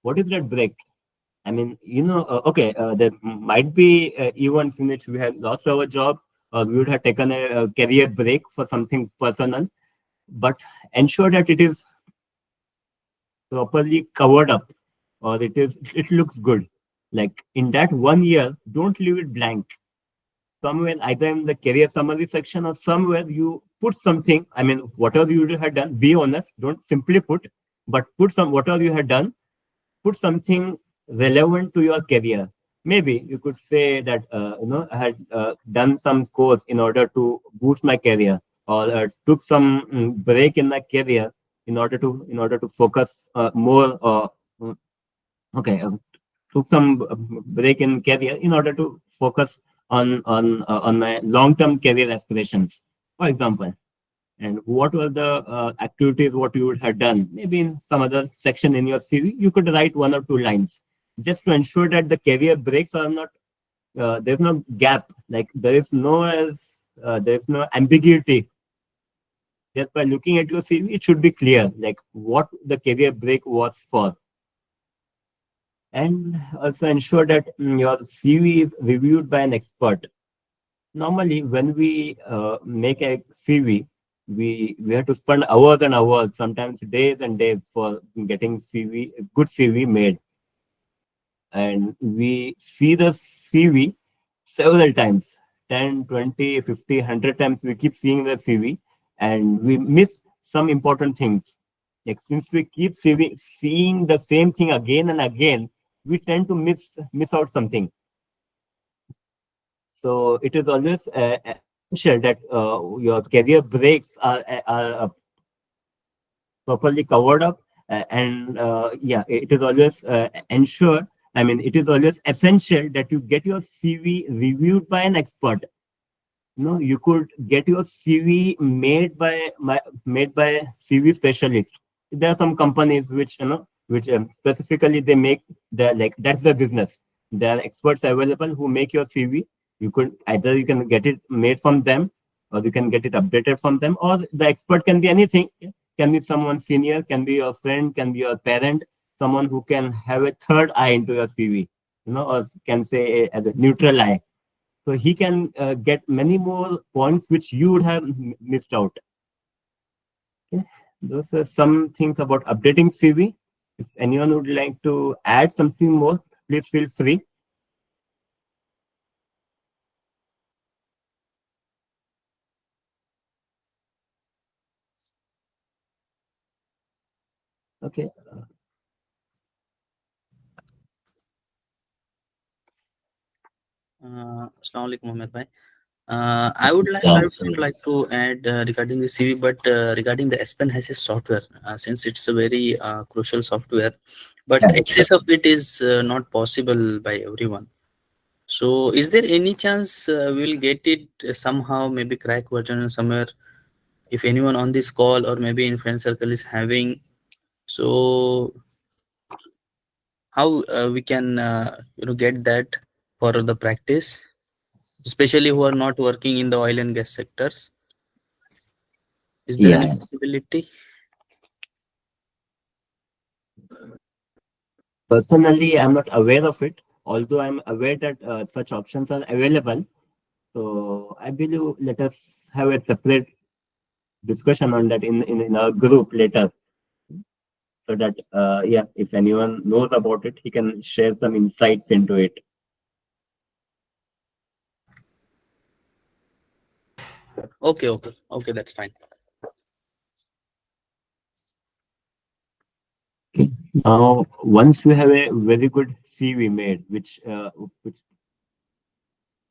What is that break? I mean, okay, there might be events in which we have lost our job, or we would have taken a career break for something personal, but ensure that it is properly covered up, or it looks good. Like in that 1 year, don't leave it blank. Somewhere, either in the career summary section or somewhere, you put something. I mean, whatever you have done, be honest. Don't simply put, but put whatever you have done, put something relevant to your career. Maybe you could say that, I had done some course in order to boost my career, or took some break in my career in order to focus more. Okay, took some break in career in order to focus on my long-term career aspirations, for example. And what were the activities what you would have done? Maybe in some other section in your CV, you could write 1 or 2 lines, just to ensure that the career breaks are not, there's no gap, like there's no ambiguity. Just by looking at your CV, it should be clear, like what the career break was for. And also ensure that your CV is reviewed by an expert. Normally, when we make a CV, we have to spend hours and hours, sometimes days and days, for getting a good CV made. And we see the CV several times, 10, 20, 50, 100 times we keep seeing the CV, and we miss some important things. Like, since we keep seeing the same thing again and again, we tend to miss out something. So it is always essential that your career breaks are properly covered up, and yeah, it is always ensure. I mean, it is always essential that you get your CV reviewed by an expert. you could get your CV made by CV specialist. There are some companies which which specifically they make that's the business. There are experts available who make your CV. You can get it made from them, or you can get it updated from them, or the expert can be anything. Can be someone senior, can be your friend, can be your parent, someone who can have a third eye into your CV, or can say as a neutral eye. So he can get many more points which you would have missed out. Okay. Those are some things about updating CV. If anyone would like to add something more, please feel free. Okay. Assalamu alaikum, Mohammed bhai. I would like to add regarding the CV, but regarding the S Pen Hassis software, since it's a very crucial software, but Yeah, access of it is not possible by everyone. So, is there any chance we'll get it somehow, maybe crack version somewhere? If anyone on this call or maybe in friend circle is having, so how we can get that for the practice, especially who are not working in the oil and gas sectors? Is there any possibility? Personally, I'm not aware of it, although I'm aware that such options are available. So I believe let us have a separate discussion on that in our group later, so that if anyone knows about it, he can share some insights into it. Okay, that's fine. Now, once you have a very good CV made, which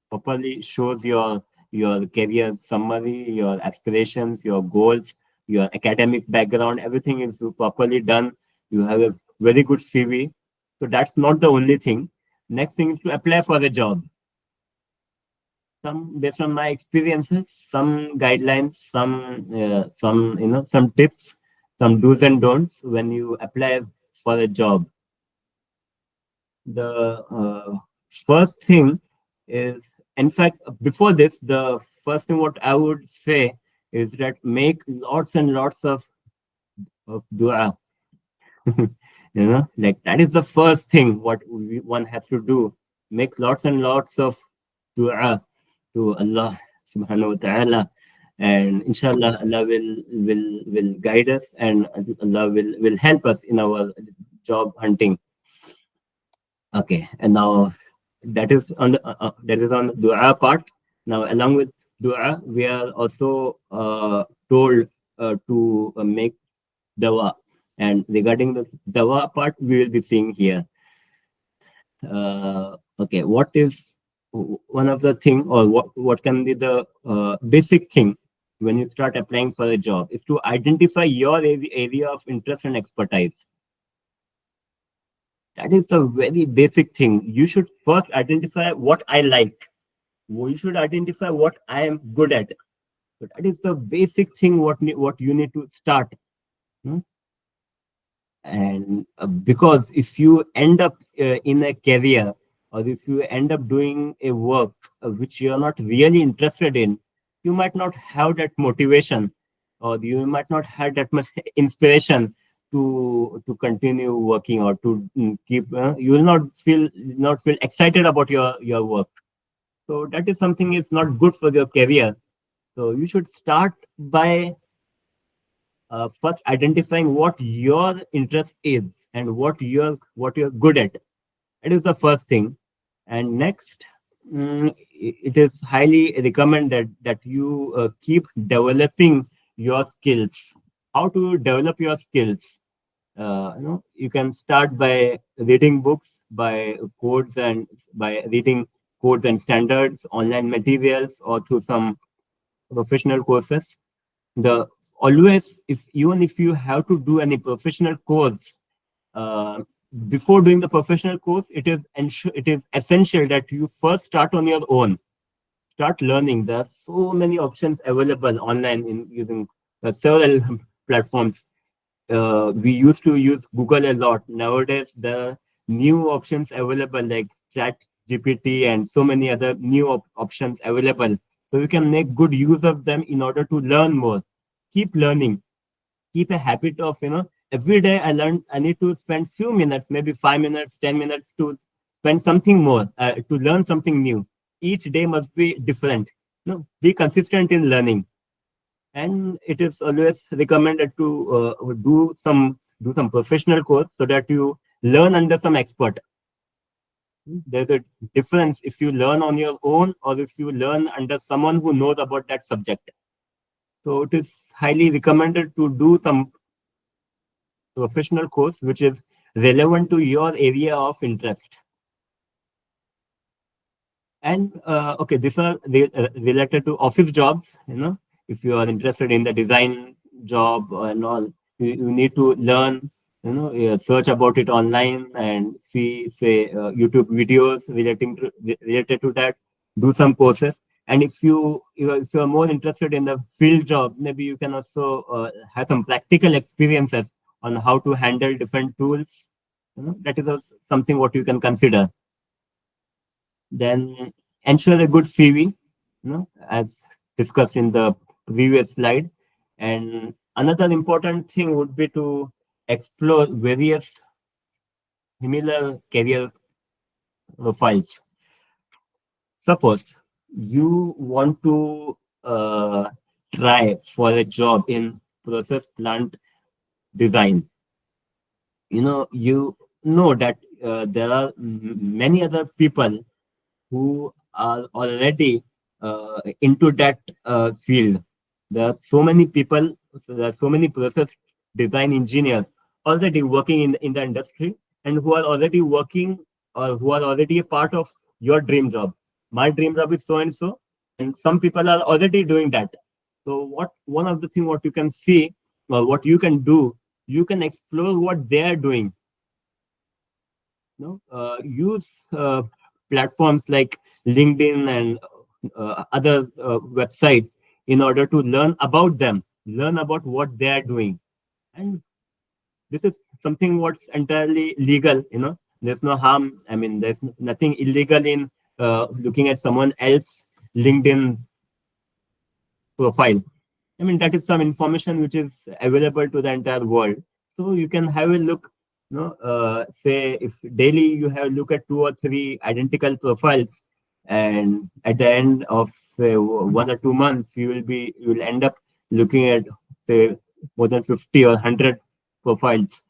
properly shows your career summary, your aspirations, your goals, your academic background, everything is properly done. You have a very good CV. So that's not the only thing. Next thing is to apply for a job. Based on my experiences, some guidelines, some tips, some do's and don'ts when you apply for a job. The first thing is, in fact, before this, the first thing what I would say is that make lots and lots of dua. That is the first thing what one has to do. Make lots and lots of dua to Allah subhanahu wa ta'ala, and inshallah Allah will guide us, and Allah will help us in our job hunting. Okay, and now that is on the dua part. Now, along with dua, we are also told to make dawa, and regarding the dawa part, we will be seeing here. Okay, what is one of the thing, or what can be the basic thing when you start applying for a job, is to identify your area of interest and expertise. That is the very basic thing. You should first identify what I like. You should identify what I am good at. So that is the basic thing what you need to start. And because if you end up in a career, or if you end up doing a work which you are not really interested in, you might not have that motivation, or you might not have that much inspiration to continue working, or to keep. You will not feel excited about your work. So that is something is not good for your career. So you should start by first identifying what your interest is and what you're good at. That is the first thing. And next, it is highly recommended that you keep developing your skills. How to develop your skills? You can start by reading books, by reading codes and standards, online materials, or through some professional courses. Even if you have to do any professional course, before doing the professional course, it is essential that you first start on your own. start learning. There are so many options available online in using several platforms. We used to use Google a lot. Nowadays, the new options available like Chat GPT and so many other new options available. So you can make good use of them in order to learn more. Keep learning. Keep a habit of, every day I need to spend few minutes, maybe 5 minutes, 10 minutes to spend something more, to learn something new. Each day must be different. Be consistent in learning. And it is always recommended to do some professional course so that you learn under some expert. There's a difference if you learn on your own or if you learn under someone who knows about that subject. So it is highly recommended to do some professional course which is relevant to your area of interest. And okay, these are related to office jobs. If you are interested in the design job and all, you need to learn, search about it online and see, say, YouTube videos related to that. Do some courses. And if you are more interested in the field job, maybe you can also have some practical experiences on how to handle different tools. That is also something what you can consider. Then ensure a good CV, as discussed in the previous slide. And another important thing would be to explore various similar career profiles. Suppose you want to try for a job in process plant design. You know that there are many other people who are already into that field. There are so many people, there are so many process design engineers already working in the industry and who are already working or who are already a part of your dream job. My dream job is so and so, and some people are already doing that. So one of the things what you can see or what you can do, you can explore what they are doing. Use platforms like LinkedIn and other websites in order to learn about them, learn about what they are doing. And this is something what's entirely legal. There's no harm. I mean, there's nothing illegal in looking at someone else LinkedIn profile. I mean, that is some information which is available to the entire world. So you can have a look. Say if daily you have look at 2 or 3 identical profiles, and at the end of say 1 or 2 months, you will end up looking at say more than 50 or 100 profiles.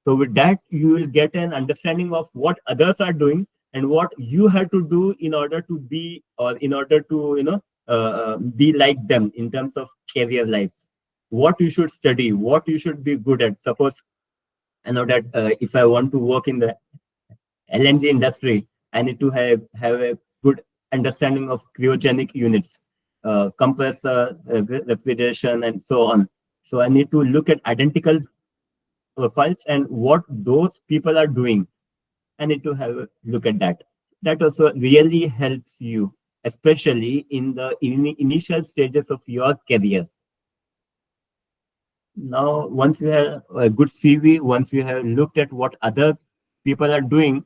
So with that, you will get an understanding of what others are doing and what you have to do in order to be or in order to be like them in terms of career life. What you should study, what you should be good at. Suppose I know that if I want to work in the LNG industry, I need to have a good understanding of cryogenic units, compressor, refrigeration, and so on. So I need to look at identical profiles and what those people are doing. I need to have a look at that. That also really helps you, especially in the initial stages of your career. Now, once you have a good CV, once you have looked at what other people are doing,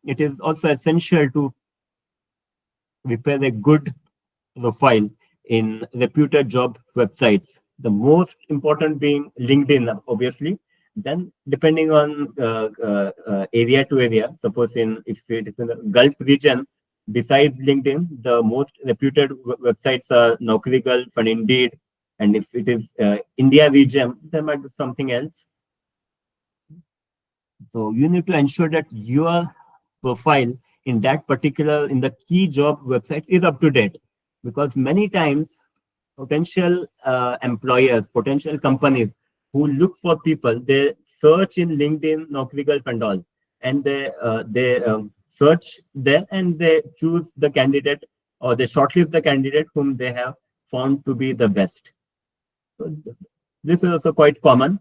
it is also essential to prepare a good profile in reputed job websites. The most important being LinkedIn, obviously. Then, depending on area to area, suppose if it is in the Gulf region, besides LinkedIn, the most reputed websites are Naukri Gulf and Indeed. And if it is India region, there might be something else. So you need to ensure that your profile in the key job website is up to date, because many times potential employers, potential companies who look for people, they search in LinkedIn, Naukri Gulf and all, and they search there and they choose the candidate or they shortlist the candidate whom they have found to be the best. So this is also quite common.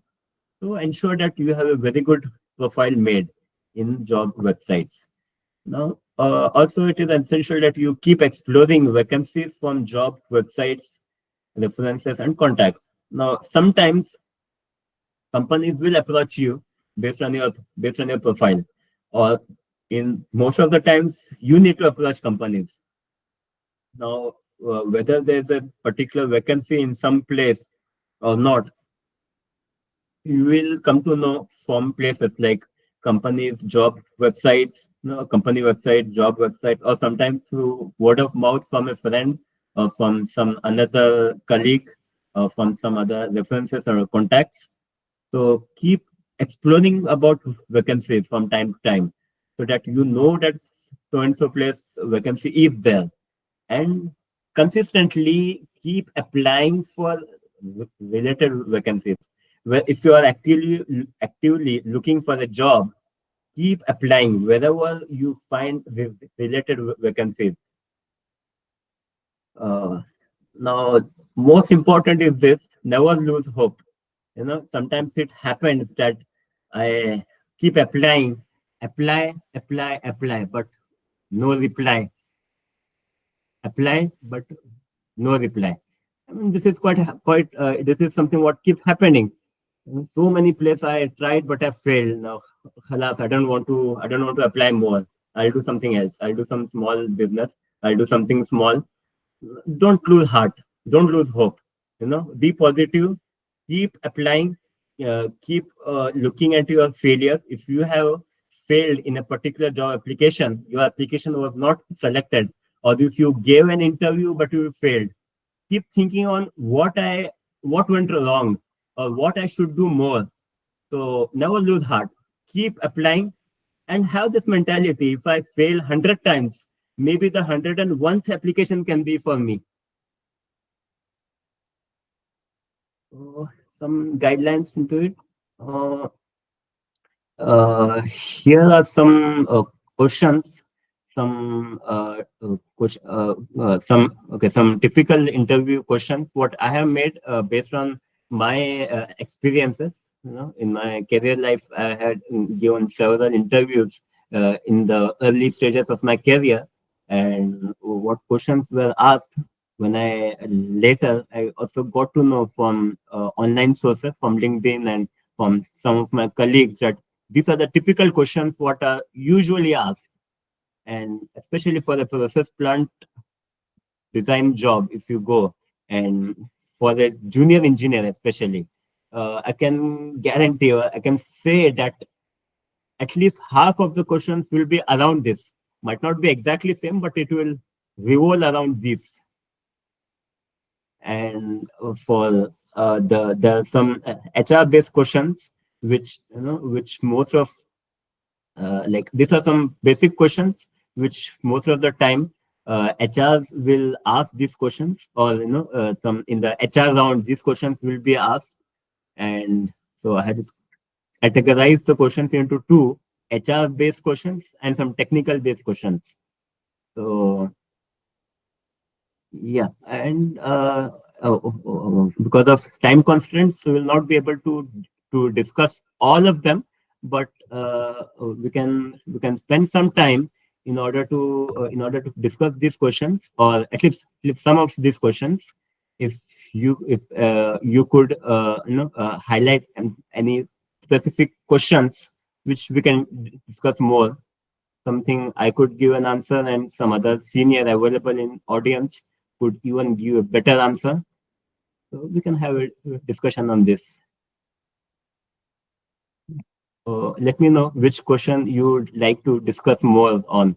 So ensure that you have a very good profile made in job websites. Now, Also, it is essential that you keep exploring vacancies from job websites, references, and contacts. Now, sometimes companies will approach you based on your profile, or in most of the times you need to approach companies. Now, whether there's a particular vacancy in some place or not, you will come to know from places like companies, job websites, company websites, job websites, or sometimes through word of mouth from a friend or from some another colleague or from some other references or contacts. So keep exploring about vacancies from time to time so that you know that so and so place vacancy is there, and consistently keep applying for related vacancies. Well, if you are actively looking for a job, keep applying wherever you find related vacancies. Uh, Now, most important is this: never lose hope. Sometimes it happens that I keep apply, but no reply. Apply, but no reply. I mean, this is this is something what keeps happening. So many places I tried, but I failed. Now, khalas, I don't want to apply more. I'll do something else. I'll do some small business. I'll do something small. Don't lose heart. Don't lose hope. Be positive. Keep applying. Keep looking at your failure. If you have failed in a particular job application, your application was not selected, or if you gave an interview but you failed, keep thinking on what went wrong or what I should do more. So never lose heart. Keep applying and have this mentality. If I fail 100 times, maybe the 101th application can be for me. Some guidelines into it. Here are some questions, some typical interview questions. What I have made based on my experiences. In my career life, I had given several interviews in the early stages of my career, and what questions were asked when I also got to know from online sources, from LinkedIn and from some of my colleagues, that these are the typical questions what are usually asked, and especially for the process plant design job, if you go, and for the junior engineer especially, I can guarantee, or I can say that at least half of the questions will be around this. Might not be exactly same, but it will revolve around this. And for there are some HR based questions which most of like these are some basic questions which most of the time HRs will ask these questions, or some in the HR round these questions will be asked. And so I had to categorize the questions into two: HR based questions and some technical based questions. So yeah, and because of time constraints, we will not be able to discuss all of them, but we can spend some time in order to discuss these questions, or at least some of these questions. If you could highlight any specific questions which we can discuss more, something I could give an answer and some other senior available in audience could even give a better answer. So we can have a discussion on this. So let me know which question you would like to discuss more on.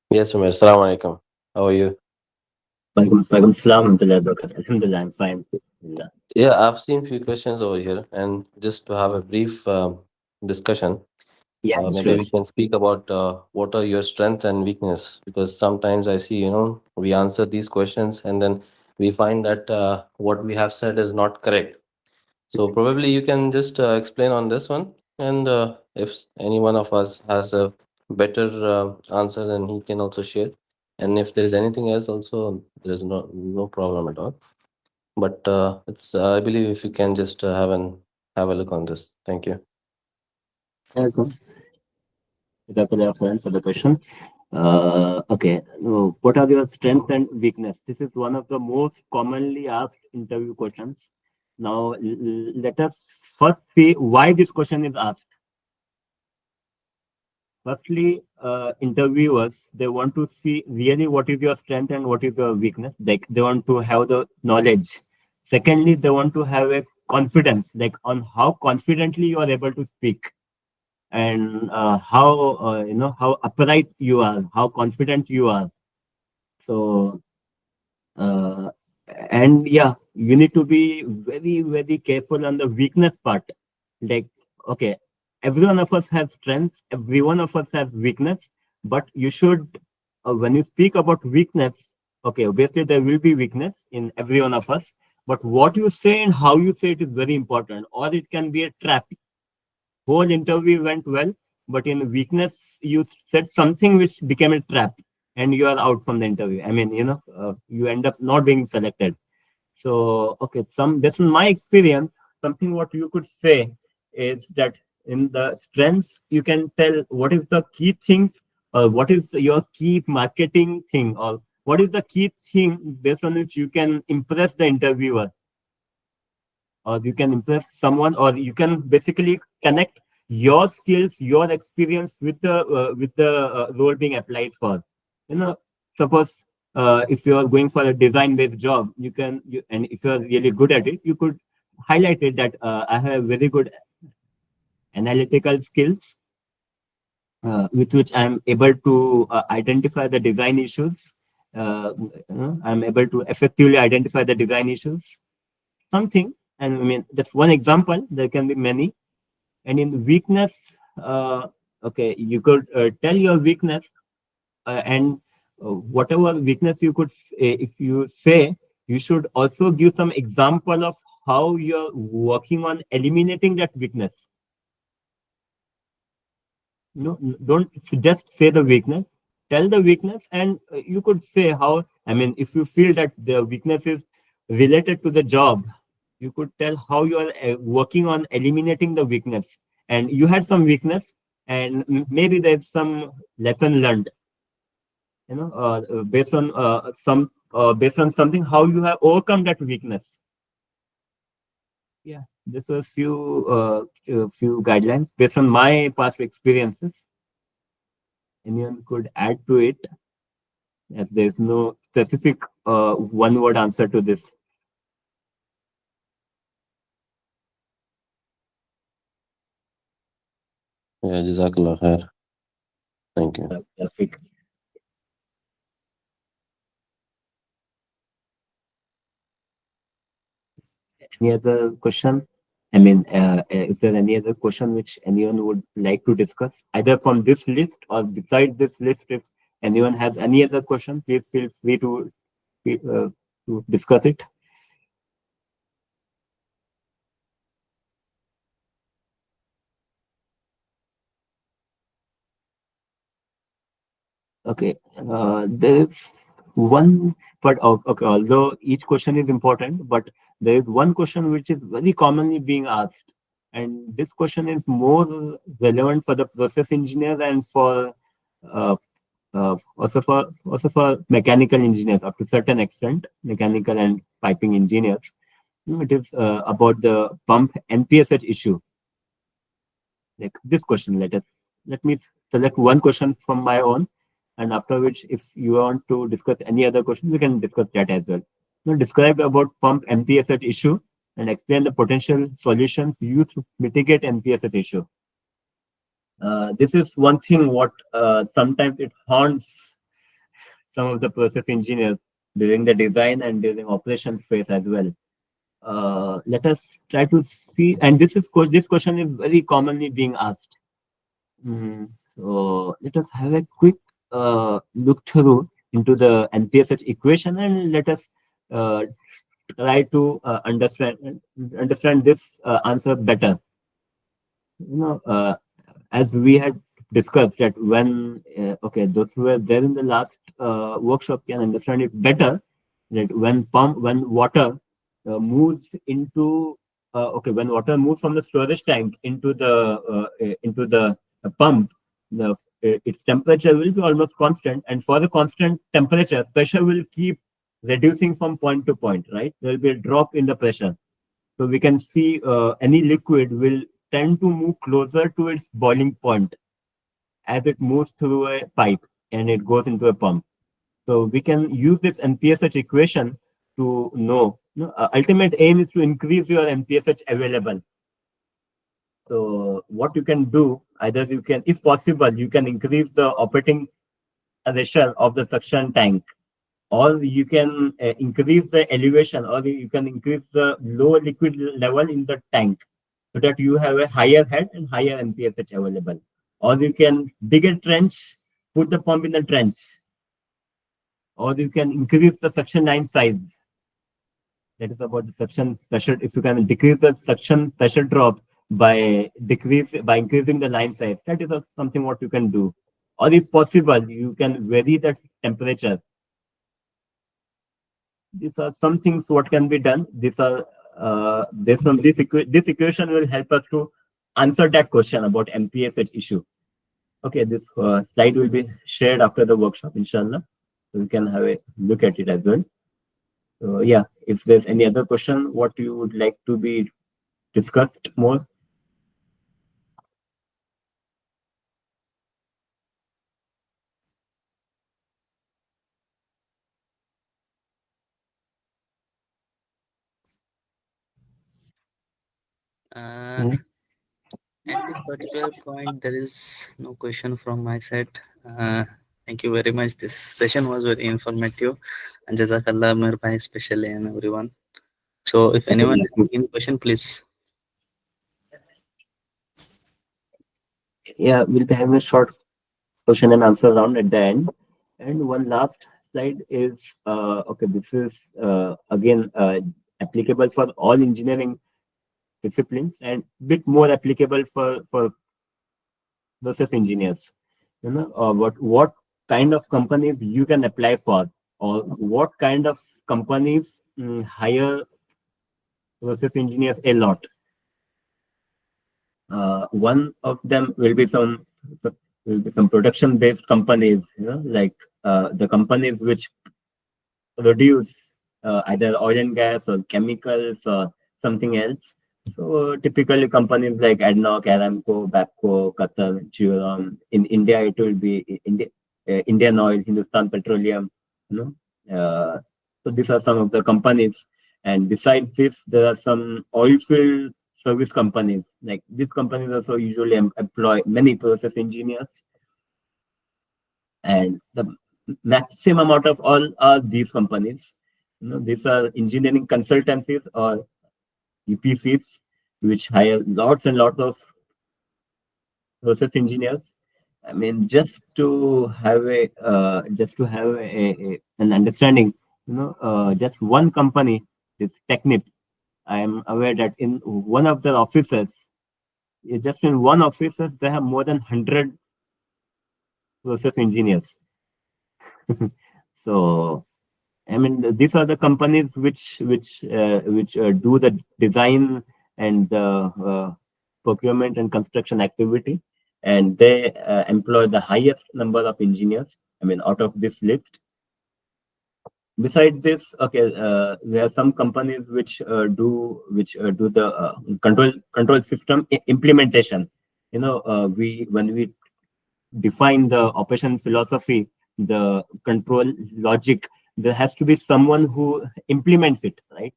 Yes, Umar. Assalamu alaikum. How are you? Walaikum salam wa rahmatullahi wa barakatuh. Alhamdulillah, I'm fine. Alhamdulillah. Yeah, I've seen few questions over here, and just to have a brief discussion, Yeah, maybe sure. we can speak about what are your strengths and weakness, because sometimes I see, we answer these questions and then we find that what we have said is not correct. So probably you can just explain on this one, and if any one of us has a better answer, then he can also share. And if there is anything else, also there is no problem at all. But it's I believe if you can just have a look on this. Thank you. Welcome. For the question. Okay. What are your strengths and weakness? This is one of the most commonly asked interview questions. Now, let us first see why this question is asked. Firstly, interviewers, they want to see really what is your strength and what is your weakness. Like they want to have the knowledge. Secondly, they want to have a confidence, like on how confidently you are able to speak, and how how upright you are, how confident you are. So uh, and yeah, you need to be very careful on the weakness part. Like, okay, every one of us has strengths, every one of us has weakness, but you should when you speak about weakness, okay, obviously there will be weakness in every one of us, but what you say and how you say it is very important, or it can be a trap. Whole interview went well, but in weakness, you said something which became a trap, and you are out from the interview. I mean, you end up not being selected. So, okay, based on my experience, something what you could say is that in the strengths, you can tell what is the key things, or what is your key marketing thing, or what is the key thing based on which you can impress the interviewer, or you can impress someone, or you can basically connect your skills, your experience with the role being applied for. Suppose if you are going for a design based job, and if you are really good at it, you could highlight it that I have very good analytical skills with which I'm able to identify the design issues. I'm able to effectively identify the design issues. Something, and I mean, that's one example. There can be many. And in weakness, okay, you could tell your weakness, and whatever weakness you could, if you say, you should also give some example of how you're working on eliminating that weakness. No, don't just say the weakness. Tell the weakness, and you could say how. I mean, if you feel that the weakness is related to the job, you could tell how you are working on eliminating the weakness. And you had some weakness, and maybe there's some lesson learned. Based on based on something, how you have overcome that weakness. Yeah, this was few guidelines based on my past experiences. Anyone could add to it, as there's no specific one word answer to this. Yeah, Jazakallah khair. Thank you. Perfect. Any other question? I mean, is there any other question which anyone would like to discuss, either from this list or beside this list? If anyone has any other question, please feel free to discuss it. Okay, there's one, but okay, although each question is important, but there is one question which is very commonly being asked. And this question is more relevant for the process engineer and for also for mechanical engineers up to certain extent, mechanical and piping engineers. It is about the pump NPSH issue. Like this question, let me select one question from my own, and after which, if you want to discuss any other question, we can discuss that as well. Now, describe about pump NPSH issue and explain the potential solutions used to mitigate NPSH issue. This is one thing what sometimes it haunts some of the process engineers during the design and during operation phase as well. Let us try to see, and this question is very commonly being asked. So let us have a quick look through into the NPSH equation, and let us try to understand this answer better. As we had discussed that when those who were there in the last workshop can understand it better, that when water moves into when water moves from the storage tank into the pump, its temperature will be almost constant, and for the constant temperature, pressure will keep reducing from point to point, right? There will be a drop in the pressure. So we can see any liquid will tend to move closer to its boiling point as it moves through a pipe and it goes into a pump. So we can use this NPSH equation to know. Ultimate aim is to increase your NPSH available. So what you can do, either you can, if possible, you can increase the operating pressure of the suction tank, or you can increase the elevation, or you can increase the low liquid level in the tank, so that you have a higher head and higher NPSH available. Or you can dig a trench, put the pump in the trench, or you can increase the suction line size. That is about the suction pressure. If you can decrease the suction pressure drop by increasing the line size, that is something what you can do. Or if possible, you can vary the temperature. These are some things what can be done. These are this equation will help us to answer that question about NPSH issue. Okay, this slide will be shared after the workshop, inshallah. So we can have a look at it as well. So yeah, if there's any other question, what you would like to be discussed more? At this particular point, there is no question from my side. Thank you very much. This session was very informative, and Jazakallah Mir Bhai especially, and everyone. So if anyone has any question, please. Yeah, we'll be having a short question and answer round at the end. And one last slide is this is again applicable for all engineering disciplines, and bit more applicable for process engineers. What kind of companies you can apply for, or what kind of companies hire process engineers a lot. One of them will be some production based companies, like the companies which produce either oil and gas or chemicals or something else. So typically companies like ADNOC, Aramco, Bapco, Qatar, Chevron. In India, it will be Indian Oil, Hindustan Petroleum. So these are some of the companies. And besides this, there are some oil field service companies. Like these companies also usually employ many process engineers. And the maximum out of all are these companies. These are engineering consultancies or EPCs, which hire lots and lots of process engineers. I mean, just to have an understanding, just one company is Technip. I am aware that in one of their offices, just in one offices, they have more than 100 process engineers. So, I mean, these are the companies which do the design and the procurement and construction activity, and they employ the highest number of engineers. I mean, out of this list. Besides this, we have some companies which do the control system implementation. When we define the operation philosophy, the control logic, there has to be someone who implements it, right?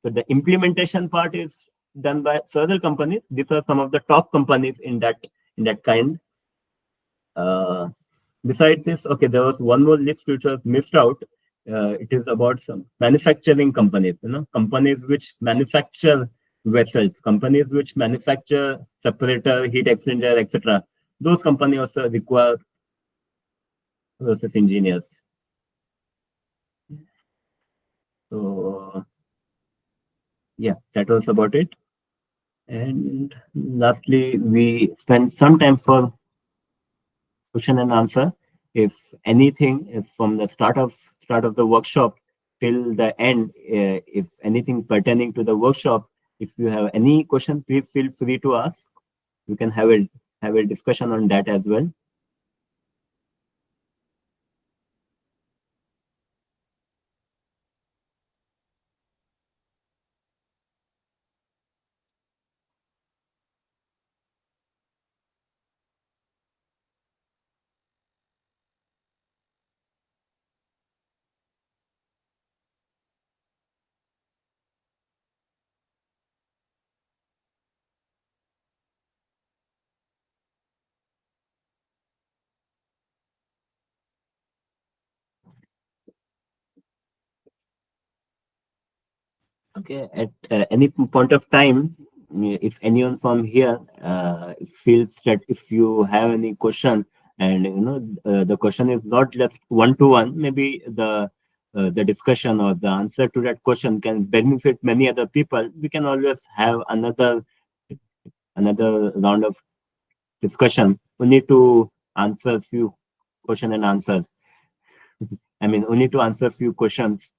So the implementation part is done by several companies. These are some of the top companies in that kind. Besides this, there was one more list which was missed out. It is about some manufacturing companies, companies which manufacture vessels, companies which manufacture separator, heat exchanger, etc. those companies also require process engineers. So yeah, that was about it. And lastly, we spent some time for question and answer. If anything, if from the start of the workshop till the end, if anything pertaining to the workshop, if you have any question, please feel free to ask. We can have a discussion on that as well. Okay, at any point of time, if anyone from here feels that if you have any question, and the question is not just one to one, maybe the discussion or the answer to that question can benefit many other people, we can always have another round of discussion. We need to answer a few question and answers. I mean, we need to answer a few questions.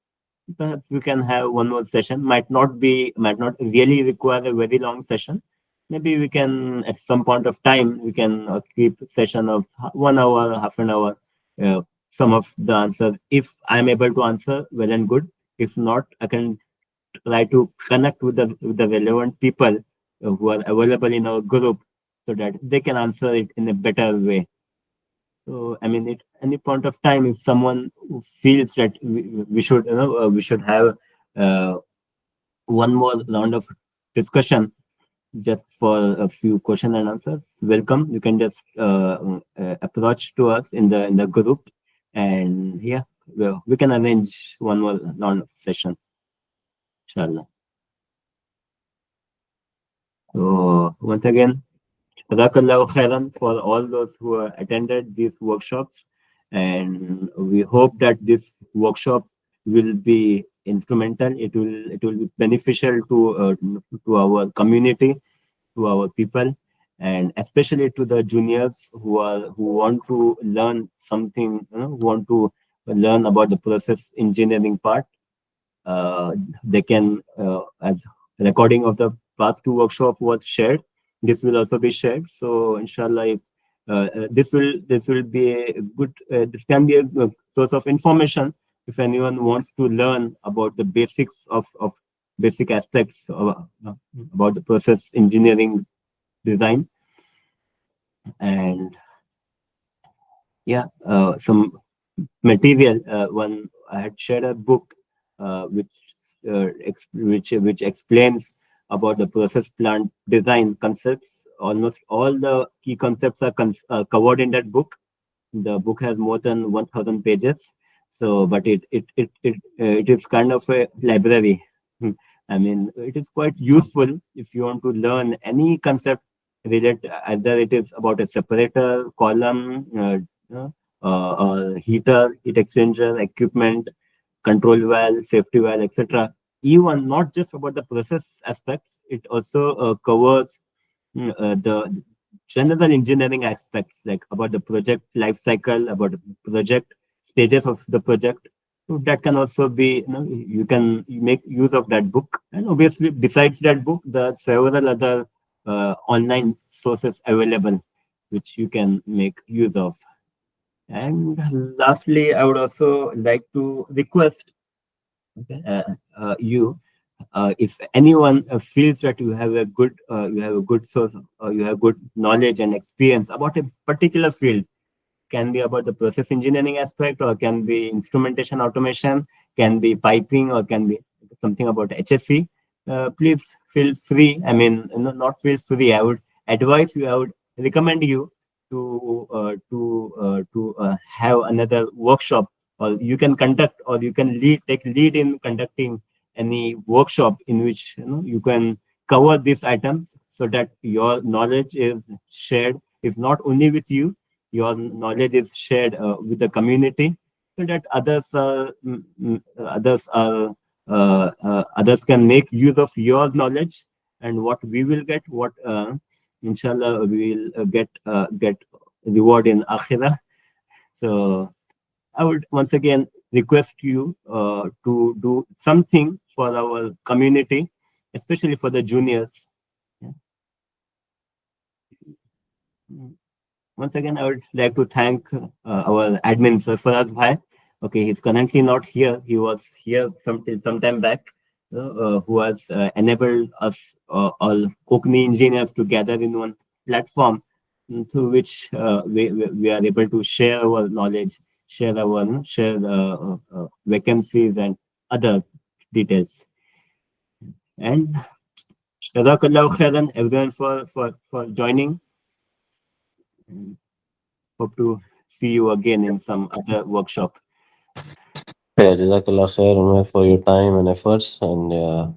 Perhaps we can have one more session. Might not really require a very long session. Maybe we can, at some point of time, we can keep a session of 1 hour, half an hour. Some of the answers, if I'm able to answer, well and good. If not, I can try to connect with the relevant people who are available in our group, so that they can answer it in a better way. So, I mean, at any point of time, if someone feels that we should, we should have one more round of discussion just for a few question and answers, welcome. You can just approach to us in the group, and yeah, we can arrange one more round of session, inshallah. So once again, Jazakallahu khairan for all those who attended these workshops, and we hope that this workshop will be instrumental. It will be beneficial to our community, to our people, and especially to the juniors who want to learn something, who want to learn about the process engineering part. They can, as recording of the past two workshop was shared, this will also be shared. So inshallah, if this will be a good, this can be a source of information if anyone wants to learn about the basics of basic aspects of, about the process engineering design. And yeah, some material. One, I had shared a book which explains about the process plant design concepts. Almost all the key concepts are covered in that book. The book has more than 1,000 pages. So, but it is kind of a library. I mean, it is quite useful if you want to learn any concept related, either it is about a separator, column, heater, heat exchanger, equipment, control valve, safety valve, etc. Even not just about the process aspects, it also covers the general engineering aspects, like about the project life cycle, about the project stages of the project. So that can also be, you can make use of that book. And obviously, besides that book, there are several other online sources available which you can make use of. And lastly, I would also like to request you, if anyone feels that you have a good source, you have good knowledge and experience about a particular field, can be about the process engineering aspect, or can be instrumentation automation, can be piping, or can be something about HSE. Please feel free. I mean, not feel free. I would advise you. I would recommend you to have another workshop, or you can conduct, or you can take lead in conducting any workshop in which you can cover these items, so that your knowledge is shared is not only with you, your knowledge is shared with the community, so that others can make use of your knowledge, and what we will get, what inshallah we will get reward in akhirah. So I would once again request you to do something for our community, especially for the juniors. Yeah. Once again, I would like to thank our admin, Sarfaraz Bhai. Okay, he's currently not here. He was here some time back, who has enabled us all Kokni engineers to gather in one platform, through which we are able to share our knowledge, share vacancies and other details. And Jazakallahu khairan everyone for joining. Hope to see you again in some other workshop. Yeah, Jazakallah khair, Umair, for your time and efforts, and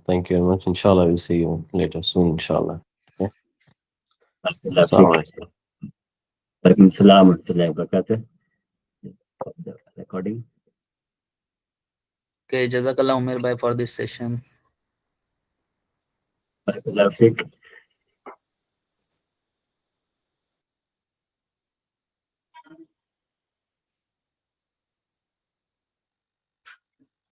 thank you very much. Inshallah, we'll see you later soon, inshallah. Okay. Assalamu alaikum. Alaikum salam wa rahmatullahi wa barakatuh. The recording. Okay, Jazakallah Umair bhai for this session. Barakallahu feek.